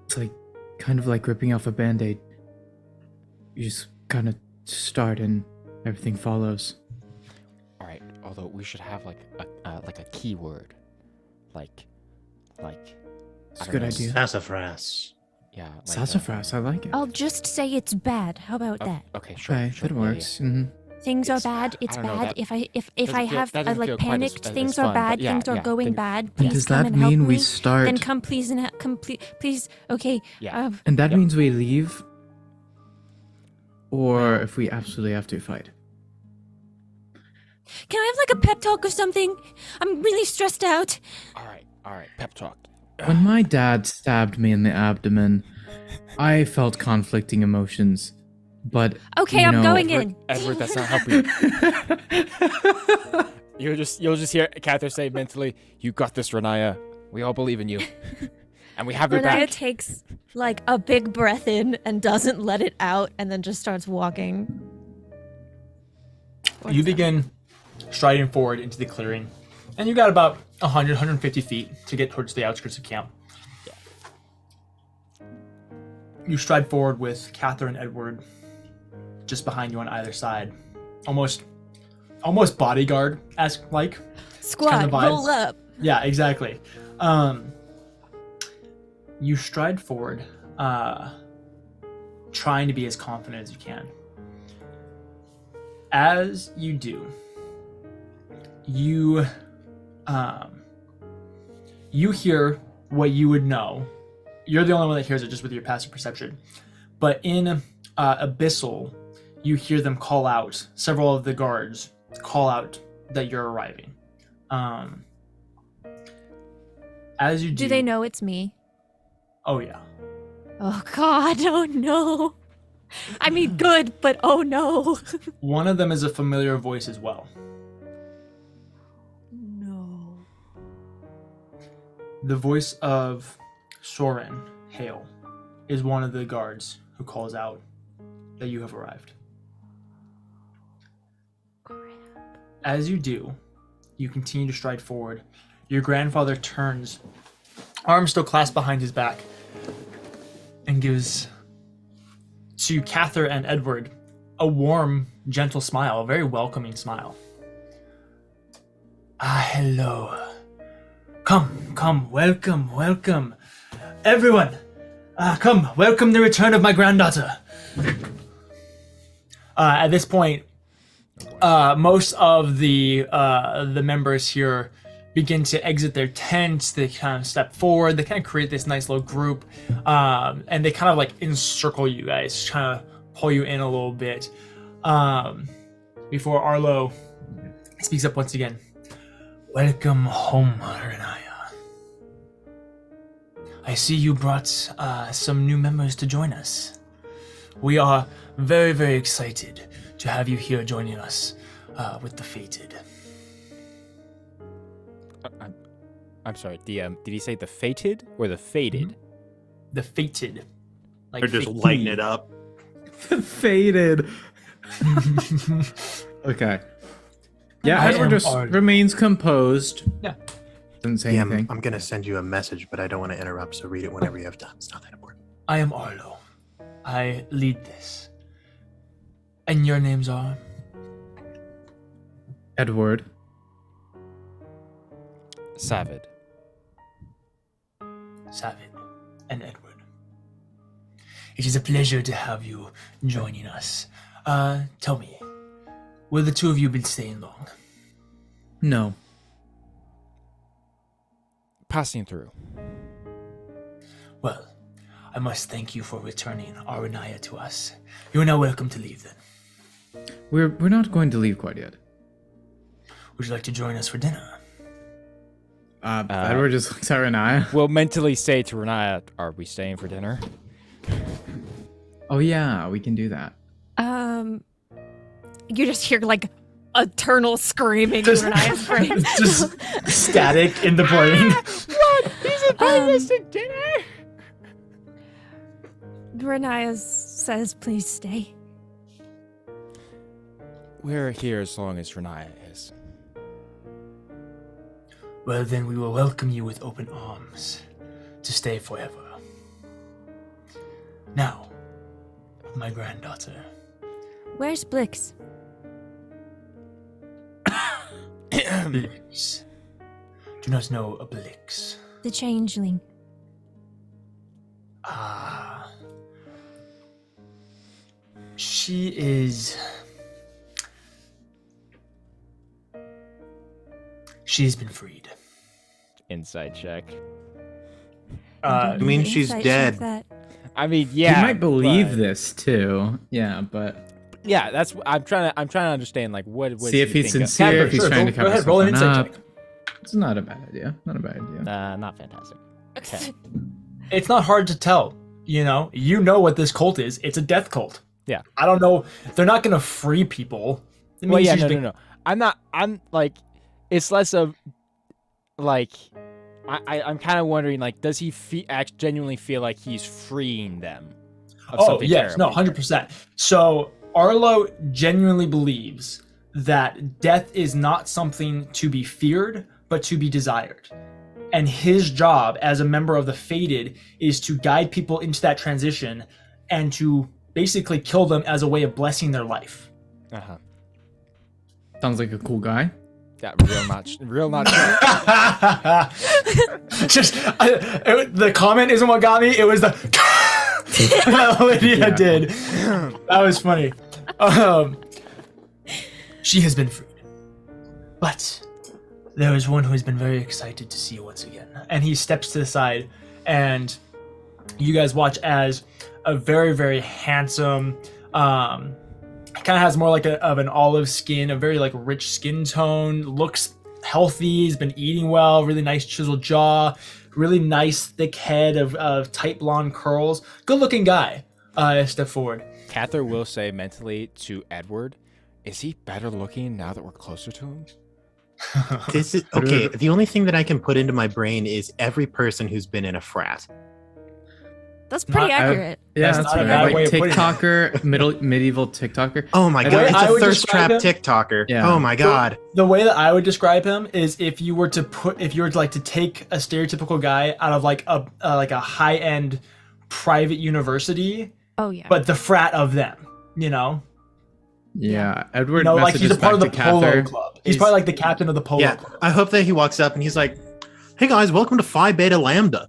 it's like kind of like ripping off a band-aid. You just kind of start and everything follows. All right. Although we should have like a keyword, like. It's a I don't good know, idea. Sassafras. Yeah. Like, Sassafras, I like it. I'll just say it's bad. How about Oh, that? okay, sure. Okay, sure, that yeah, works. Mhm. Things are It's- bad. It's I don't know, bad. that If I doesn't I feel- have doesn't like feel quite as- panicked, as things fun, are but bad. yeah, Things are yeah, going then- bad. And Please does come that and help mean we me. start? Then come, please, and please. Okay. Yeah. And that Yep. means we leave? Or if we absolutely have to fight? Can I have like a pep talk or something? I'm really stressed out. All right. Pep talk. When my dad stabbed me in the abdomen, I felt conflicting emotions. But Okay, you I'm know- going in. Edward, that's not helping. You'll just hear Cather say mentally, "You got this, Renaya. We all believe in you, and we have your Renaya back." takes like a big breath in and doesn't let it out, and then just starts walking. You begin striding forward into the clearing, and you got about 150 feet to get towards the outskirts of camp. You stride forward with Cather and Edward just behind you on either side, almost bodyguard-esque like. Squad, kind of vibe. roll up. Yeah, exactly. You stride forward, trying to be as confident as you can. As you do, you hear what you would know. You're the only one that hears it just with your passive perception. But in Abyssal, you hear them call out. Several of the guards call out that you're arriving. As you Do they know it's me? Oh yeah. Oh God! Oh no! I mean, good, but oh no! One of them is a familiar voice as well. No. The voice of Soren Hale is one of the guards who calls out that you have arrived. As you do, you continue to stride forward. Your grandfather turns, arms still clasped behind his back, and gives to Cather and Edward a warm, gentle smile, a very welcoming smile. Hello. Come, welcome. Everyone, come, welcome the return of my granddaughter. At this point, most of the members here begin to exit their tents. They kind of step forward. They kind of create this nice little group, and they kind of like encircle you guys, trying to pull you in a little bit. Before Arlo speaks up once again. Welcome home, Renaya. I see you brought some new members to join us. We are very, very excited to have you here joining us with the Fated. I'm sorry, DM. Did he say the fated or the faded? Mm-hmm. The Fated. Like They're just fate. lighting it up. Faded. Okay. Yeah, I Edward am just Arlo. remains composed. Yeah. Doesn't say Yeah, anything. I'm gonna send you a message, but I don't want to interrupt, so read it whenever you have time. It's not that important. I am Arlo. I lead this. And your names are? Edward. Savid. Savid and Edward. It is a pleasure to have you joining us. Tell me, will the two of you been staying long? No. Passing through. Well, I must thank you for returning Aranaya to us. You are now welcome to leave then. We're not going to leave quite yet. Would you like to join us for dinner? Edward just looks at Renaya. We'll mentally say to Renaya, are we staying for dinner? Oh yeah, we can do that. You just hear like eternal screaming in Renaya's brain. Just static in the brain. What? He's inviting us to dinner? Renaya says, "Please stay." We're here as long as Renaya is. Well, then we will welcome you with open arms to stay forever. Now, my granddaughter. Where's Blix? Blix. Do not know a Blix. The changeling. Ah. She is... She's been freed. Inside check. I mean, she's Insight dead. check that. I mean, yeah. You might believe but- this too. Yeah, but Yeah, that's. I'm trying to understand. Like, what? see if he's think of- sincere, if he's Sure, trying to go cover ahead, roll an something insight up. check. It's not a bad idea. Not a bad idea. Not fantastic. Okay. It's not hard to tell, you know what this cult is. It's a death cult. Yeah. I don't know. They're not going to free people. It Well, means yeah, she's no, been- no. I'm like, it's less of, like, I'm kind of wondering, like, does he genuinely feel like he's freeing them? Of Oh, something yes. No, terrible? 100%. So Arlo genuinely believes that death is not something to be feared, but to be desired. And his job as a member of the Fated is to guide people into that transition and to basically kill them as a way of blessing their life. Uh-huh. Sounds like a cool guy. Yeah, real not sure. Just the comment isn't what got me. It was the that Lydia did. That was funny. She has been freed, but there is one who has been very excited to see you once again. And he steps to the side, and you guys watch as a very, very handsome, kind of has more like of an olive skin, a very like rich skin tone, looks healthy, has been eating well, really nice chiseled jaw, really nice thick head of tight blonde curls. Good looking guy. Step forward. Cather will say mentally to Edward, is he better looking now that we're closer to him? This is okay. The only thing that I can put into my brain is every person who's been in a frat. That's pretty Not- accurate. Yeah, That's that's not a right. bad Like way of putting it. TikToker, medieval TikToker. Oh my The god, way it's I a would thirst trap describe TikToker. Yeah. Oh my god. The way that I would describe him is if you were to like to take a stereotypical guy out of like a high end private university, Oh yeah. but the frat of them, you know. Yeah, Edward You know, like he's a messages part of the back to polo Cather. club. He's probably like the captain of the polo Yeah, club. I hope that he walks up and he's like, "Hey guys, welcome to Phi Beta Lambda.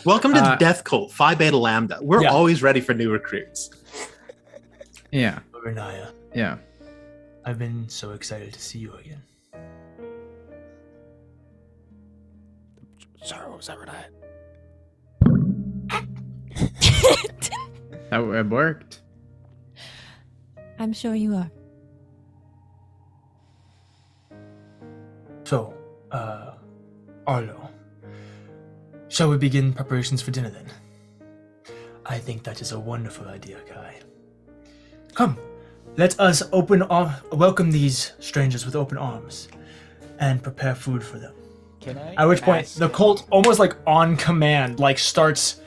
Welcome to the Death Cult, Phi Beta Lambda. We're Yeah. always ready for new recruits." Yeah, Renaya, yeah. I've been so excited to see you again. Sorry, what was that, Renaya? That worked. I'm sure you are. So, Arlo, shall we begin preparations for dinner then? I think that is a wonderful idea, Kai. Come, let us welcome these strangers with open arms and prepare food for them. Can I? At which point, ask- the cult, almost like on command, like starts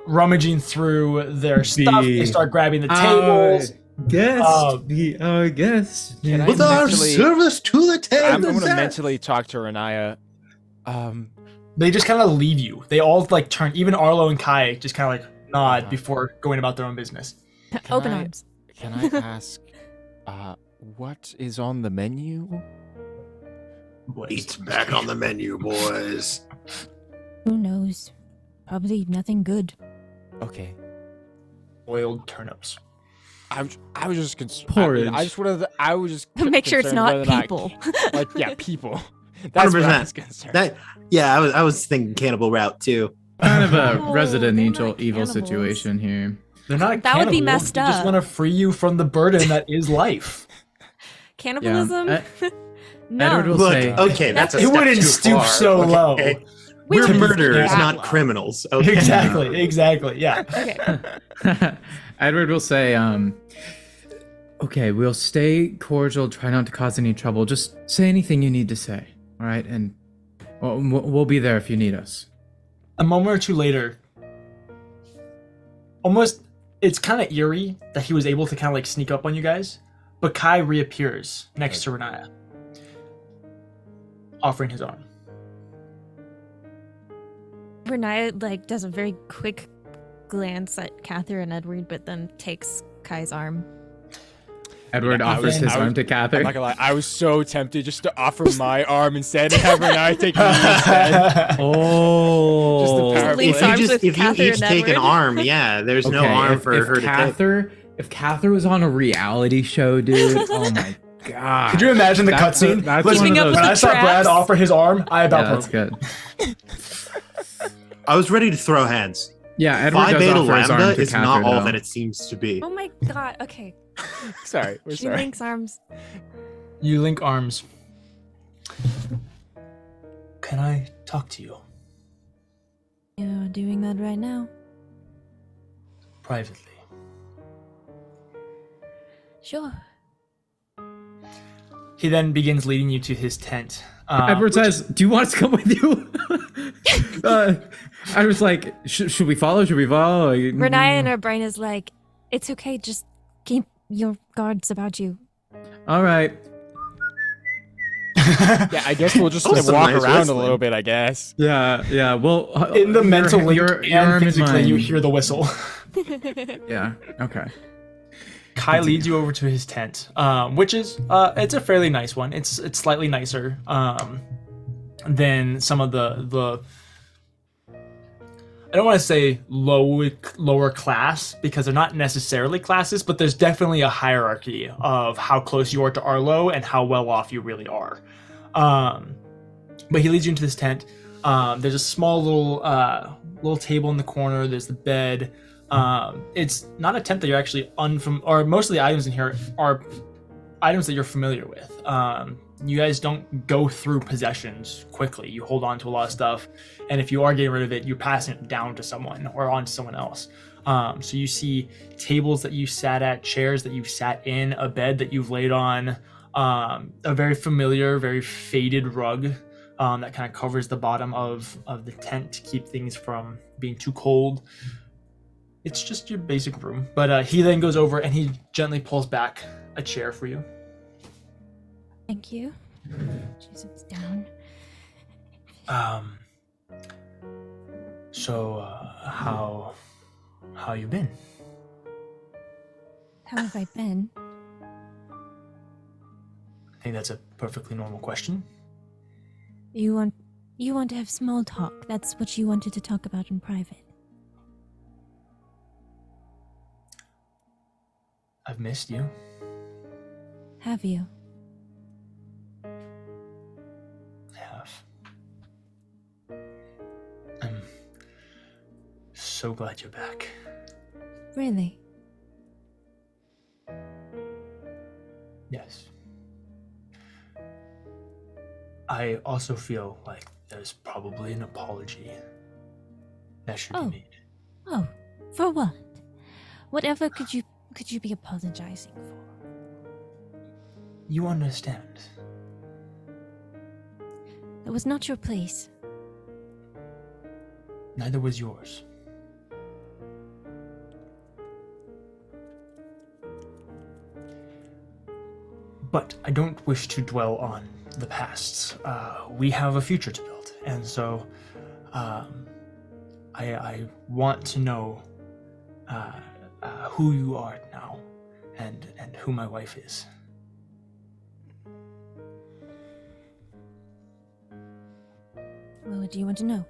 rummaging through their stuff. They start grabbing the tables. Guess. Um, guess. Can I With our mentally- service to the I'm table. going to mentally talk to Renaya. They just kind of leave you. They all like turn. Even Arlo and Kai just kind of like nod Uh-huh. before going about their own business. Open I- arms. Can I ask, what is on the menu? Boys. It's back on the menu, boys. Who knows? Probably nothing good. Okay. Boiled turnips. I was just concerned. Porridge. I just wanted. I was just Make sure it's concerned not whether or people. Like, yeah, people. That's what I was concerned. That yeah, I was thinking cannibal route too. Kind of a Oh, Resident they're Evil not evil cannibals. situation here. They're not. That would be cannibals. messed They just up. want to free you from the burden that is life. Cannibalism? Yeah. No. Edward will Look, say, okay, that's a It step wouldn't too stoop far, so low. We We're wouldn't murderers, stoop that not low. criminals. Okay. Exactly. Yeah. Okay. Edward will say, okay, we'll stay cordial, try not to cause any trouble. Just say anything you need to say, all right? And we'll be there if you need us. A moment or two later, almost, it's kind of eerie that he was able to kind of like sneak up on you guys, but Kai reappears next to Renaya, offering his arm. Renaya like does a very quick glance at Cather and Edward, but then takes Kai's arm. Edward Yeah, I offers was- his I arm was- to I'm Cather. not gonna lie. I was so tempted just to offer my arm instead and have Renaya take me instead. Oh. Just the power Leave play. arms with if you Cather each and take an Edward. arm, yeah, there's no arm for her to take. If Cather was on a reality show, dude, oh my god. Could you imagine the That's cutscene? a- that's Listen, one Keeping of up those- with when the I saw Brad traps. offer his arm, I Yeah, about that's broke. good. I was ready to throw hands. Yeah, Edward Phi does Beta offer his arm Lambda to is Cather, not all though. that it seems to be. Oh my god. Okay. Sorry, we're She sorry. links arms. You link arms. Can I talk to you You're doing that right now. privately? Sure. He then begins leading you to his tent. Edward says, "Do you want us to come with you?" Edward's like, "Should we follow? Should we follow?" Renaya in her brain is like, it's okay, just keep your guards about you. All right. Yeah, I guess we'll just That was some walk nice around whistling. a little bit. I guess. Yeah. Well, In the mental link your and arm is physically, you mine. hear the whistle. Yeah. Okay. Kai leads you over to his tent, which is it's a fairly nice one. It's slightly nicer than some of the I don't want to say lower class because they're not necessarily classes, but there's definitely a hierarchy of how close you are to Arlo and how well off you really are. But he leads you into this tent. There's a small little table in the corner. There's the bed. It's not a tent that you're actually or most of the items in here are items that you're familiar with. You guys don't go through possessions quickly. You hold on to a lot of stuff, and if you are getting rid of it, you're passing it down to someone or on to someone else. So you see tables that you sat at, chairs that you've sat in, a bed that you've laid on, a very familiar, very faded rug that kind of covers the bottom of the tent to keep things from being too cold. It's just your basic room. But he then goes over and he gently pulls back a chair for you. Thank you. She sits down. So how you been? How have I been? I think that's a perfectly normal question. You want to have small talk. That's what you wanted to talk about in private. I've missed you. Have you? I have. I'm so glad you're back. Really? Yes. I also feel like there's probably an apology that should be made. Oh, for what? Whatever could you be apologizing for? You understand. That was not your place. Neither was yours. But I don't wish to dwell on the past. We have a future to build, and so I want to know who you are now, and who my wife is. Well, what do you want to know?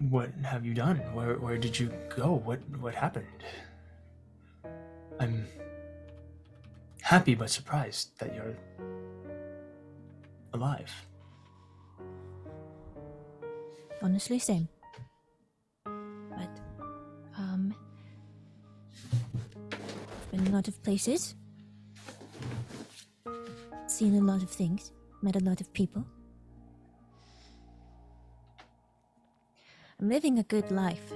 What have you done? Where did you go? What happened? I'm happy but surprised that you're alive. Honestly, same. But, I've been a lot of places. Seen a lot of things. Met a lot of people. I'm living a good life.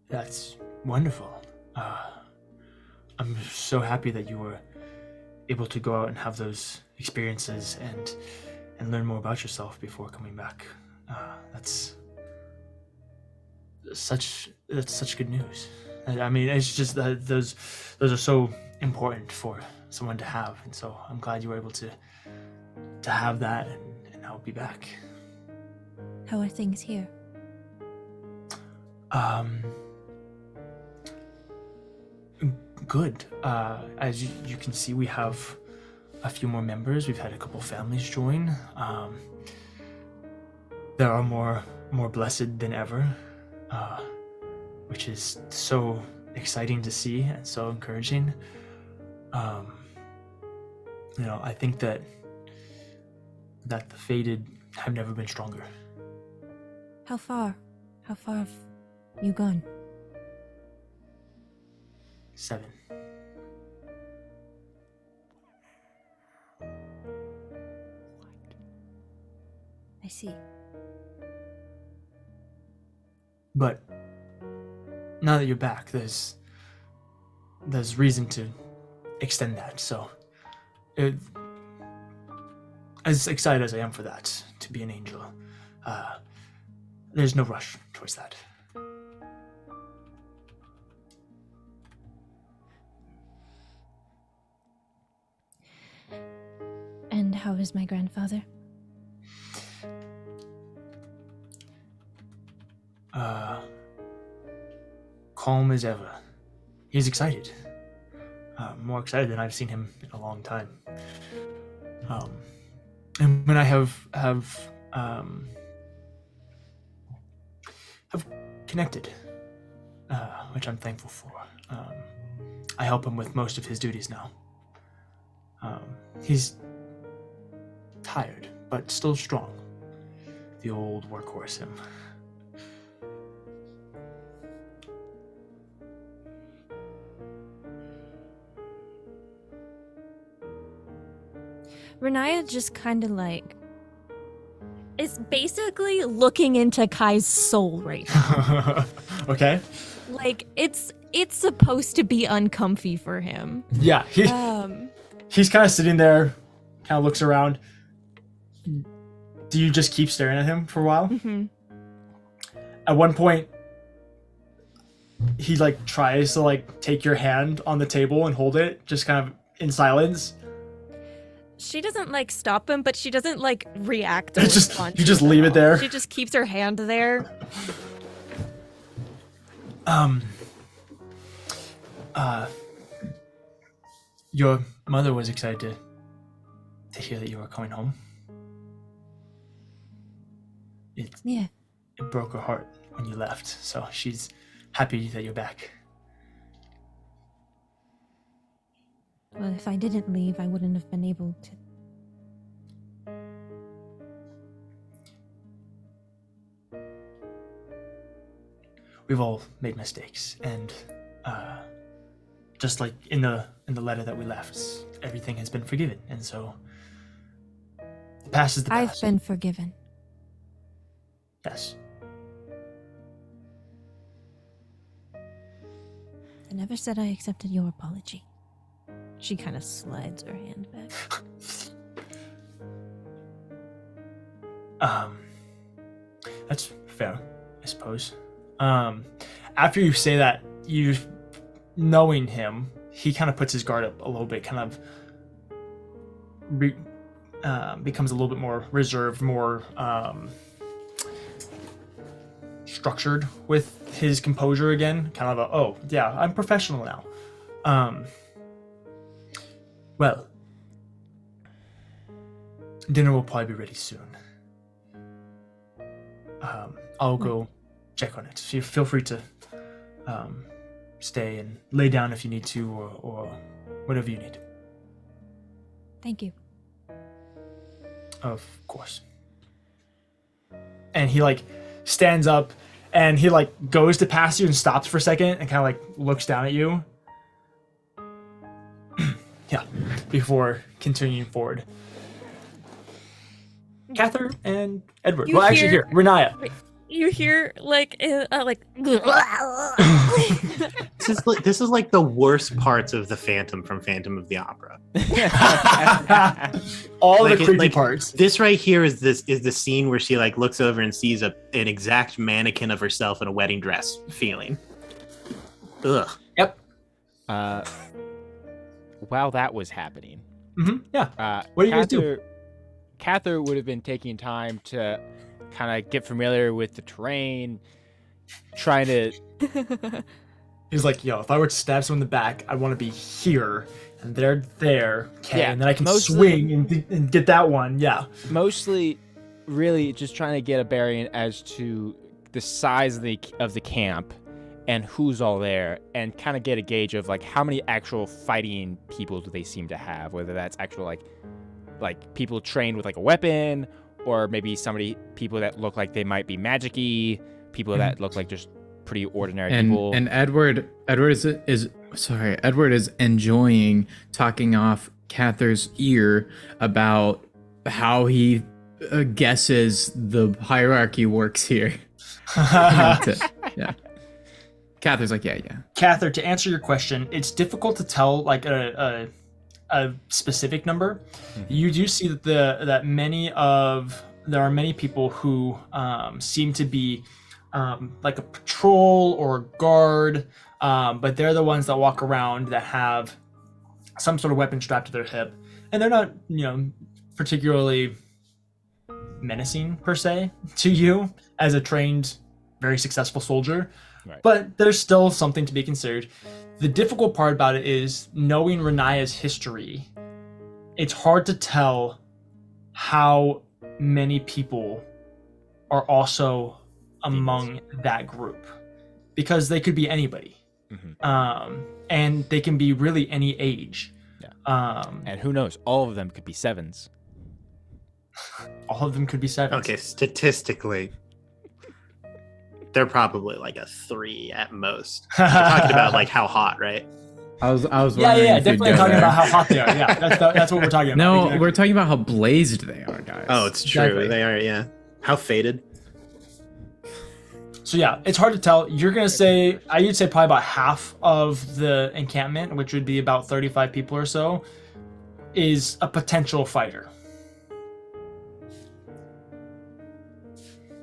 That's wonderful. I'm so happy that you were able to go out and have those experiences and learn more about yourself before coming back. That's such good news. I mean, it's just that those are so important for someone to have, and so I'm glad you were able to have that and now be back. How are things here? Good. As you can see, we have a few more members. We've had a couple families join. There are more blessed than ever, which is so exciting to see and so encouraging. I think that the Faded have never been stronger. How far? How far have you gone? 7. I see. But now that you're back, there's reason to extend that. So, as excited as I am for that, to be an angel, there's no rush towards that. And how is my grandfather? Calm as ever. He's excited. More excited than I've seen him in a long time. And when I have connected which I'm thankful for. I help him with most of his duties now. He's tired, but still strong. The old workhorse him. Renaya just kind of like is basically looking into Kai's soul right now. Okay. Like it's supposed to be uncomfy for him. Yeah, he's kind of sitting there, kind of looks around. Do you just keep staring at him for a while? Mm-hmm. At one point, he like tries to like take your hand on the table and hold it, just kind of in silence. She doesn't like stop him, but she doesn't like react. Or It's just respond you to just him leave at it there. all. She just keeps her hand there. Your mother was excited to hear that you were coming home. It Yeah. broke her heart when you left, so she's happy that you're back. Well, if I didn't leave, I wouldn't have been able to. We've all made mistakes, and just like in the letter that we left, everything has been forgiven, and so the past is the I've past. been forgiven. Yes. I never said I accepted your apology. She kind of slides her hand back. That's fair, I suppose. After you say that, you knowing him, he kind of puts his guard up a little bit, kind of becomes a little bit more reserved, more structured with his composure again. Kind of oh yeah, I'm professional now. Well, dinner will probably be ready soon. I'll go check on it. So you feel free to stay and lay down if you need to, or whatever you need. Thank you. Of course. And he like stands up and he like goes to pass you and stops for a second and kind of like looks down at you. Yeah, before continuing forward. Cather and Edward. You Well, actually, hear- here, Renaya. You hear like This is like the worst parts of the Phantom from Phantom of the Opera. All Like the it- creepy like- parts. This right here is the scene where she like looks over and sees an exact mannequin of herself in a wedding dress feeling. Ugh. Yep. While that was happening, Yeah. What do you guys do? Cather would have been taking time to kind of get familiar with the terrain, trying to. He's like, yo, if I were to stab someone in the back, I'd want to be here, and they're there, okay, Yeah, and then I can mostly- swing and get that one, yeah. Mostly, really, just trying to get a bearing as to the size of the camp and who's all there, and kind of get a gauge of like how many actual fighting people do they seem to have, whether that's actual like people trained with like a weapon, or maybe people that look like they might be magic-y, people that look like just pretty ordinary people. And Edward is enjoying talking off Cather's ear about how he guesses the hierarchy works here. That's it. Yeah. Cather's like, yeah. Cather, to answer your question, it's difficult to tell like a specific number. You do see that there are many people who seem to be like a patrol or a guard, but they're the ones that walk around that have some sort of weapon strapped to their hip, and they're not, particularly menacing per se to you as a trained, very successful soldier. Right. But there's still something to be considered. The difficult part about it is knowing Renaya's history. It's hard to tell how many people are also among that group, because they could be anybody. And they can be really any age. Yeah. And who knows? All of them could be 7s. All of them could be 7s. Okay, statistically, they're probably like a 3 at most. We're talking about like how hot, right? I was Yeah, wondering if you'd definitely go talking there. about how hot they are. Yeah, that's what we're talking about. No, Exactly. we're talking about how blazed they are, guys. Oh, it's true. Exactly. They are, yeah. How faded? So yeah, it's hard to tell. You're gonna say, I'd say probably about half of the encampment, which would be about 35 people or so, is a potential fighter.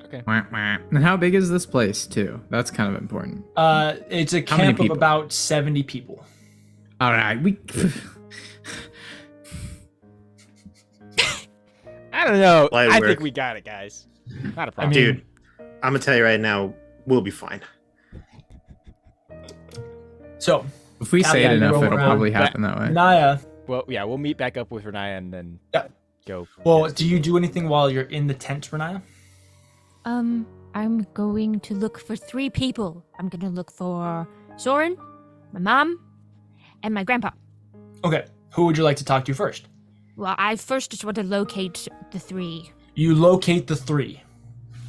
Okay. Wah, wah. And how big is this place, too? That's kind of important. It's a How many camp of people? about 70 people. All right, we. I don't know. Light I work. think we got it, guys. Not a problem. mean- Dude, I'm gonna tell you right now, we'll be fine. So, If we say Yeah, it you enough, roll it'll around. probably happen that way. Naya, Well, yeah, we'll meet back up with Renaya and then Yeah. go. well, do you do anything while you're in the tent, Renaya? I'm going to look for 3 people. I'm gonna look for Soren, my mom, and my grandpa. Okay, who would you like to talk to first? Well, I first just want to locate the 3. You locate the 3.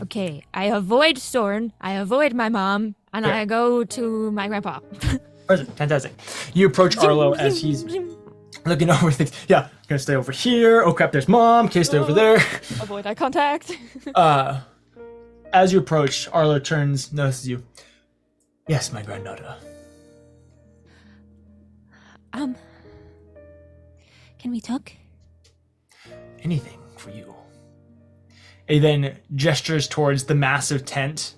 Okay, I avoid Soren, I avoid my mom, and Okay. I go to my grandpa. Perfect, fantastic. You approach Arlo as he's looking over things. Yeah, gonna stay over here. Oh crap, there's mom. Okay, stay over there. Avoid eye contact. As you approach, Arlo turns, notices you. Yes, my granddaughter. Can we talk? Anything for you. He then gestures towards the massive tent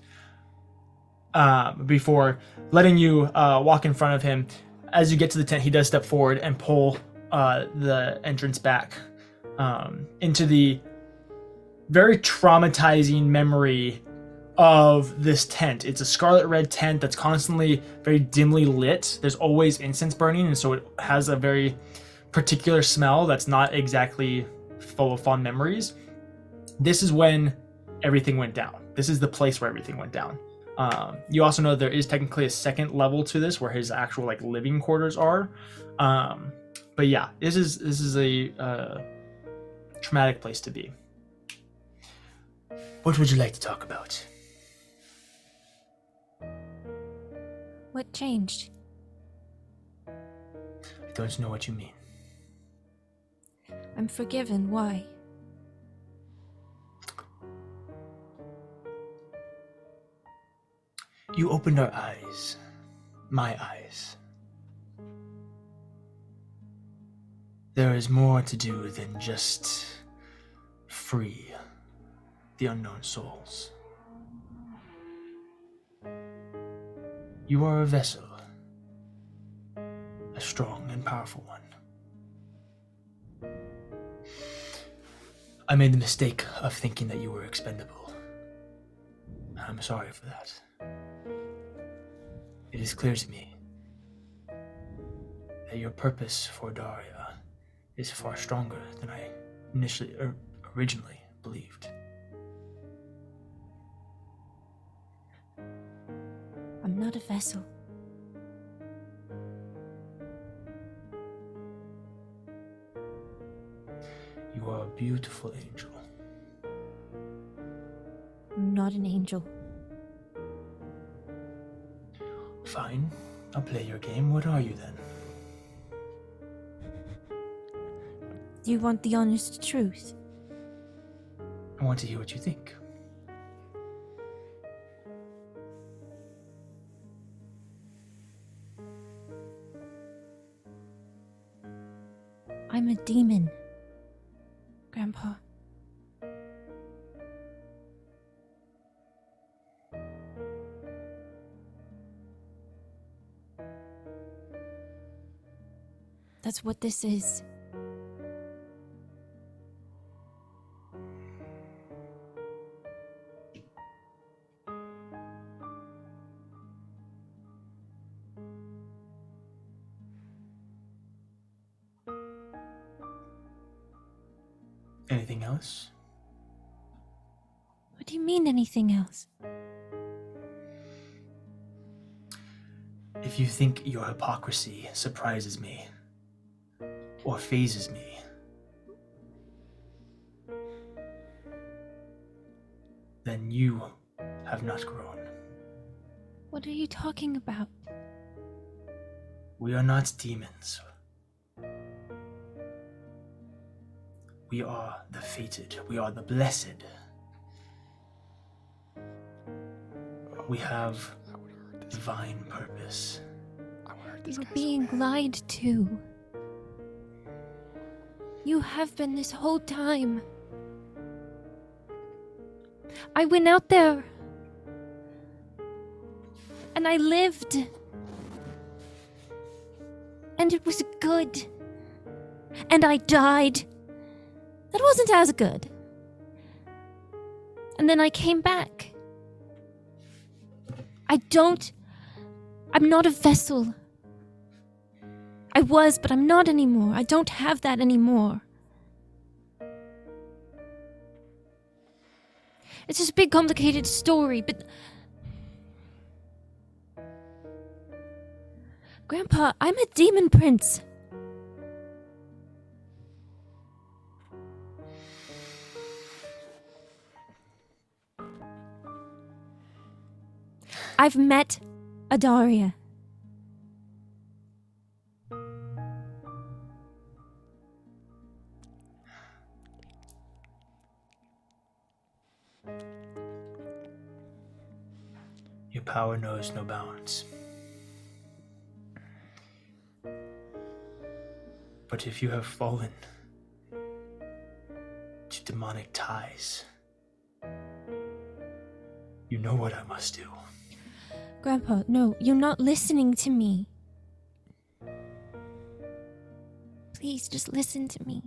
before letting you walk in front of him. As you get to the tent, he does step forward and pull the entrance back into the very traumatizing memory of this tent. It's a scarlet red tent that's constantly very dimly lit. There's always incense burning, and so it has a very particular smell that's not exactly full of fond memories. This is when everything went down. This is the place where everything went down. You also know there is technically a second level to this where his actual like living quarters are. But yeah, this is a traumatic place to be. What would you like to talk about? What changed? I don't know what you mean. I'm forgiven. Why? You opened our eyes. My eyes. There is more to do than just free the unknown souls. You are a vessel. A strong and powerful one. I made the mistake of thinking that you were expendable. I'm sorry for that. It is clear to me that your purpose for Daria is far stronger than I originally believed. I'm not a vessel. You are a beautiful angel. I'm not an angel. Fine, I'll play your game. What are you then? Do you want the honest truth? I want to hear what you think. I'm a demon, Grandpa. That's what this is. Anything else? What do you mean anything else? If you think your hypocrisy surprises me or phases me, then you have not grown. What are you talking about? We are not demons. We are the fated. We are the blessed. We have divine purpose. You're being lied to. You have been this whole time. I went out there. And I lived. And it was good. And I died. That wasn't as good. And then I came back. I'm not a vessel. I was, but I'm not anymore. I don't have that anymore. It's just a big, complicated story, but... Grandpa, I'm a demon prince. I've met Adaria. Your power knows no bounds. But if you have fallen to demonic ties, you know what I must do. Grandpa, no, you're not listening to me. Please, just listen to me.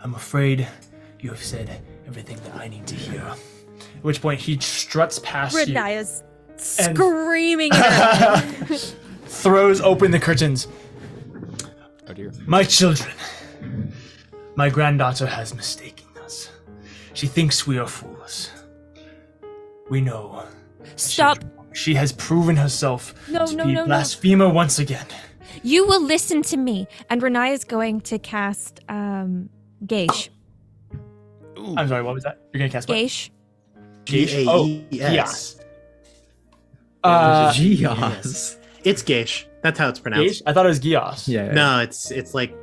I'm afraid you have said everything that I need to hear. At which point he struts past you. Renaya's And- screaming at her. Throws open the curtains. Oh dear. My children, my granddaughter has mistaken us. She thinks we are fools. We know. Stop. She has proven herself No, to no, be no, no. blasphemer once again. You will listen to me. And Renaya's going to cast Geish. I'm sorry, what was that? You're gonna cast what? Geish. Geish? Oh, Gias. Gios. It's Geish. That's how it's pronounced. Geish? I thought it was Gios. Yeah. No, it's like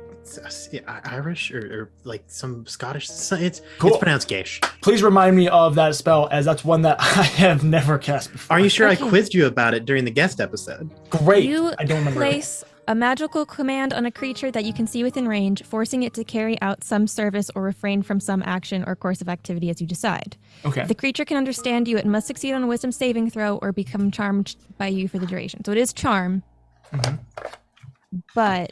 Irish or like some Scottish. It's Cool. pronounced Geish. Please remind me of that spell, as that's one that I have never cast before. Are you sure Okay. I quizzed you about it during the guest episode? Great. You I don't remember. place a magical command on a creature that you can see within range, forcing it to carry out some service or refrain from some action or course of activity as you decide. Okay. If the creature can understand you, it must succeed on a wisdom saving throw or become charmed by you for the duration. So it is charm. But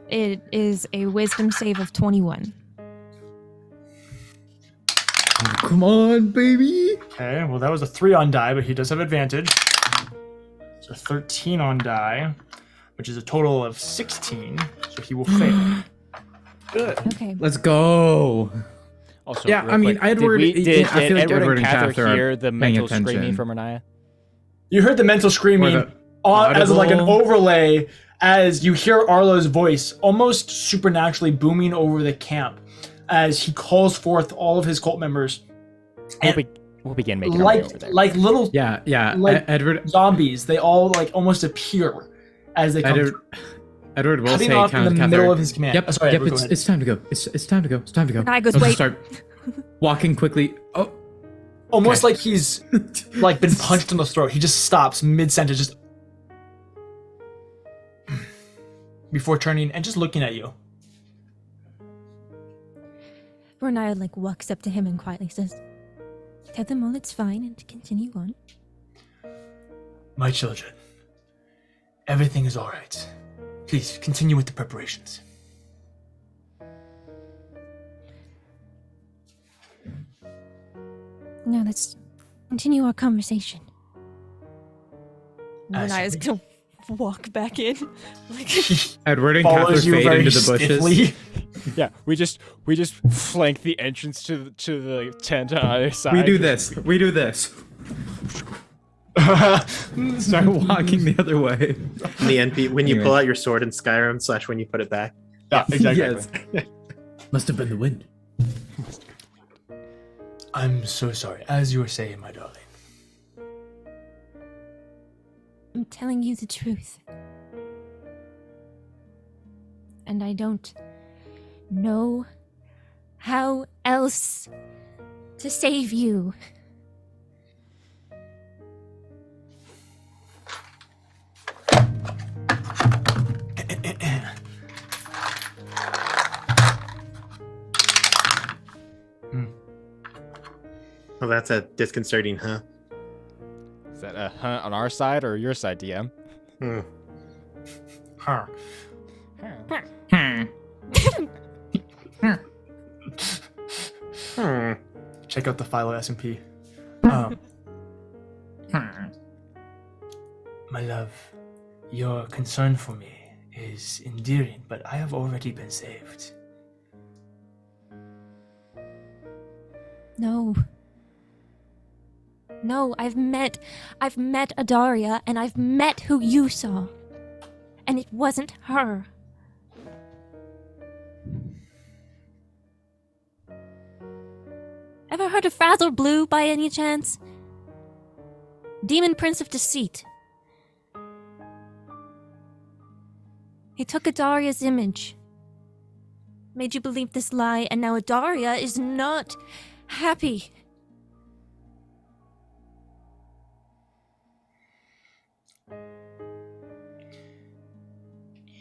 it is a wisdom save of 21. Come on, baby. Okay, well that was a 3 on die, but he does have advantage. So 13 on die, which is a total of 16, so he will fail. Good. Okay. Let's go. Also, Yeah, real I mean, quick, Edward- Did I feel like Edward Edward and and Cather Cather are hear the paying mental attention. screaming from Renaya? You heard the mental screaming Or the as like an audible- overlay as you hear Arlo's voice almost supernaturally booming over the camp as he calls forth all of his cult members. We'll begin making our way Like over there. like little Yeah. Like- Edward zombies, they all like almost appear as they come Edward will cutting say off in kind the of Cather. middle of his command. Yep. Sorry, yep. Edward, go It's, ahead. it's time to go. It's time to go. It's time to go. Renaya goes, He'll "Wait." just start walking quickly. Oh, Almost Okay. like he's like been punched in the throat. He just stops mid-sentence, just before turning and just looking at you. Renaya like walks up to him and quietly says, "Tell them all it's fine and continue on." My children, everything is all right. Please continue with the preparations. No, let's continue our conversation. As Renaya's you gonna walk back in. Like, Edward and Cather Follows you fade very into the bushes. stiffly. Yeah, we just flank the entrance to the tent on either side. We do this. Start walking the other way. The NP when you Anyway. pull out your sword in Skyrim / when you put it back. Yeah, exactly. Yes. Must have been the wind. I'm so sorry. As you were saying, my darling. I'm telling you the truth. And I don't know how else to save you. Well, that's a disconcerting, huh? Is that a hunt on our side or your side, DM? Huh. Check out the file S&P. My love, your concern for me is endearing, but I have already been saved. No. No, I've met Adaria, and I've met who you saw. And it wasn't her. Ever heard of Frazzle Blue by any chance? Demon Prince of Deceit. He took Adaria's image, made you believe this lie, and now Adaria is not happy.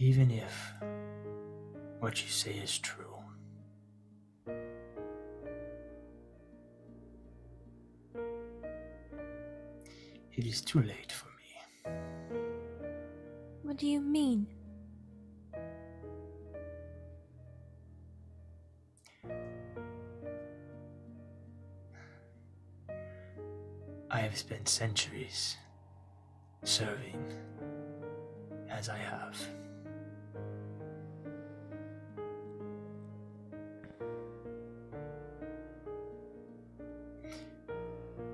Even if what you say is true, it is too late for me. What do you mean? I have spent centuries serving as I have.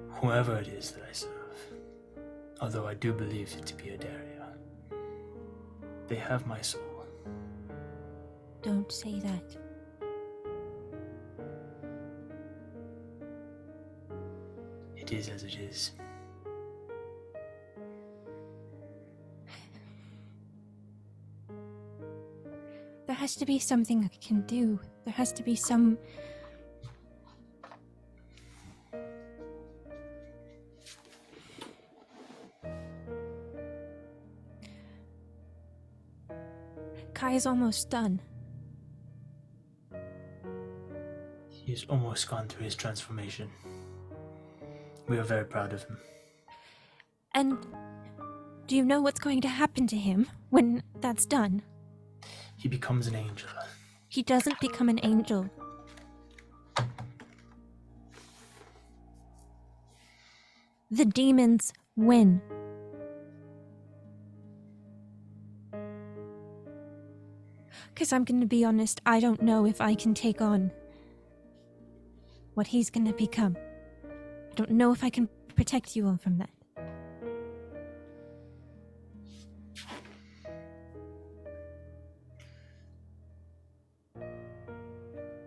Whoever it is that I serve, although I do believe it to be Adaria, they have my soul. Don't say that. It is as it is. There has to be something I can do. There has to be some... Kai is almost done. He has almost gone through his transformation. We are very proud of him. And do you know what's going to happen to him when that's done? He becomes an angel. He doesn't become an angel. The demons win. Because I'm going to be honest, I don't know if I can take on what he's going to become. I don't know if I can protect you all from that.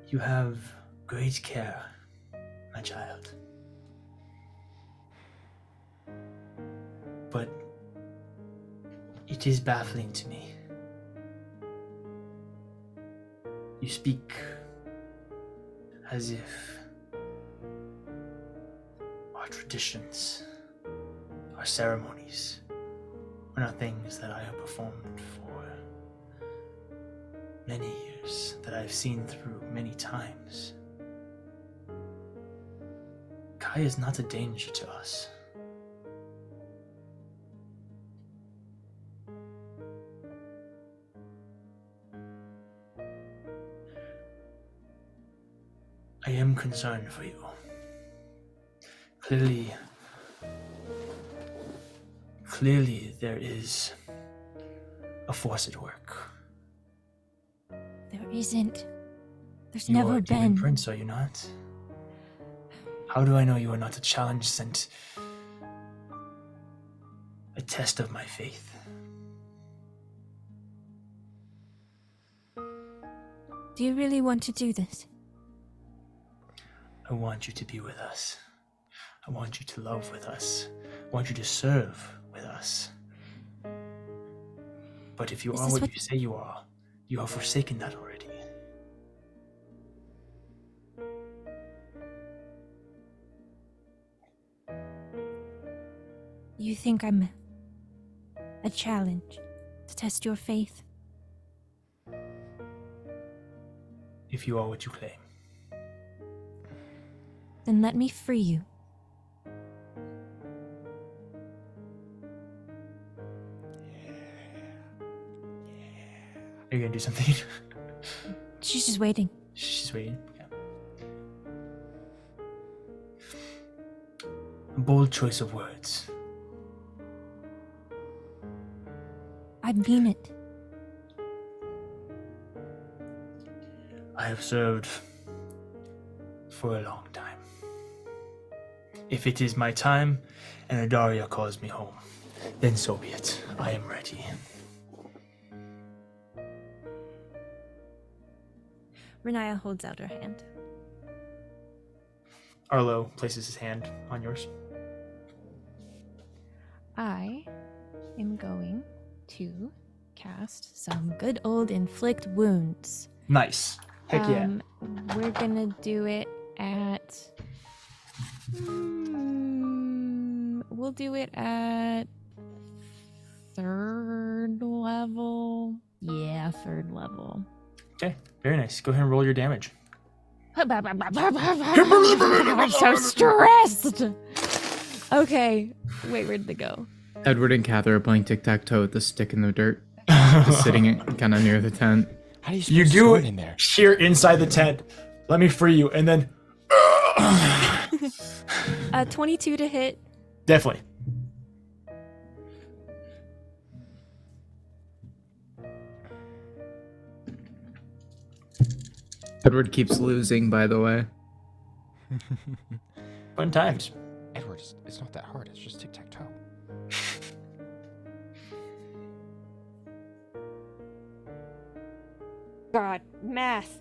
You have great care, my child. But it is baffling to me. You speak as if our traditions, our ceremonies, are not things that I have performed for many years, that I've seen through many times. Kai is not a danger to us. I am concerned for you. Clearly there is a force at work. There isn't. There's You never are a demon been. prince, are you not? How do I know you are not a challenge sent? A test of my faith. Do you really want to do this? I want you to be with us. I want you to love with us. I want you to serve with us. But if you Is are this what what- you say you have forsaken that already. You think I'm a challenge to test your faith? If you are what you claim. Then let me free you. Are you gonna do something? She's just waiting. She's waiting. Yeah. A bold choice of words. I mean it. I have served for a long time. If it is my time and Adaria calls me home, then so be it. I am ready. Renaya holds out her hand. Arlo places his hand on yours. I am going to cast some good old inflict wounds. Nice. Heck yeah. We're gonna do it at. We'll do it at 3rd level. Yeah, 3rd level. Okay, very nice. Go ahead and roll your damage. I'm so stressed. Okay, wait, where'd they go? Edward and Cather are playing tic-tac-toe with the stick in the dirt, just sitting kind of near the tent. How do you, You supposed to do go it in there? here inside the tent. Let me free you, and then 22 to hit. definitely. Edward keeps losing, by the way. Fun times. Edward, it's not that hard. It's just tic tac toe. God, math.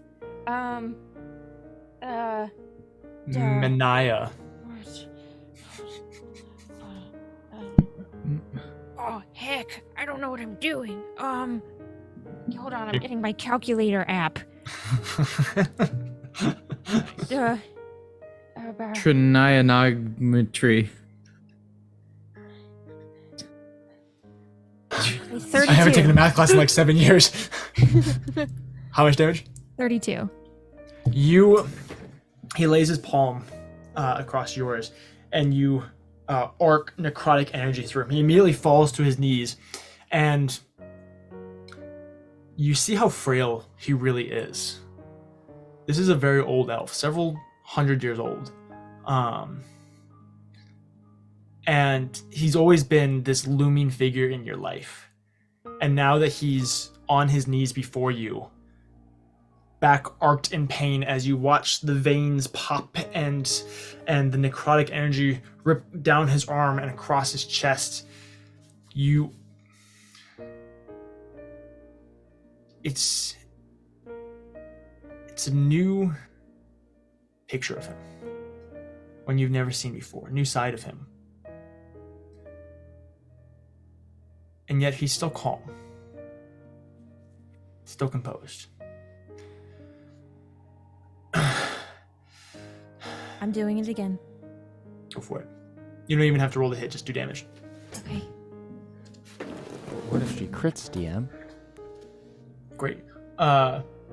Manaya. Oh, heck, I don't know what I'm doing. Hold on, I'm getting my calculator app. Trigonometry. 32. I haven't taken a math class in like 7 years. How much damage? 32. He lays his palm across yours, and you arc necrotic energy through him. He immediately falls to his knees, and you see how frail he really is. This is a very old elf, several hundred years old. And he's always been this looming figure in your life. And now that he's on his knees before you, back arced in pain as you watch the veins pop and the necrotic energy rip down his arm and across his chest, it's a new picture of him, one you've never seen before, a new side of him. And yet he's still calm, still composed. I'm doing it again. Go for it. You don't even have to roll the hit, just do damage. Okay. What if she crits, DM? Great.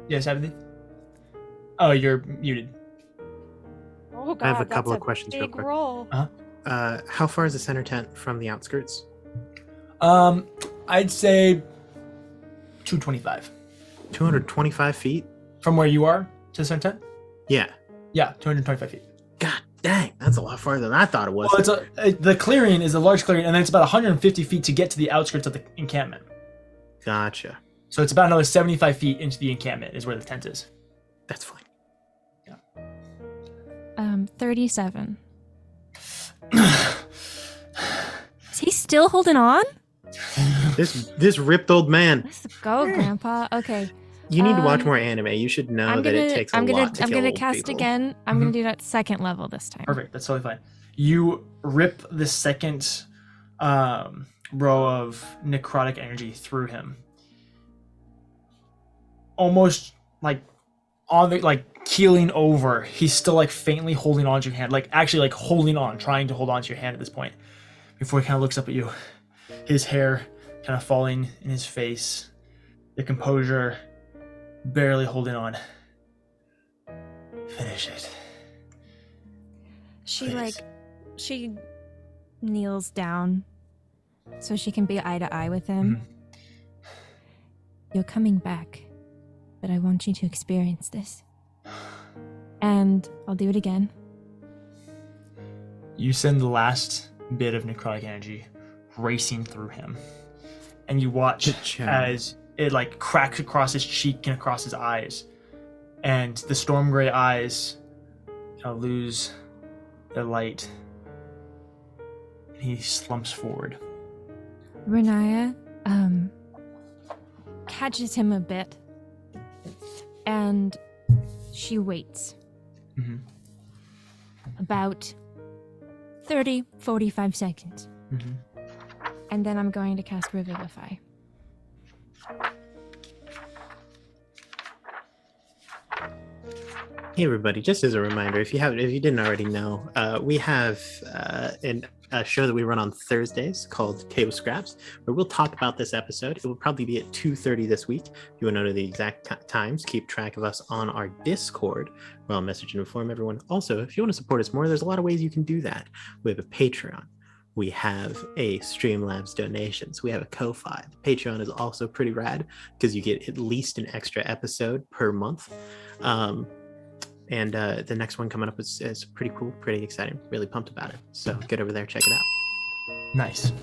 Yes, Abby? Oh, you're muted. Oh God, I have a couple that's of questions real big quick. roll. How far is the center tent from the outskirts? I'd say 225. 225 feet? From where you are to the center tent? Yeah. Yeah, 225 feet. God dang, that's a lot farther than I thought it was. Well, the clearing is a large clearing, and then it's about 150 feet to get to the outskirts of the encampment. Gotcha. So it's about another 75 feet into the encampment is where the tent is. That's fine. 37. Is he still holding on? This ripped old man. Let's go, Grandpa. Okay. You need to watch more anime. You should know that it takes a lot to I'm kill gonna old cast people. again. I'm gonna do that second level this time. Perfect. That's totally fine. You rip the second row of necrotic energy through him. Almost like on the keeling over. He's still faintly holding on to your hand. Actually holding on, trying to hold on to your hand at this point. Before he kind of looks up at you. His hair kind of falling in his face. The composure barely holding on. Finish it. She kneels down so she can be eye to eye with him. You're coming back, but I want you to experience this. And I'll do it again. You send the last bit of necrotic energy racing through him, and you watch as it cracks across his cheek and across his eyes, and the storm gray eyes kind of lose their light, and he slumps forward. Renaya catches him a bit, and she waits. About 30-45 seconds. And then I'm going to cast Revivify. Hey everybody! Just as a reminder, if you didn't already know, we have a show that we run on Thursdays called Table Scraps, where we'll talk about this episode. It will probably be at 2:30 this week. If you want to know the exact times, keep track of us on our Discord, where I'll message and inform everyone. Also, if you want to support us more, there's a lot of ways you can do that. We have a Patreon. We have a Streamlabs donations. We have a Ko-Fi. Patreon is also pretty rad because you get at least an extra episode per month. And the next one coming up is pretty cool, pretty exciting. Really pumped about it. So get over there, check it out. Nice.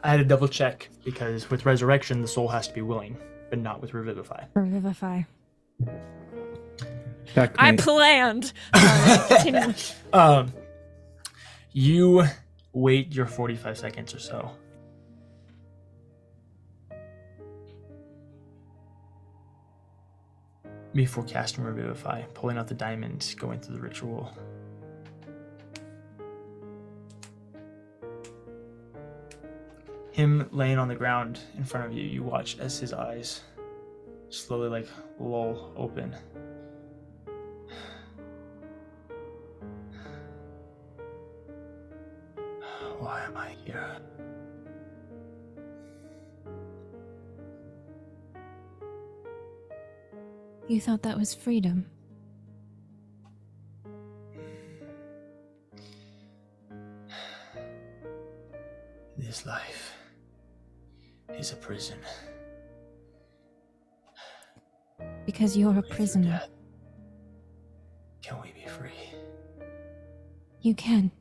I had to double check because with Resurrection, the soul has to be willing, but not with Revivify. Revivify. Checkmate. I planned. Continue. You wait your 45 seconds or so. Before casting Revivify, pulling out the diamond, going through the ritual. Him laying on the ground in front of you, you watch as his eyes slowly lull open. Why am I here? You thought that was freedom. This life is a prison. Because you're a prisoner. Death. Can we be free? You can,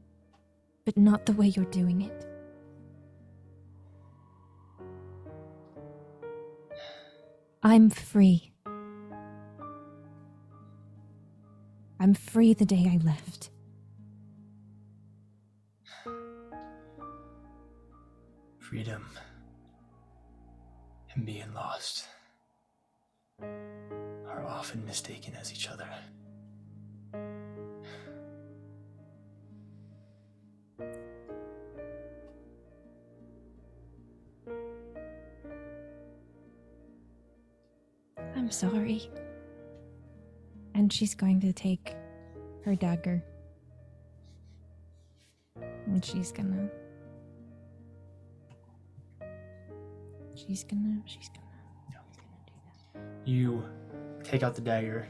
but not the way you're doing it. I'm free. I'm free the day I left. Freedom and being lost are often mistaken as each other. I'm sorry. And she's going to take her dagger. And she's gonna do that. You take out the dagger,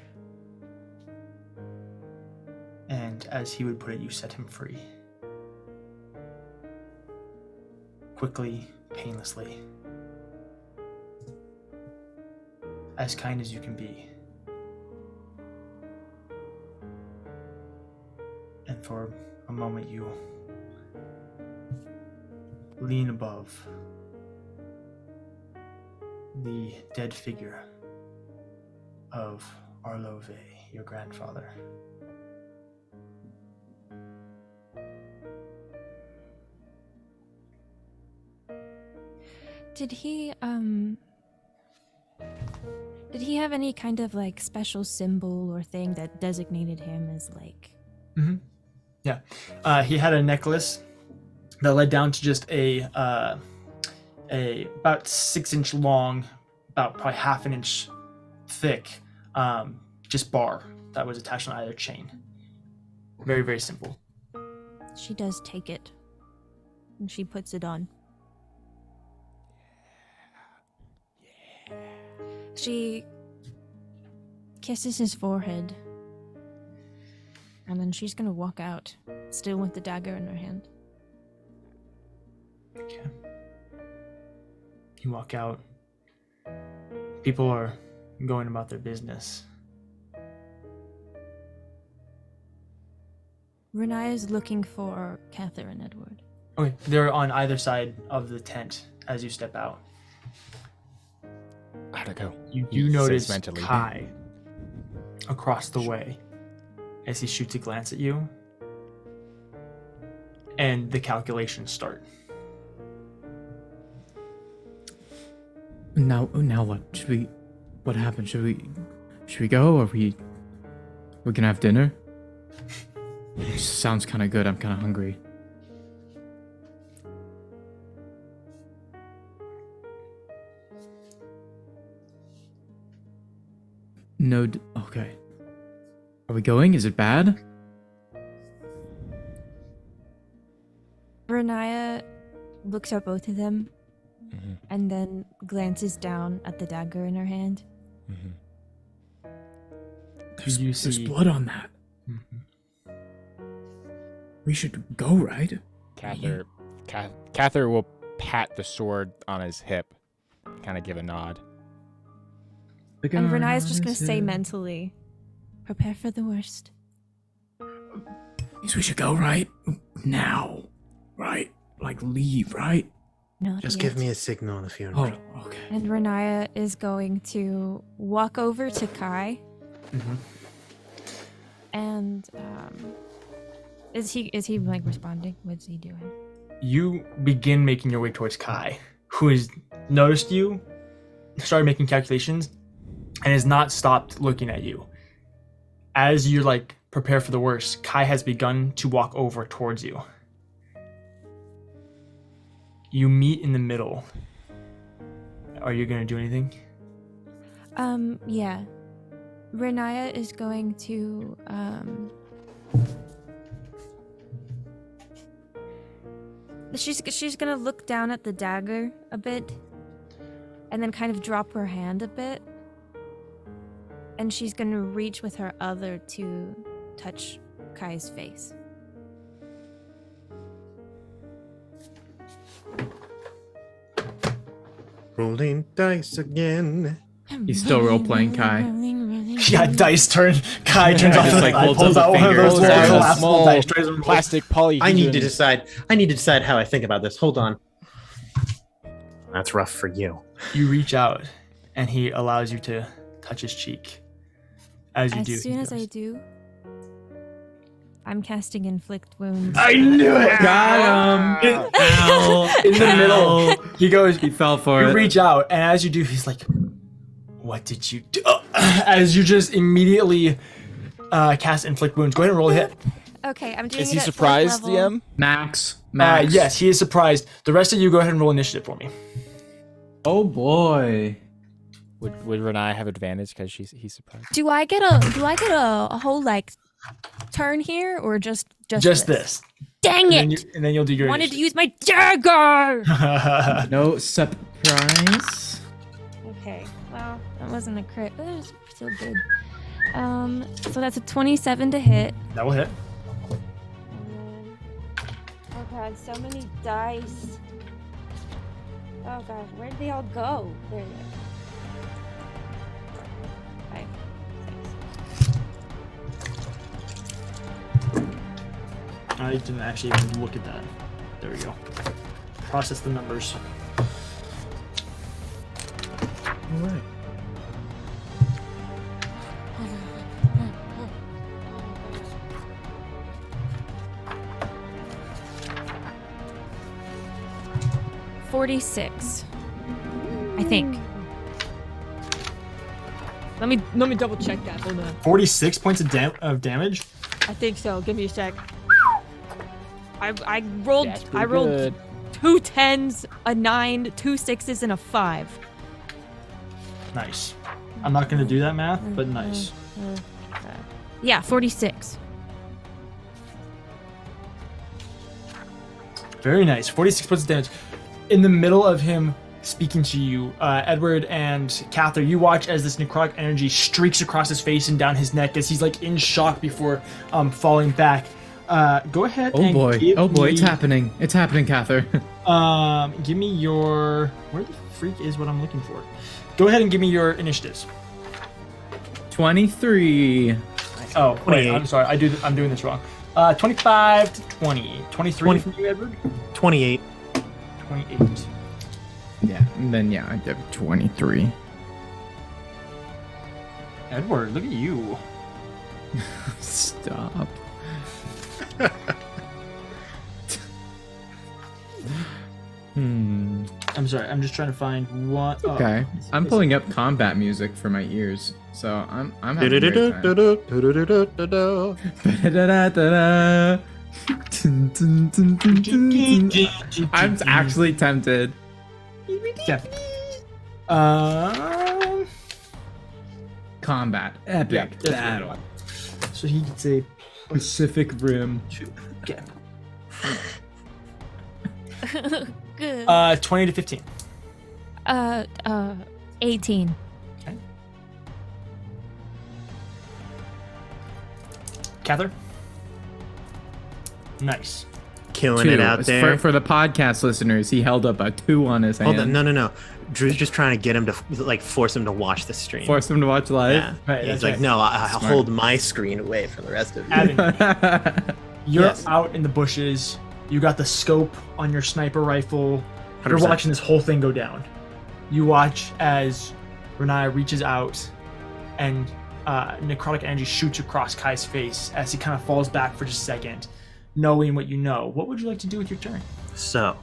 and as he would put it, you set him free. Quickly, painlessly. As kind as you can be. And for a moment you lean above the dead figure of Arlove, your grandfather. Did he have any kind of like special symbol or thing that designated him as like? Mm-hmm. Yeah, he had a necklace that led down to just a about 6-inch long, about probably half an inch thick, just bar that was attached on either chain. Very, very simple. She does take it, and she puts it on. She kisses his forehead, and then she's gonna walk out, still with the dagger in her hand. Okay. You walk out. People are going about their business. Renaya is looking for Catherine Edward. Okay, they're on either side of the tent as you step out. How'd it go? You He do says notice mentally. Kai across the way as he shoots a glance at you, and the calculations start. Now what? What happened? Should we go? Are we gonna have dinner? It sounds kind of good. I'm kind of hungry. No, okay. Are we going? Is it bad? Renaya looks at both of them Mm-hmm. and then glances down at the dagger in her hand. Mm-hmm. There's You see- blood on that. Mhm. We should go, right? Cather will pat the sword on his hip, kind of give a nod. And Renaya's just gonna say mentally, prepare for the worst. Means we should go, right? Now, right? Like leave, right? Not Just yet. give me a signal if you're in trouble. Oh, okay. And Renaya is going to walk over to Kai Mhm. and is he like responding? What's he doing? You begin making your way towards Kai, who has noticed you, started making calculations, and has not stopped looking at you. As you like prepare for the worst, Kai has begun to walk over towards you. You meet in the middle. Are you gonna do anything? Yeah. Renaya is going to she's gonna look down at the dagger a bit and then kind of drop her hand a bit, and she's gonna reach with her other to touch Kai's face. Rolling dice again. He's still role-playing Kai. Yeah, dice turn. Kai turns off Just, the like, light, holds pulls up out the one of those fingers. Pulls out a collapsible small dice trays and rolls. plastic polyhedron. I need to decide how I think about this. Hold on. That's rough for you. You reach out, and he allows you to touch his cheek. As you do, As soon as I do, I'm casting inflict wounds. I knew it. Got him. Ow. In the middle, he goes. He fell for You it. reach out, and as you do, he's like, "What did you do?" As you just immediately cast inflict wounds. Go ahead and roll a hit. Okay, I'm doing Is it he at fourth surprised, level. DM? Max. Yes, he is surprised. The rest of you, go ahead and roll initiative for me. Oh boy. Would Renai have advantage because he's surprised? Do I get a whole like turn here, or just This. Dang And it! then you'll do your Wanted to use my dagger. initiative. No surprise. Okay, well that wasn't a crit, but it was still good. So that's a 27 to hit. That will hit. Oh god, so many dice. Oh god, where did they all go? There they are. 5, 6. I didn't actually even look at that. There we go. Process the numbers. All right. $46. I think. Let me double check that. Hold on. 46 points of damage. I think so. Give me a sec. I rolled That's pretty rolled good. 2 10s, a 9, 2 6s, and a 5. Nice. I'm not going to do that math, but nice. Yeah, 46. Very nice. 46 points of damage. In the middle of him speaking to you, Edward and Cather, you watch as this necrotic energy streaks across his face and down his neck as he's like in shock before falling back. Go ahead. Oh and boy. give Oh boy, me, it's happening. It's happening, Cather. Give me your. Where the freak is what I'm looking for? Go ahead and give me your initiatives. 23. Oh, wait, 28. I'm sorry. I'm doing this wrong. 25 to 20. 23 20. from you, Edward? 28. 28. Yeah, and then yeah, I did 23. Edward, look at you. Stop. I'm sorry. I'm just trying to find what. Oh, Okay. I'm pulling up combat music for my ears, so I'm having a great time. Da-da-da-da-da. Dun, dun, dun, dun, dun, dun. I'm actually tempted. Definitely. Combat. Epic Yeah, battle. So he gets a Pacific Rim. okay. Good. 20 to 15. 18. Okay. Cather. Nice. Killing it out It's there. For the podcast listeners, he held up a 2 on his hand. Hold on, no. Drew's just trying to get him to like force him to watch the stream. Force him to watch live. Yeah. Right, He's that's like, right. no, I'll Smart. hold my screen away from the rest of you. Adam, you're Yes. out in the bushes. You got the scope on your sniper rifle. You're 100%. watching this whole thing go down. You watch as Renaya reaches out and necrotic energy shoots across Kai's face as he kind of falls back for just a second, knowing what you know. What would you like to do with your turn? So,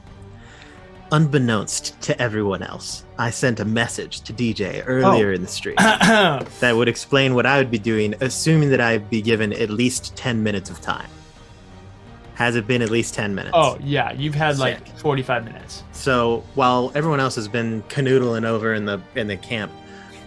unbeknownst to everyone else, I sent a message to DJ earlier in the stream that would explain what I would be doing, assuming that I'd be given at least 10 minutes of time. Has it been at least 10 minutes? Oh, yeah. You've had like Sick. 45 minutes. So while everyone else has been canoodling over in the camp,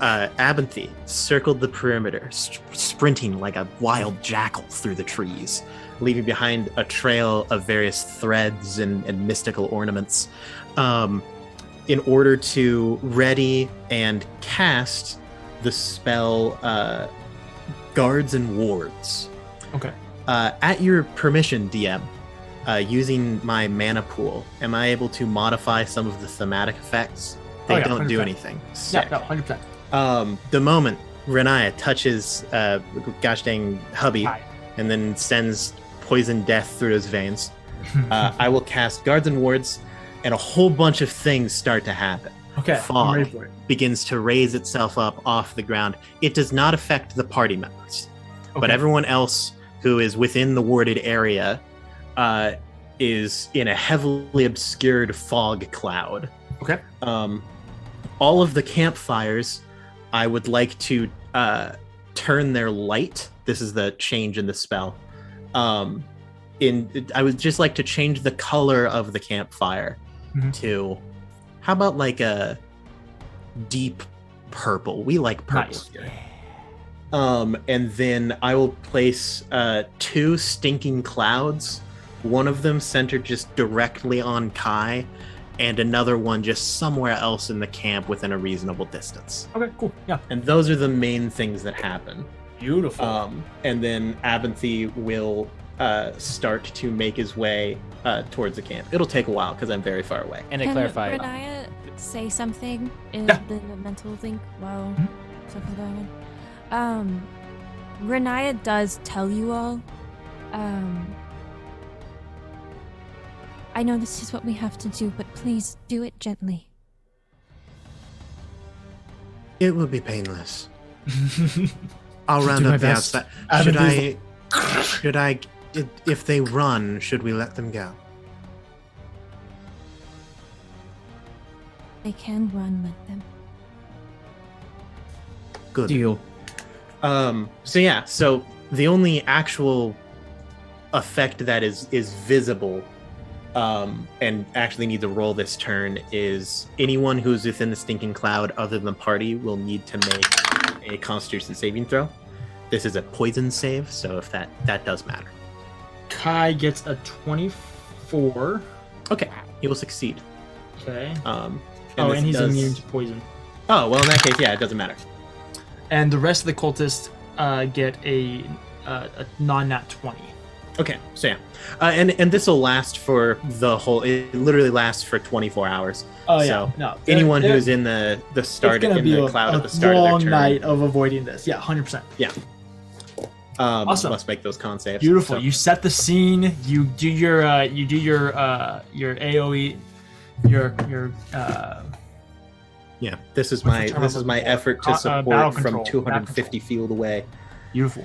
Abinthy circled the perimeter, sprinting like a wild jackal through the trees, leaving behind a trail of various threads and mystical ornaments, in order to ready and cast the spell Guards and Wards. Okay. At your permission, DM, using my mana pool, am I able to modify some of the thematic effects? They Oh, yeah, don't do 100%. anything. Yeah, Sick. no, 100%. The moment Renaya touches gosh dang hubby Hi. and then sends poison death through his veins, I will cast Guards and Wards, and a whole bunch of things start to happen. Okay, I'm Fog ready for it. begins to raise itself up off the ground. It does not affect the party members, but Okay. everyone else who is within the warded area is in a heavily obscured fog cloud. Okay. All of the campfires, I would like to turn their light. This is the change in the spell. I would just like to change the color of the campfire Mhm. to, how about like a deep purple? We like purple Nice. here. And then I will place 2 stinking clouds, one of them centered just directly on Kai, and another one just somewhere else in the camp within a reasonable distance. Okay, cool. Yeah. And those are the main things that happen. Beautiful. And then Abinthy will start to make his way towards the camp. It'll take a while because I'm very far away. And to Can clarify, Renaya say something in Yeah. the mental thing while Mhm. something's going on? Renaya does tell you all, I know this is what we have to do, but please do it gently. It will be painless. I'll round do my up the best. outside. Should I, if they run, should we let them go? I can run with them. Good. Deal. So the only actual effect that is visible and actually needs a roll this turn is anyone who's within the stinking cloud other than the party will need to make a Constitution saving throw. This is a poison save, so if that does matter. Kai gets a 24. Okay, he will succeed. Okay. And And he's immune to poison. Oh, well, in that case, yeah, it doesn't matter. And the rest of the cultists get a non-nat 20. Okay, so yeah. And this will last for the whole... It literally lasts for 24 hours. Oh, yeah. So No. anyone who's in the start it's gonna in be the cloud at the start of their long turn... night of avoiding this. Yeah, 100%. Yeah. Awesome. Must make those con saves. Beautiful. So- You set the scene. You do your AOE, your Yeah, this is What's the my term my of- effort to battle support from control, 250 feet away. beautiful.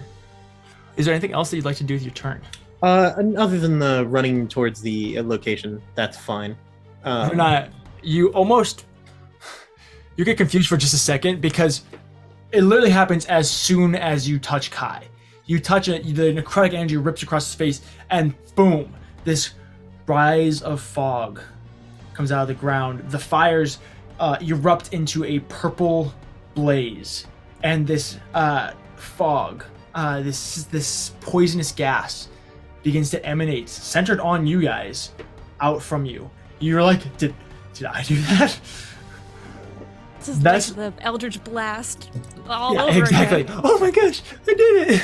Is there anything else that you'd like to do with your turn? And other than the running towards the location, that's fine. You're not. You get confused for just a second because it literally happens as soon as you touch Kai. You touch it, the necrotic energy rips across his face, and boom, this rise of fog comes out of the ground. The fires erupt into a purple blaze, and this fog, this poisonous gas, begins to emanate, centered on you guys, out from you. You're like, did I do that? This is That's- like the Eldritch Blast all Yeah, over exactly. again. Oh my gosh, I did it!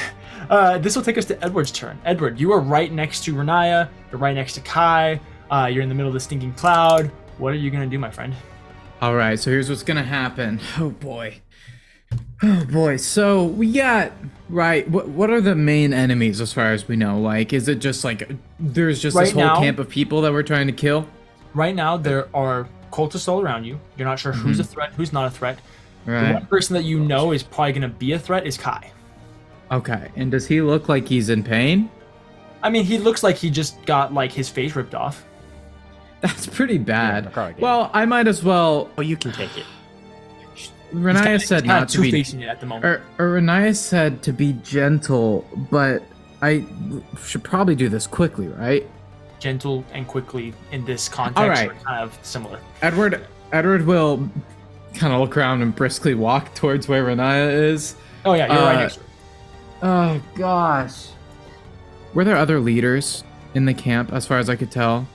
This will take us to Edward's turn. Edward, you are right next to Renaya. You're right next to Kai. You're in the middle of the stinking cloud. What are you gonna do, my friend? All right, so here's what's gonna happen. Oh boy. Oh boy. So we got right. What are the main enemies as far as we know? Like, is it just like there's just this Right whole now- camp of people that we're trying to kill? Right now, there are cultists all around you. You're not sure who's a threat, who's not a threat. The Right. one person that you know is probably gonna be a threat is Kai. Okay. And does he look like he's in pain? I mean, he looks like he just got like his face ripped off. That's pretty bad. necrotic, yeah. Well, I might as well. Oh, you can take it. Renaya said not to be. two-facing it at the moment. Or Renaya said to be gentle, but I should probably do this quickly, right? Gentle and quickly in this context All right. are kind of similar. Edward will kind of look around and briskly walk towards where Renaya is. Oh yeah, you're right next to her. Oh gosh. Were there other leaders in the camp, as far as I could tell?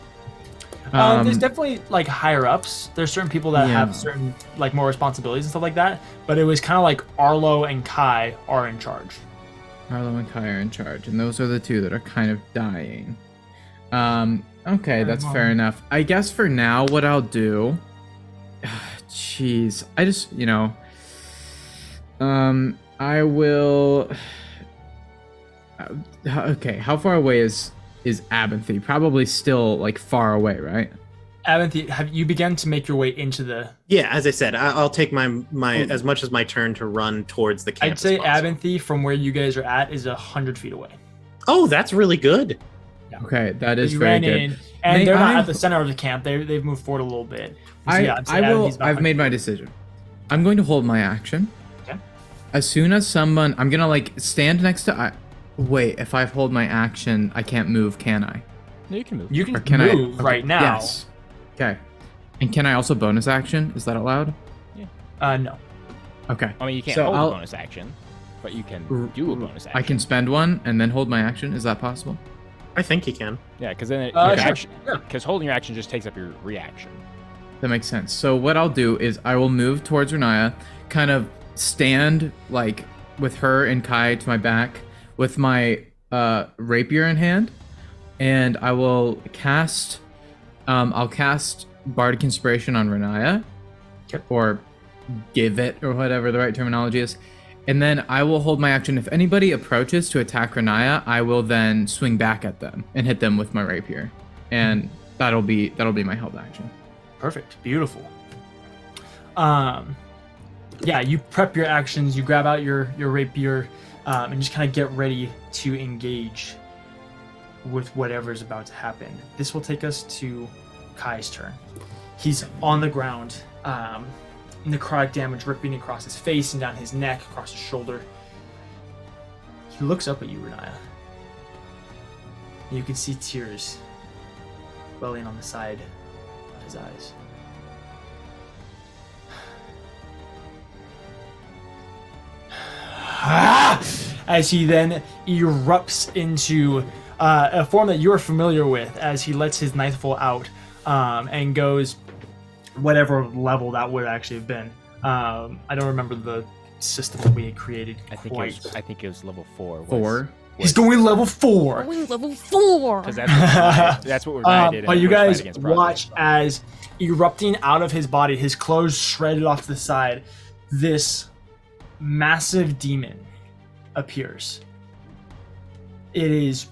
There's definitely like higher ups. There's certain people that Yeah. have certain like more responsibilities and stuff like that. But it was kind of like Arlo and Kai are in charge. Arlo and Kai are in charge, and those are the two that are kind of dying. Okay, that's fair enough. I guess for now, what I'll do... Jeez, I just, I will... Okay, how far away is Abinthy? Probably still, like, far away, right? Avanthy, have you begun to make your way into the... Yeah, as I said, I'll take my as much as my turn to run towards the camp. I'd say as possible. Avanthy from where you guys are at is 100 feet away. Oh, that's really good. Okay, that is You very ran good. in, and May they're not I- at the center of the camp. They've moved forward a little bit. So, yeah, I'd say I will. Avanthy's about I've 100 made my decision. I'm going to hold my action. Okay. As soon as someone, I'm gonna like stand next to. Wait, if I hold my action, I can't move, can I? No, you can move. You can Or can move I? right now. Yes. Okay. And can I also bonus action? Is that allowed? No. Okay. I mean, you can't So hold I'll- a bonus action, but you can do a bonus action. I can spend one and then hold my action. Is that possible? I think you can. Yeah, because then Sure. Yeah. because holding your action just takes up your reaction. That makes sense. So what I'll do is I will move towards Renaya, kind of stand like with her and Kai to my back, with my rapier in hand, and I will cast. I'll cast Bardic Inspiration on Renaya, Okay. or give it, or whatever the right terminology is, and then I will hold my action. If anybody approaches to attack Renaya, I will then swing back at them and hit them with my rapier, and that'll be my held action. Perfect. Beautiful. Yeah, you prep your actions, you grab out your rapier, and just kind of get ready to engage with whatever's about to happen. This will take us to Kai's turn. He's on the ground. Necrotic damage ripping across his face and down his neck, across his shoulder. He looks up at you, Renaya. You can see tears welling on the side of his eyes. As he then erupts into a form that you're familiar with, as he lets his knife fall out and goes whatever level that would actually have been. I don't remember the system that we had created. I think it was level 4. He's going level 4. Going level 4. Because that's what Renaya did. But you guys watch as erupting out of his body, his clothes shredded off to the side, this massive demon appears. It is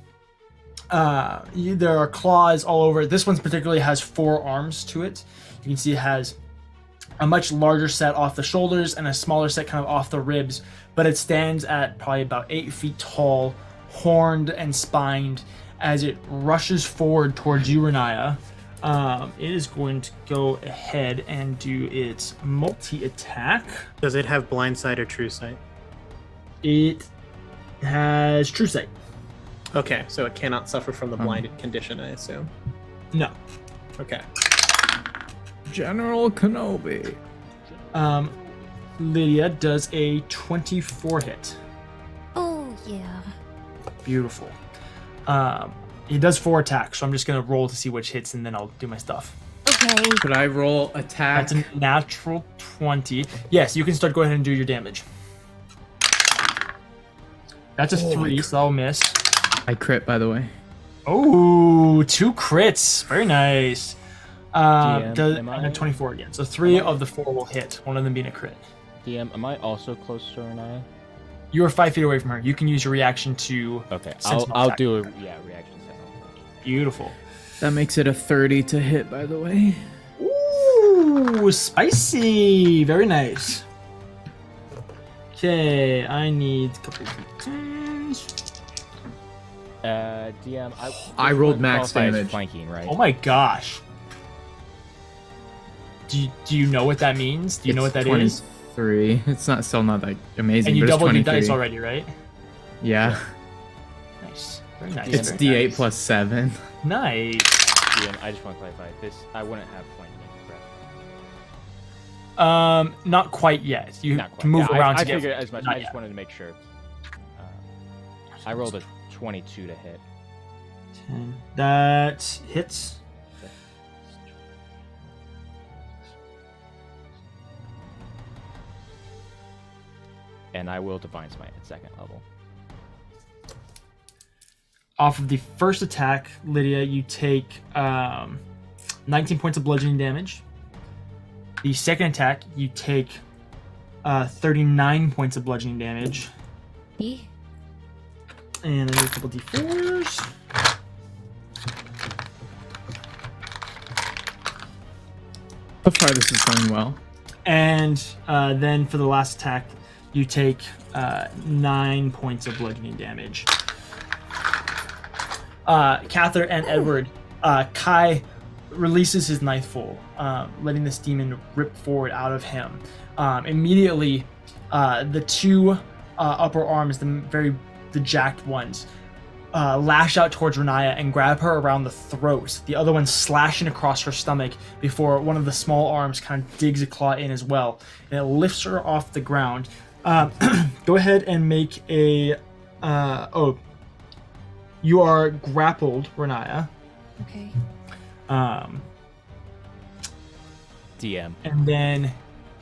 there are claws all over it. This one particularly has 4 arms to it. You can see it has a much larger set off the shoulders and a smaller set kind of off the ribs, but it stands at probably about 8 feet tall, horned and spined, as it rushes forward towards you, Renaya. It is going to go ahead and do its multi-attack. Does it have blind sight or true sight? It has true sight. Okay, so it cannot suffer from the blinded condition, I assume. No. Okay. General Kenobi. Lydia does a 24 hit. Oh, yeah. Beautiful. He does 4 attacks, so I'm just going to roll to see which hits, and then I'll do my stuff. Okay. Could I roll attack? That's a natural 20. Yes, you can start. Go ahead and do your damage. That's a 3, so that'll miss. I crit, by the way. Oh, 2 crits. Very nice. DM, And a 24 again. So 3 of the 4 will hit, one of them being a crit. DM, am I also close to Renaya? You are 5 feet away from her. You can use your reaction to... Okay, Sentinel I'll attack. do a reaction sentinel. Beautiful. That makes it a 30 to hit, by the way. Ooh, spicy. Very nice. Okay, I need a couple of turns. DM, I rolled max qualify as damage. Flanking, right? Oh my gosh. Do you know what that means? Do you know what that is? 23. It's still not that amazing. And you but it's doubled your 23. dice already, right? Yeah. Nice. Very nice. It's very D8 nice. plus 7. Nice. DM, I just want to clarify this. I wouldn't have flanking, correct? Not quite yet. You Not quite. can move Yeah, around I to get. figured as much. Not I just yet. wanted to make sure. I rolled a 22 to hit. 10. That hits. And I will Divine Smite at 2nd level. Off of the first attack, Lydia, you take 19 points of bludgeoning damage. The second attack, you take 39 points of bludgeoning damage. E? And then a couple d4s. So far, this is going well. And then for the last attack, you take 9 points of bludgeoning damage. Cather and Edward, Kai releases his knife full, letting this demon rip forward out of him. Immediately, the 2 upper arms, the jacked ones, lash out towards Renaya and grab her around the throat. The other one slashing across her stomach before one of the small arms kind of digs a claw in as well. And it lifts her off the ground. Go ahead and make a... you are grappled, Renaya. Okay. DM. And then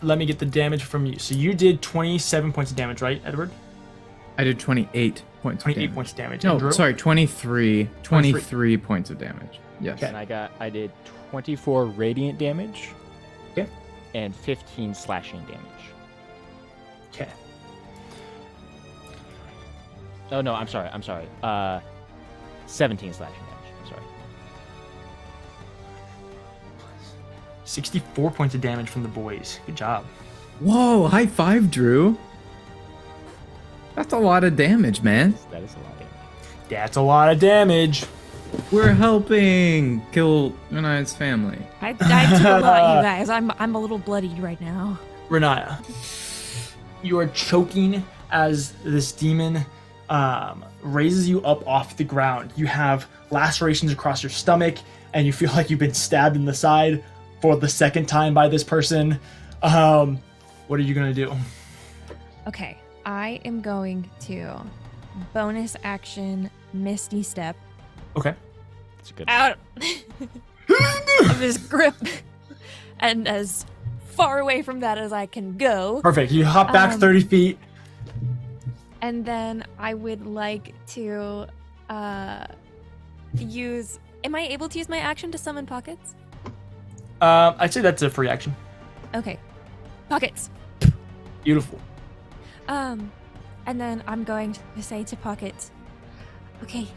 let me get the damage from you. So you did 27 points of damage, right, Edward? I did 28 points. 28 of damage. points of damage. No, And Drew? sorry, 23. 23 points of damage. Yes. Okay. And I did 24 radiant damage. Okay. And 15 slashing damage. Okay. Oh no, I'm sorry. 17 slashing damage. I'm sorry. 64 points of damage from the boys. Good job. Whoa, high five, Drew. That's a lot of damage, man. That is a lot of damage. That's a lot of damage. We're helping kill Renaya's family. I took a lot, you guys. I'm a little bloodied right now. Renaya, you are choking as this demon raises you up off the ground. You have lacerations across your stomach, and you feel like you've been stabbed in the side for the second time by this person. What are you gonna do? Okay, I am going to bonus action Misty Step Okay. It's a good. out of his grip and as far away from that as I can go. Perfect. You hop back 30 feet. And then I would like to use. Am I able to use my action to summon pockets? I'd say that's a free action. Okay, pockets. Beautiful. And then I'm going to say to pockets, okay,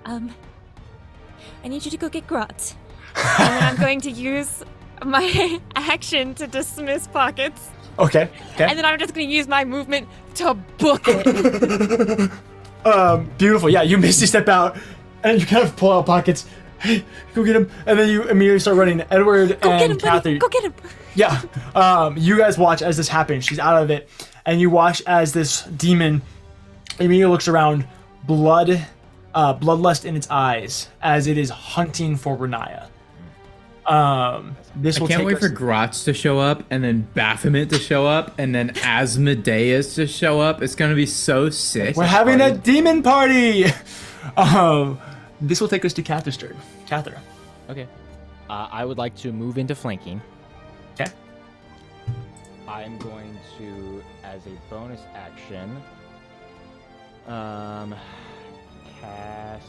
I need you to go get Grot. And then I'm going to use my action to dismiss pockets. Okay. And then I'm just going to use my movement to book it. Beautiful. Yeah, you misty step out, and you kind of pull out pockets. Hey, go get him. And then you immediately start running. Edward Go get and him, buddy. Catherine. Go get him. Yeah. You guys watch as this happens. She's out of it, and you watch as this demon immediately looks around, bloodlust in its eyes, as it is hunting for Renaya. This I will can't take wait us- for Grotz to show up, and then Baphomet to show up, and then Asmodeus to show up. It's gonna be so sick. We're having a demon party. This will take us to Cather's turn. Cather. Okay. I would like to move into flanking. Okay. I'm going to, as a bonus action, cast.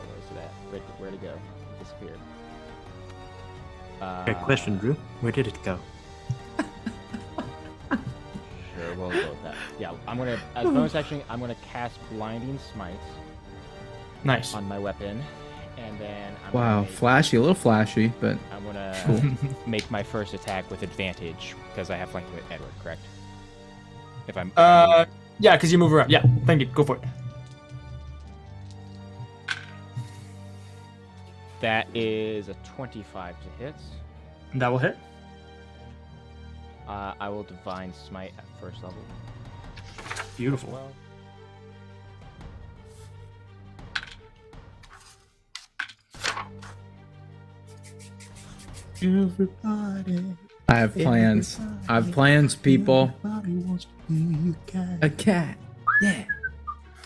Where's it at? Where'd it go? It disappeared. Great question, Drew. Where did it go? Sure, we'll go with that. Yeah, I'm gonna, as bonus action, I'm gonna cast Blinding Smite Nice. on my weapon, and then I'm Wow, gonna make, flashy, a little flashy, but I'm gonna make my first attack with advantage because I have flanking with Edward, correct? If I'm Yeah, because you move around. Yeah, thank you. Go for it. that is a 25 to hit. That will hit. I will Divine Smite at first level. Beautiful. Well, I have plans. I have plans, people. Everybody wants to be a cat. A cat. Yeah.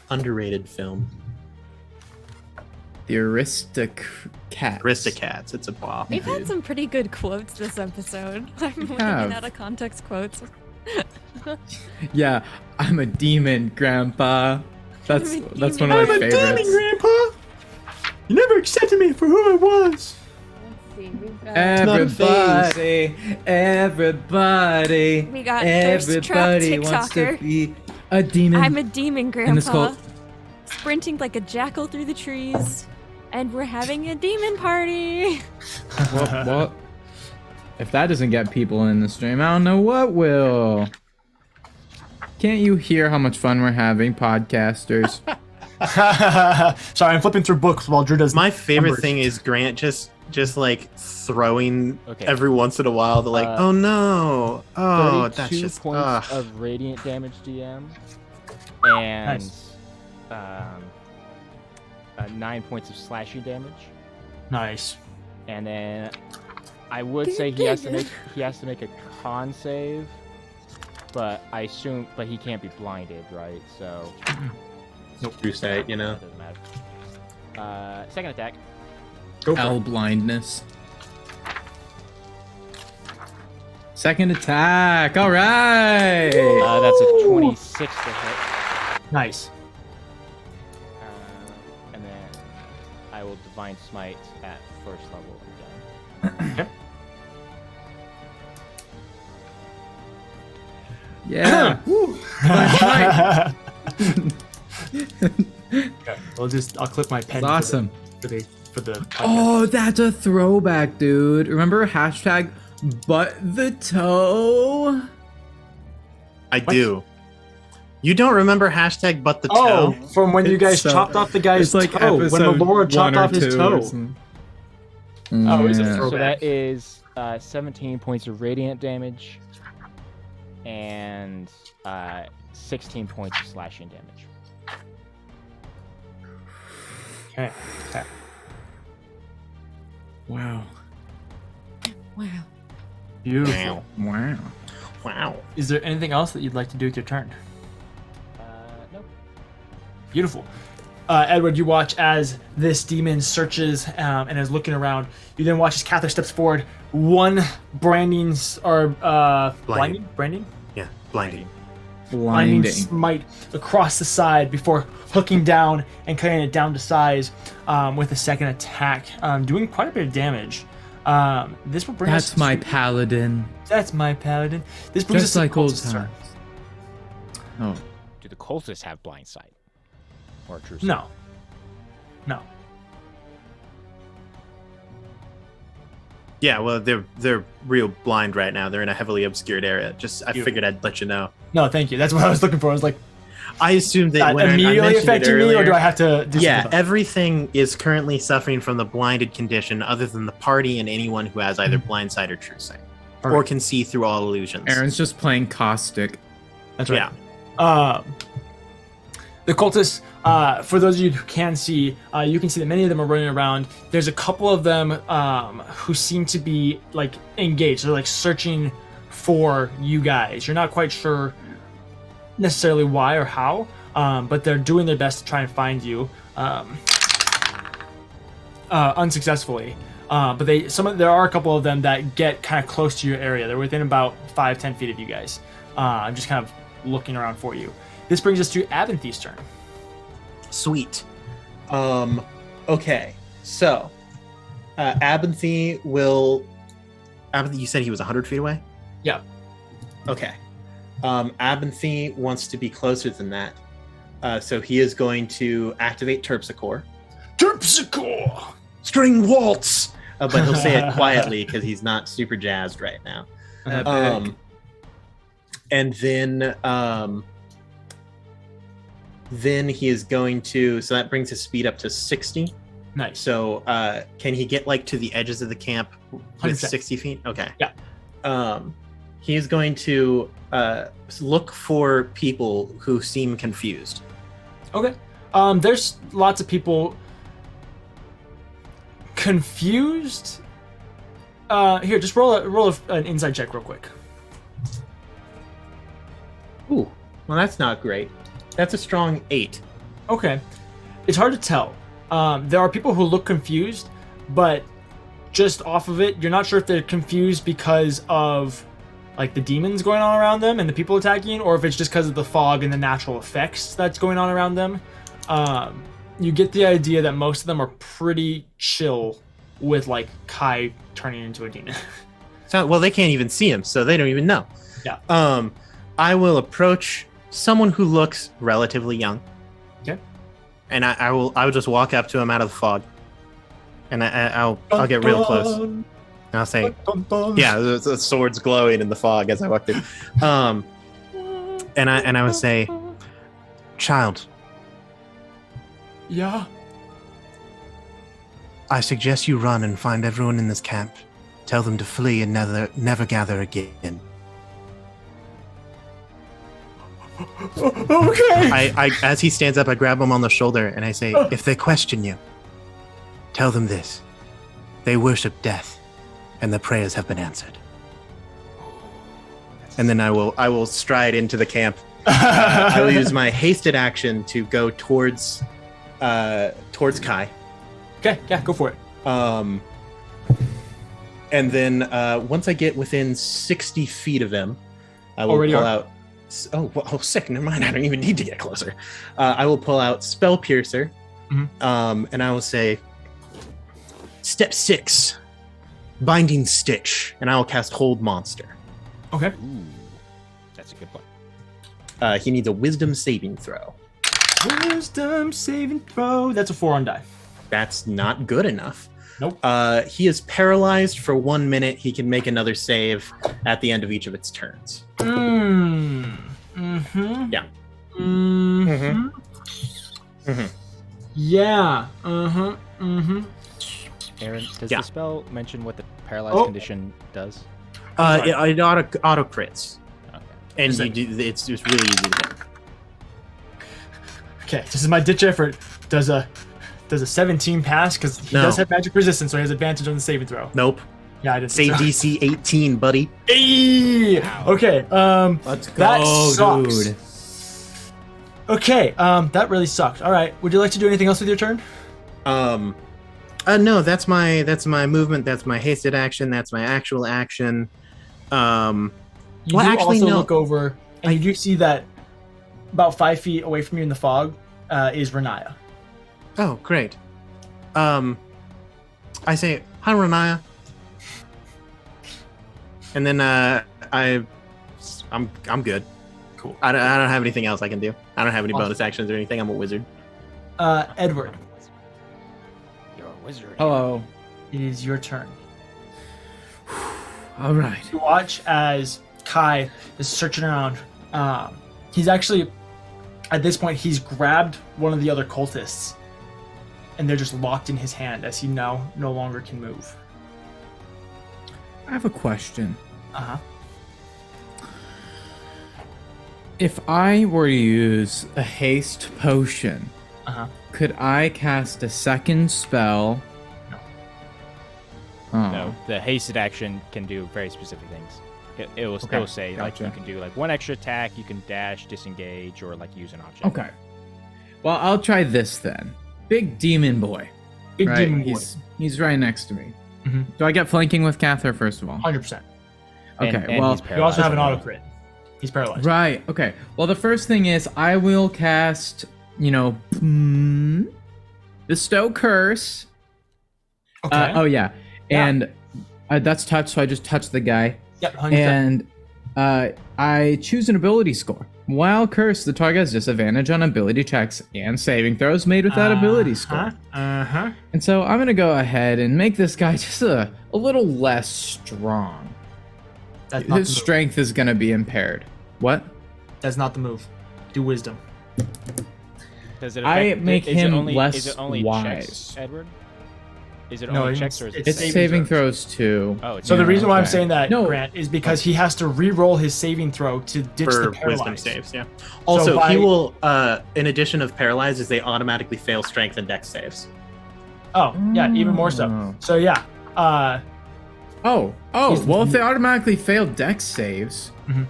Underrated film. The Aristocats. Aristocats. It's a bop. We've had some pretty good quotes this episode. I'm looking have. at out of context quotes. Yeah, I'm a demon, Grandpa. That's I'm a that's demon. one of my I'm a demon, favorites. Grandpa. You never accepted me for who I was. Let's see. We've got, not a phase. Everybody, We got Thirst Trap everybody wants to TikToker. be a demon. I'm a demon, in this Grandpa. cult. Sprinting like a jackal through the trees. And we're having a demon party. What? If that doesn't get people in the stream, I don't know what will. Can't you hear how much fun we're having, podcasters? Sorry, I'm flipping through books while Drew does. My favorite numbers. thing is Grant just like throwing Okay. every once in a while. They're like, oh no, oh 32 that's just points of radiant damage, DM, and Nice. 9 points of slashing damage. Nice. And then I would say he has to make a con save, but I assume he can't be blinded, right? So Drew say, you know. that doesn't matter. Second attack. Go for L it. blindness. Second attack. All right. That's a 26 to hit. Nice. And then I will Divine Smite at first level again. Okay. Yeah. Okay, I'll clip my pen. That's awesome. For the podcast. Oh, that's a throwback, dude. Remember hashtag butt the toe? I do. You don't remember hashtag but the Oh, toe? from when you guys It's so- chopped off the guy's It's like toe. When episode Melora chopped 1 or off his 2 or toe. something. Oh, is it Yeah. for- So Throwback. that is 17 points of radiant damage and 16 points of slashing damage. Okay. Wow. Wow. Beautiful. Wow. Wow. Is there anything else that you'd like to do with your turn? Nope. Beautiful. Edward, you watch as this demon searches and is looking around. You then watch as Cather steps forward. One blinding blinding Blinding. smite across the side before hooking down and cutting it down to size with a second attack, doing quite a bit of damage. This will bring us. That's my paladin. That's my paladin. This brings Just us like to old Colton's times. turn. Oh. Do the cultists have blind sight? Or true sight? No. No. Yeah, well, they're real blind right now. They're in a heavily obscured area. I Beautiful. figured I'd let you know. No, thank you. That's what I was looking for. I was like, I assumed that when I immediately mentioned it affecting me, or earlier- do I have to do Yeah, something? everything is currently suffering from the blinded condition, other than the party and anyone who has either blind sight or true sight, or Alright. can see through all illusions. Aaron's just playing caustic. That's right. Yeah. The cultists, for those of you who can see, you can see that many of them are running around. There's a couple of them who seem to be like engaged. They're like searching for you guys. You're not quite sure necessarily why or how, but they're doing their best to try and find you unsuccessfully. But there are a couple of them that get kind of close to your area. They're within about 5-10 feet of you guys. I'm just kind of looking around for you. This brings us to Abinthy's turn. Sweet. Okay. So, Abinthy will. Abinthy, you said he was 100 feet away? Yeah. Okay. Abinthy wants to be closer than that. So he is going to activate Terpsichore. Terpsichore! String waltz! But he'll say it quietly because he's not super jazzed right now. Epic. And then he is going to, so that brings his speed up to 60. Nice. So can he get like to the edges of the camp with 100%. 60 feet? Okay. Yeah. He is going to look for people who seem confused. Okay. There's lots of people confused. Here, just roll an inside check real quick. Ooh, well, that's not great. That's a strong 8. Okay. It's hard to tell. There are people who look confused, but just off of it, you're not sure if they're confused because of like the demons going on around them and the people attacking, or if it's just because of the fog and the natural effects that's going on around them. You get the idea that most of them are pretty chill with like Kai turning into a demon. So, well, they can't even see him, so they don't even know. Yeah. I will approach someone who looks relatively young. Okay. And I will just walk up to him out of the fog, and I'll get real close. And I'll say, yeah, the sword's glowing in the fog as I walk through. And I would say, child, Yeah. I suggest you run and find everyone in this camp. Tell them to flee and never gather again. Okay. I as he stands up, I grab him on the shoulder and I say, if they question you, tell them this. They worship death, and their prayers have been answered. And then I will stride into the camp. I will use my hasted action to go towards Kai. Okay. Yeah. Go for it. And then once I get within 60 feet of him, I will Already pull are. out. Oh, sick. Never mind. I don't even need to get closer. I will pull out Spell Piercer, and I will say, Step 6, Binding Stitch, and I will cast Hold Monster. Okay. Ooh, that's a good one. He needs a Wisdom saving throw. Wisdom saving throw. That's a 4 on die. That's not good enough. Nope. He is paralyzed for 1 minute. He can make another save at the end of each of its turns. Mm-hmm. Yeah. Mm-hmm. Mm-hmm. Yeah. Aaron, does Yeah. the spell mention what the paralyzed condition does? It auto crits, Okay. and Is you it- do, it's just really easy to hit. Okay, this is my ditch effort. Does a 17 pass? Because he No. does have magic resistance, so he has advantage on the saving throw. Nope. Yeah, I did. Save DC 18, buddy. Hey! Okay. Let's go, That sucks. dude. Okay. That really sucked. All right. Would you like to do anything else with your turn? No, that's my movement. That's my hasted action. That's my actual action. You Well, do actually, also no. look over, and you do see that about 5 feet away from you in the fog is Renaya. Oh, great. I say, hi, Renaya. And then I'm good. Cool. I don't have anything else I can do. I don't have any bonus actions or anything. I'm a wizard. Edward, You're a wizard. Hello. it is your turn. All right. You watch as Kai is searching around. He's actually, at this point, he's grabbed one of the other cultists, and they're just locked in his hand as he now no longer can move. I have a question. Uh-huh. If I were to use a haste potion, Uh-huh. could I cast a second spell? No. Oh. No, the hasted action can do very specific things. It will Okay, say gotcha. like you can do like one extra attack, you can dash, disengage, or like use an object. Okay. Well, I'll try this then. Big demon boy. Big right? demon boy. He's right next to me. Mhm. Do I get flanking with Cather first of all? 100%. Okay. And well, he's You also have an paralyzed. auto crit. He's paralyzed. right. Okay. Well, the first thing is I will cast, bestow curse. Okay. Oh yeah. Yeah. And that's touch, so I just touch the guy. Yep, 100%. And I choose an ability score. While cursed, the target has disadvantage on ability checks and saving throws made with that ability score. Uh-huh. And so I'm gonna go ahead and make this guy just a little less strong. That's not the His move. strength is gonna be impaired. What? That's not the move. Do wisdom. Does it I affect, make is him it only, less Is it only wise. checks, Edward? Is it No, only it's- checks or is it it's It's saving? saving throws too. Oh, it's So the Yeah, reason why I'm okay. saying that, No. Grant, is because he has to re-roll his saving throw to ditch For the wisdom paralyzed. saves, yeah. Also, by- he will, in addition of paralyzes, they automatically fail strength and dex saves. Oh, yeah, even more so. Oh. So yeah, Oh, He's- well, if they automatically fail dex saves, Mhm.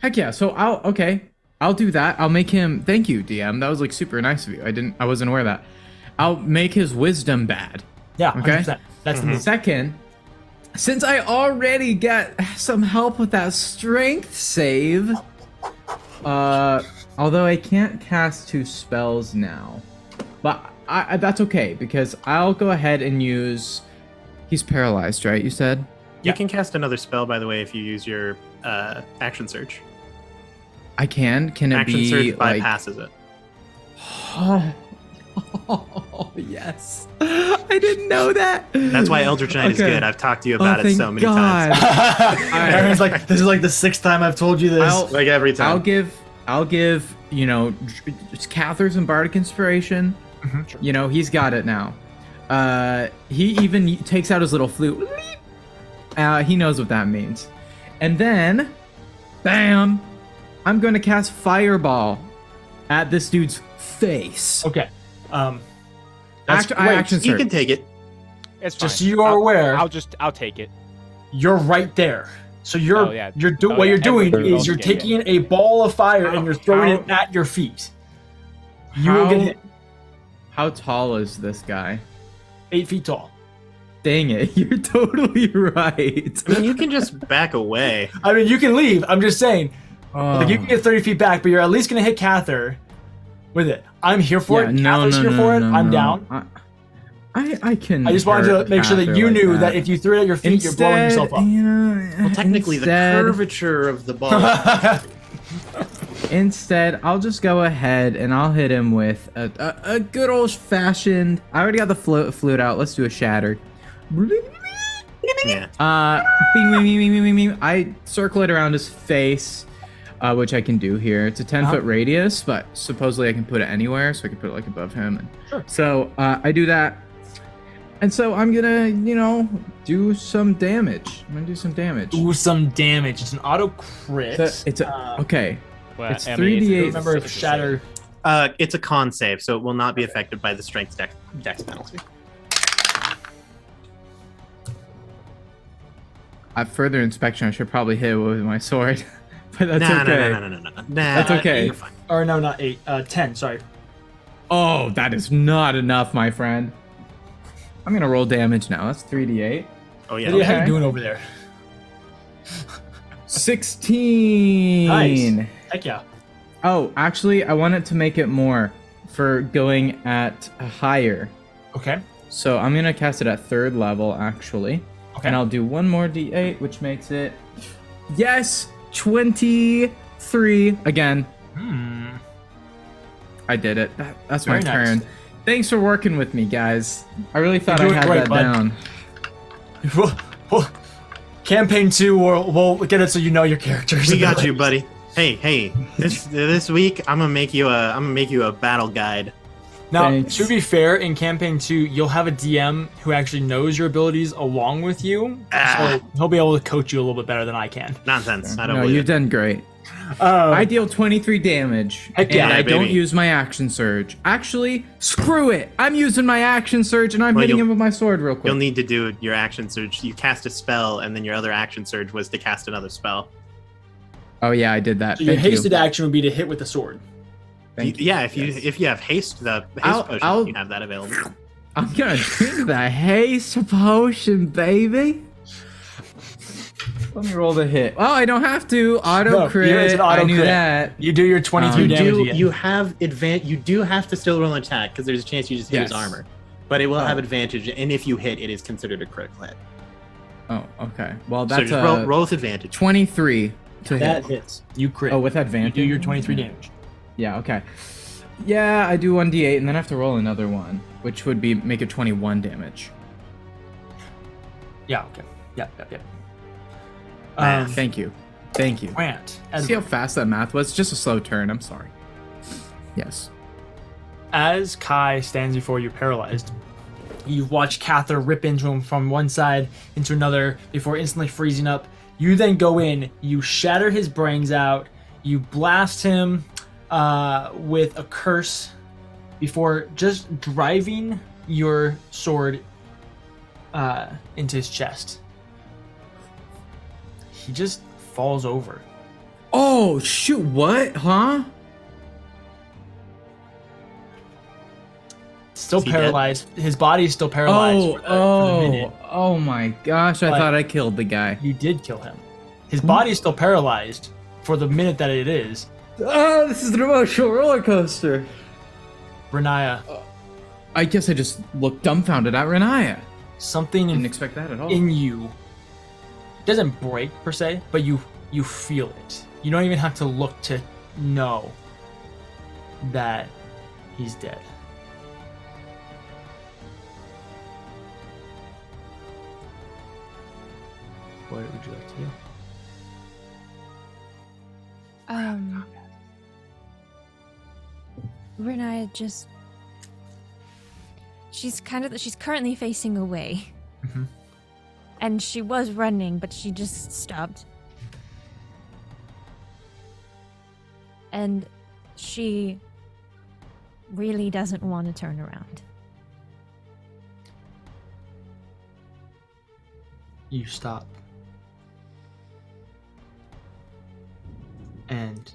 heck yeah. So I'll do that. I'll make him. Thank you, DM. That was like super nice of you. I wasn't aware of that. I'll make his wisdom bad. yeah, Okay. 100%. That's the move. Second, since I already get some help with that strength save, although I can't cast 2 spells now, but I that's okay because I'll go ahead and use. He's paralyzed, right? You said. You can cast another spell, by the way, if you use your action surge. I can. Can it Action be surge like? bypasses it. Oh yes, I didn't know that. That's why Eldritch Knight is Okay. good. I've talked to you about it thank so many God. times. Aaron's like, this is like the 6th time I've told you this. Like every time. I'll give just Cather's and Bardic Inspiration. Mhm. He's got it now. He even takes out his little flute. He knows what that means. And then, bam! I'm going to cast Fireball at this dude's face. Okay. That's I great. action You surge. can take it. It's fine. Just so you are aware, I'll take it. you're right there. So you're Oh, yeah. you're do Oh, what yeah, you're doing everybody is else you're can get taking a ball of fire and you're throwing it at your feet. You will get hit How tall is this guy? 8 feet tall. Dang it, you're totally right. I mean, you can just back away. I mean, you can leave. I'm just saying, like, you can Oh. get 30 feet back, but you're at least gonna hit Cather with it. I'm here for it. no, Cather's no, here no, for it. no, I'm no. down. I can. I just wanted to hurt make sure that Cather you like knew that if you threw it at your feet, you're blowing yourself up. Well, technically, the curvature of the ball. Instead, I'll just go ahead and I'll hit him with a good old fashioned. I already got the flute out. Let's do a shattered. Yeah. Bing, bing, bing, bing, bing, bing, bing. I circle it around his face. which I can do here. It's a 10-foot radius, but supposedly I can put it anywhere, so I can put it like above him. And Sure. So I do that. And so I'm gonna, do some damage. Do some damage. It's an auto crit. Okay. Well, It's I mean, 3d8. Remember, it's a shatter. It's a con save, so it will not be affected by the strength dex penalty. At further inspection, I should probably hit it with my sword, but that's No. okay. That's okay. You're fine. Or no, not 8. 10, sorry. Oh, that is not enough, my friend. I'm gonna roll damage now. That's 3d8. Oh What yeah. are you Okay. doing over there? 16. Nice. Heck yeah. Oh, actually, I wanted to make it more for going at a higher. Okay. So I'm gonna cast it at 3rd level, actually. Okay. And I'll do one more d8, which makes it, yes, 23 again. I did it. That's Very my nice. turn. Thanks for working with me, guys. I really thought I You're doing had great, that bud. down. Campaign 2, we'll get it so you know your characters. We got you, buddy. Hey. This week I'm gonna make you a battle guide. Now, Thanks. to be fair, in campaign 2, you'll have a DM who actually knows your abilities along with you, so he'll be able to coach you a little bit better than I can. Nonsense. I don't No, believe you've it. done great. I deal 23 damage, Heck yeah, and I don't baby. use my action surge. Actually, screw it. I'm using my action surge, and I'm Well, hitting you'll- him with my sword real quick. You'll need to do your action surge. You cast a spell, and then your other action surge was to cast another spell. Oh yeah, I did that. So your Thank you. hasted action would be to hit with the sword. Thank you. Yeah, if you have haste, the haste potion, I'll- you have that available. I'm gonna drink the haste potion, baby. Let me roll the hit. Oh, I don't have to. Auto No, crit. it's an auto I knew crit. that. You do your 23 You damage again. You have you do have to still roll an attack because there's a chance you just hit his Yes. armor, but it will Oh. have advantage, and if you hit, it is considered a critical hit. Oh, okay. Well, So that's just roll with advantage. 23 to That hit. hits. You crit. Oh, with you advantage. do your 23 damage. Yeah. Okay. Yeah, I do 1d8, and then I have to roll another one, which would be make it 21 damage. Yeah, okay. Yep. Math. Thank you. Thank you. Grant, See how fast that math was? Just a slow turn. I'm sorry. Yes. as Kai stands before you paralyzed, you watch Cather rip into him from one side into another before instantly freezing up. You then go in, you shatter his brains out, you blast him with a curse before just driving your sword into his chest. He just falls over. Oh shoot! What? Huh? Still Is he paralyzed. His body is still paralyzed for the minute. Oh my gosh! I But- thought I killed the guy. You did kill him. His body is still paralyzed for the minute that it is. Oh, this is an emotional roller coaster. Renaya, I guess I just looked dumbfounded at Renaya. something Didn't expect that at all. in you doesn't break per se, but you feel it. You don't even have to look to know that he's dead. What would you like to do? Renaya just. She's currently facing away. Mhm. And she was running, but she just stopped. And she really doesn't want to turn around. You stop. And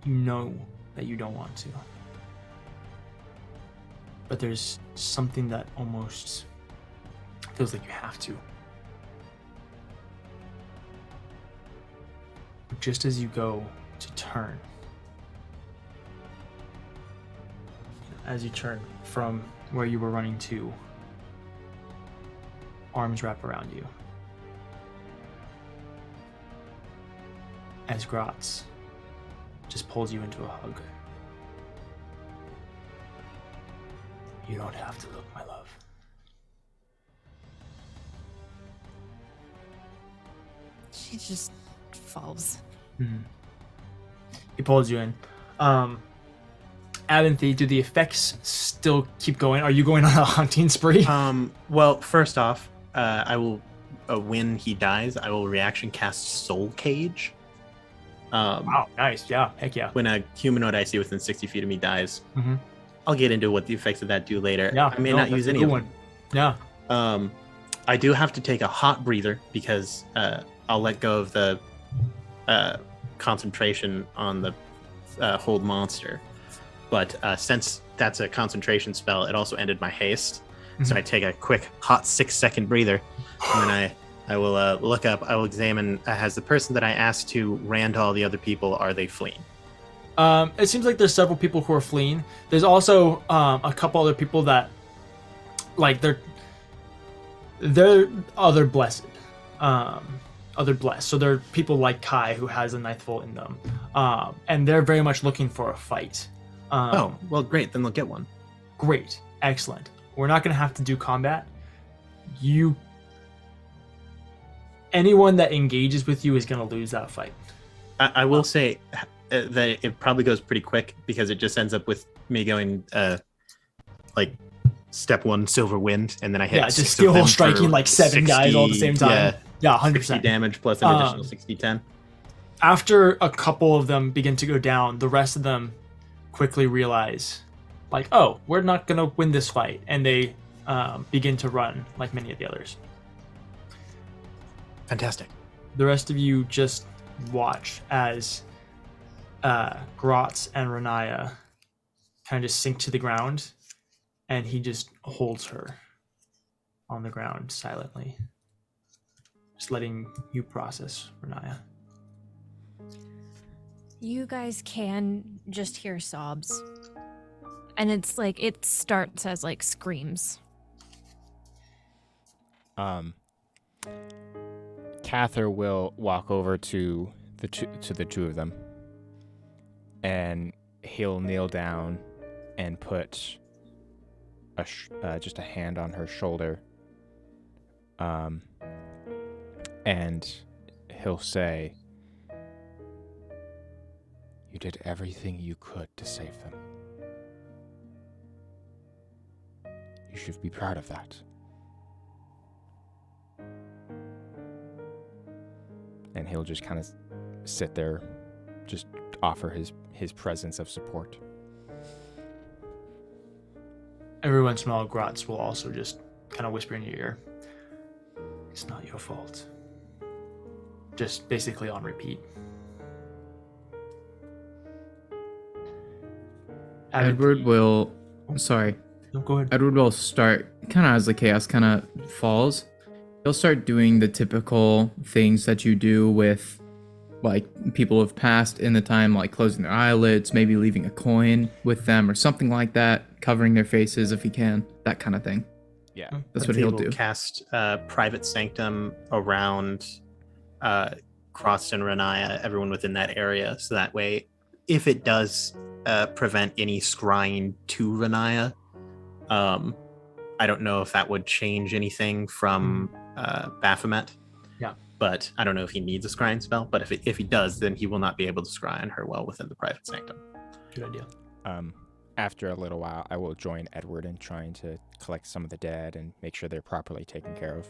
you know that you don't want to. But there's something that almost feels like you have to. But just as you go to turn, as you turn from where you were running to, arms wrap around you. As Gratz just pulls you into a hug. You don't have to look, my love. She just falls. Mhm. He pulls you in. Abinthy, do the effects still keep going? Are you going on a hunting spree? Well, first off, I will, when he dies, I will reaction cast Soul Cage. Wow, nice. Yeah, heck yeah. When a humanoid I see within 60 feet of me dies, Mhm. I'll get into what the effects of that do later. Yeah, I may no, not that's use a any good of one. them. Yeah. I do have to take a hot breather because I'll let go of the concentration on the hold monster. But since that's a concentration spell, it also ended my haste. So I take a quick hot 6-second breather, and then I will look up. I will examine. Has the person that I asked to ran to all the other people? Are they fleeing? It seems like there's several people who are fleeing. There's also a couple other people that, like, they're other blessed. Other blessed. So there are people like Kai who has a ninth volt in them, and they're very much looking for a fight. Oh, well, great. Then they'll get one. Great, excellent. We're not going to have to do combat. Anyone that engages with you is going to lose that fight. I will say that it probably goes pretty quick because it just ends up with me going like step 1 silver wind, and then I hit Yeah, just 6 of steel them striking for like 7 guys all at the same time. Yeah, 100%. 60 damage plus an additional 60/10. After a couple of them begin to go down, the rest of them quickly realize, like, oh, we're not going to win this fight. And they begin to run like many of the others. Fantastic. The rest of you just watch as Grotz and Renaya kind of just sink to the ground, and he just holds her on the ground silently. Just letting you process, Renaya. You guys can just hear sobs. And it's like, it starts as like screams. Cather will walk over to the two of them, and he'll kneel down and put just a hand on her shoulder, and he'll say, "You did everything you could to save them. You should be proud of that." And he'll just kind of sit there, just offer his presence of support. Every once in a while, Grotz will also just kind of whisper in your ear, "It's not your fault." Just basically on repeat. Edward will... Sorry. No, go ahead. Edward will start, kind of as the chaos kind of falls, he'll start doing the typical things that you do with, like, people who have passed in the time, like closing their eyelids, maybe leaving a coin with them or something like that, covering their faces if he can, that kind of thing. Yeah. That's what he'll do. Cast Private Sanctum around Cross and Renaya, everyone within that area, so that way, if it does prevent any scrying to Renaya, I don't know if that would change anything from Baphomet. Yeah. But I don't know if he needs a scrying spell. But if he does, then he will not be able to scry on her well within the Private Sanctum. Good idea. After a little while, I will join Edward in trying to collect some of the dead and make sure they're properly taken care of.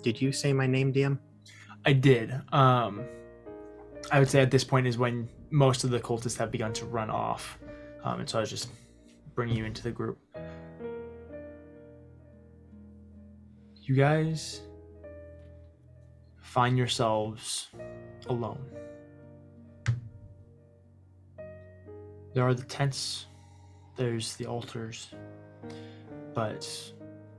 Did you say my name, DM? I did. I would say at this point is when most of the cultists have begun to run off. And so I was just bringing you into the group. You guys find yourselves alone. There are the tents, there's the altars, but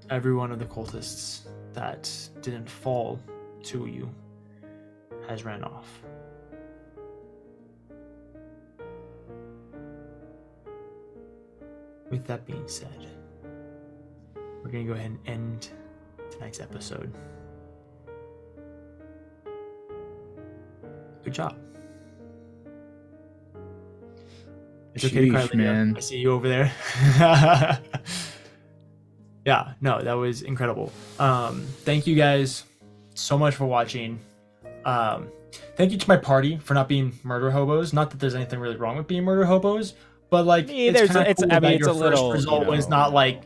every one of the cultists that didn't fall to you has ran off. With that being said, we're going to go ahead and end tonight's episode. Good job. It's okay to cry, Sheesh, Lydia. man. I see you over there. Yeah, no, that was incredible. Thank you guys so much for watching. Thank you to my party for not being murder hobos. Not that there's anything really wrong with being murder hobos, but like it's kind of cool that it's your a first little, result was not like,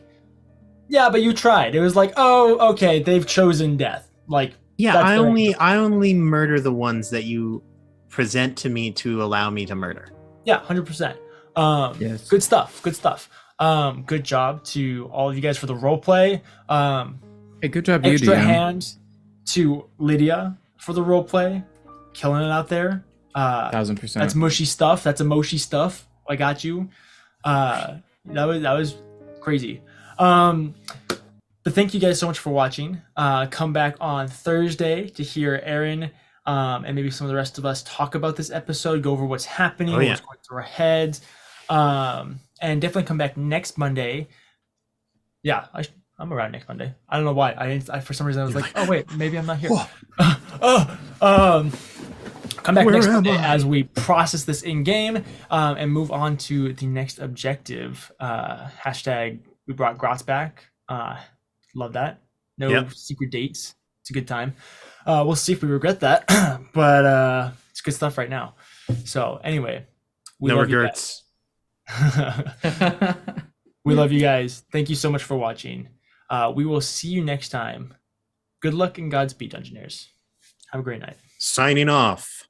yeah, but you tried. It was like, oh, okay, they've chosen death. Like, Yeah, that's I only murder the ones that you present to me to allow me to murder. Yeah, 100%. Yes. Good stuff. Good stuff. Good job to all of you guys for the role play. Hey, good job, you, Extra DM. hand to Lydia for the role play, killing it out there. 1000%. That's mushy stuff. That's emoji stuff. I got you. That was crazy. But thank you guys so much for watching. Come back on Thursday to hear Aaron and maybe some of the rest of us talk about this episode, go over what's happening, what's going through our heads, and definitely come back next Monday. Yeah, I'm around next Monday. I don't know why. I for some reason I was like, oh wait, maybe I'm not here. Come back next Monday as we process this in game and move on to the next objective. Hashtag we brought Grotz back. Love that. No secret dates. It's a good time. We'll see if we regret that, but it's good stuff right now. So anyway, no regrets. We love you guys. Thank you so much for watching. We will see you next time. Good luck and Godspeed, Dungeoneers. Have a great night. Signing off.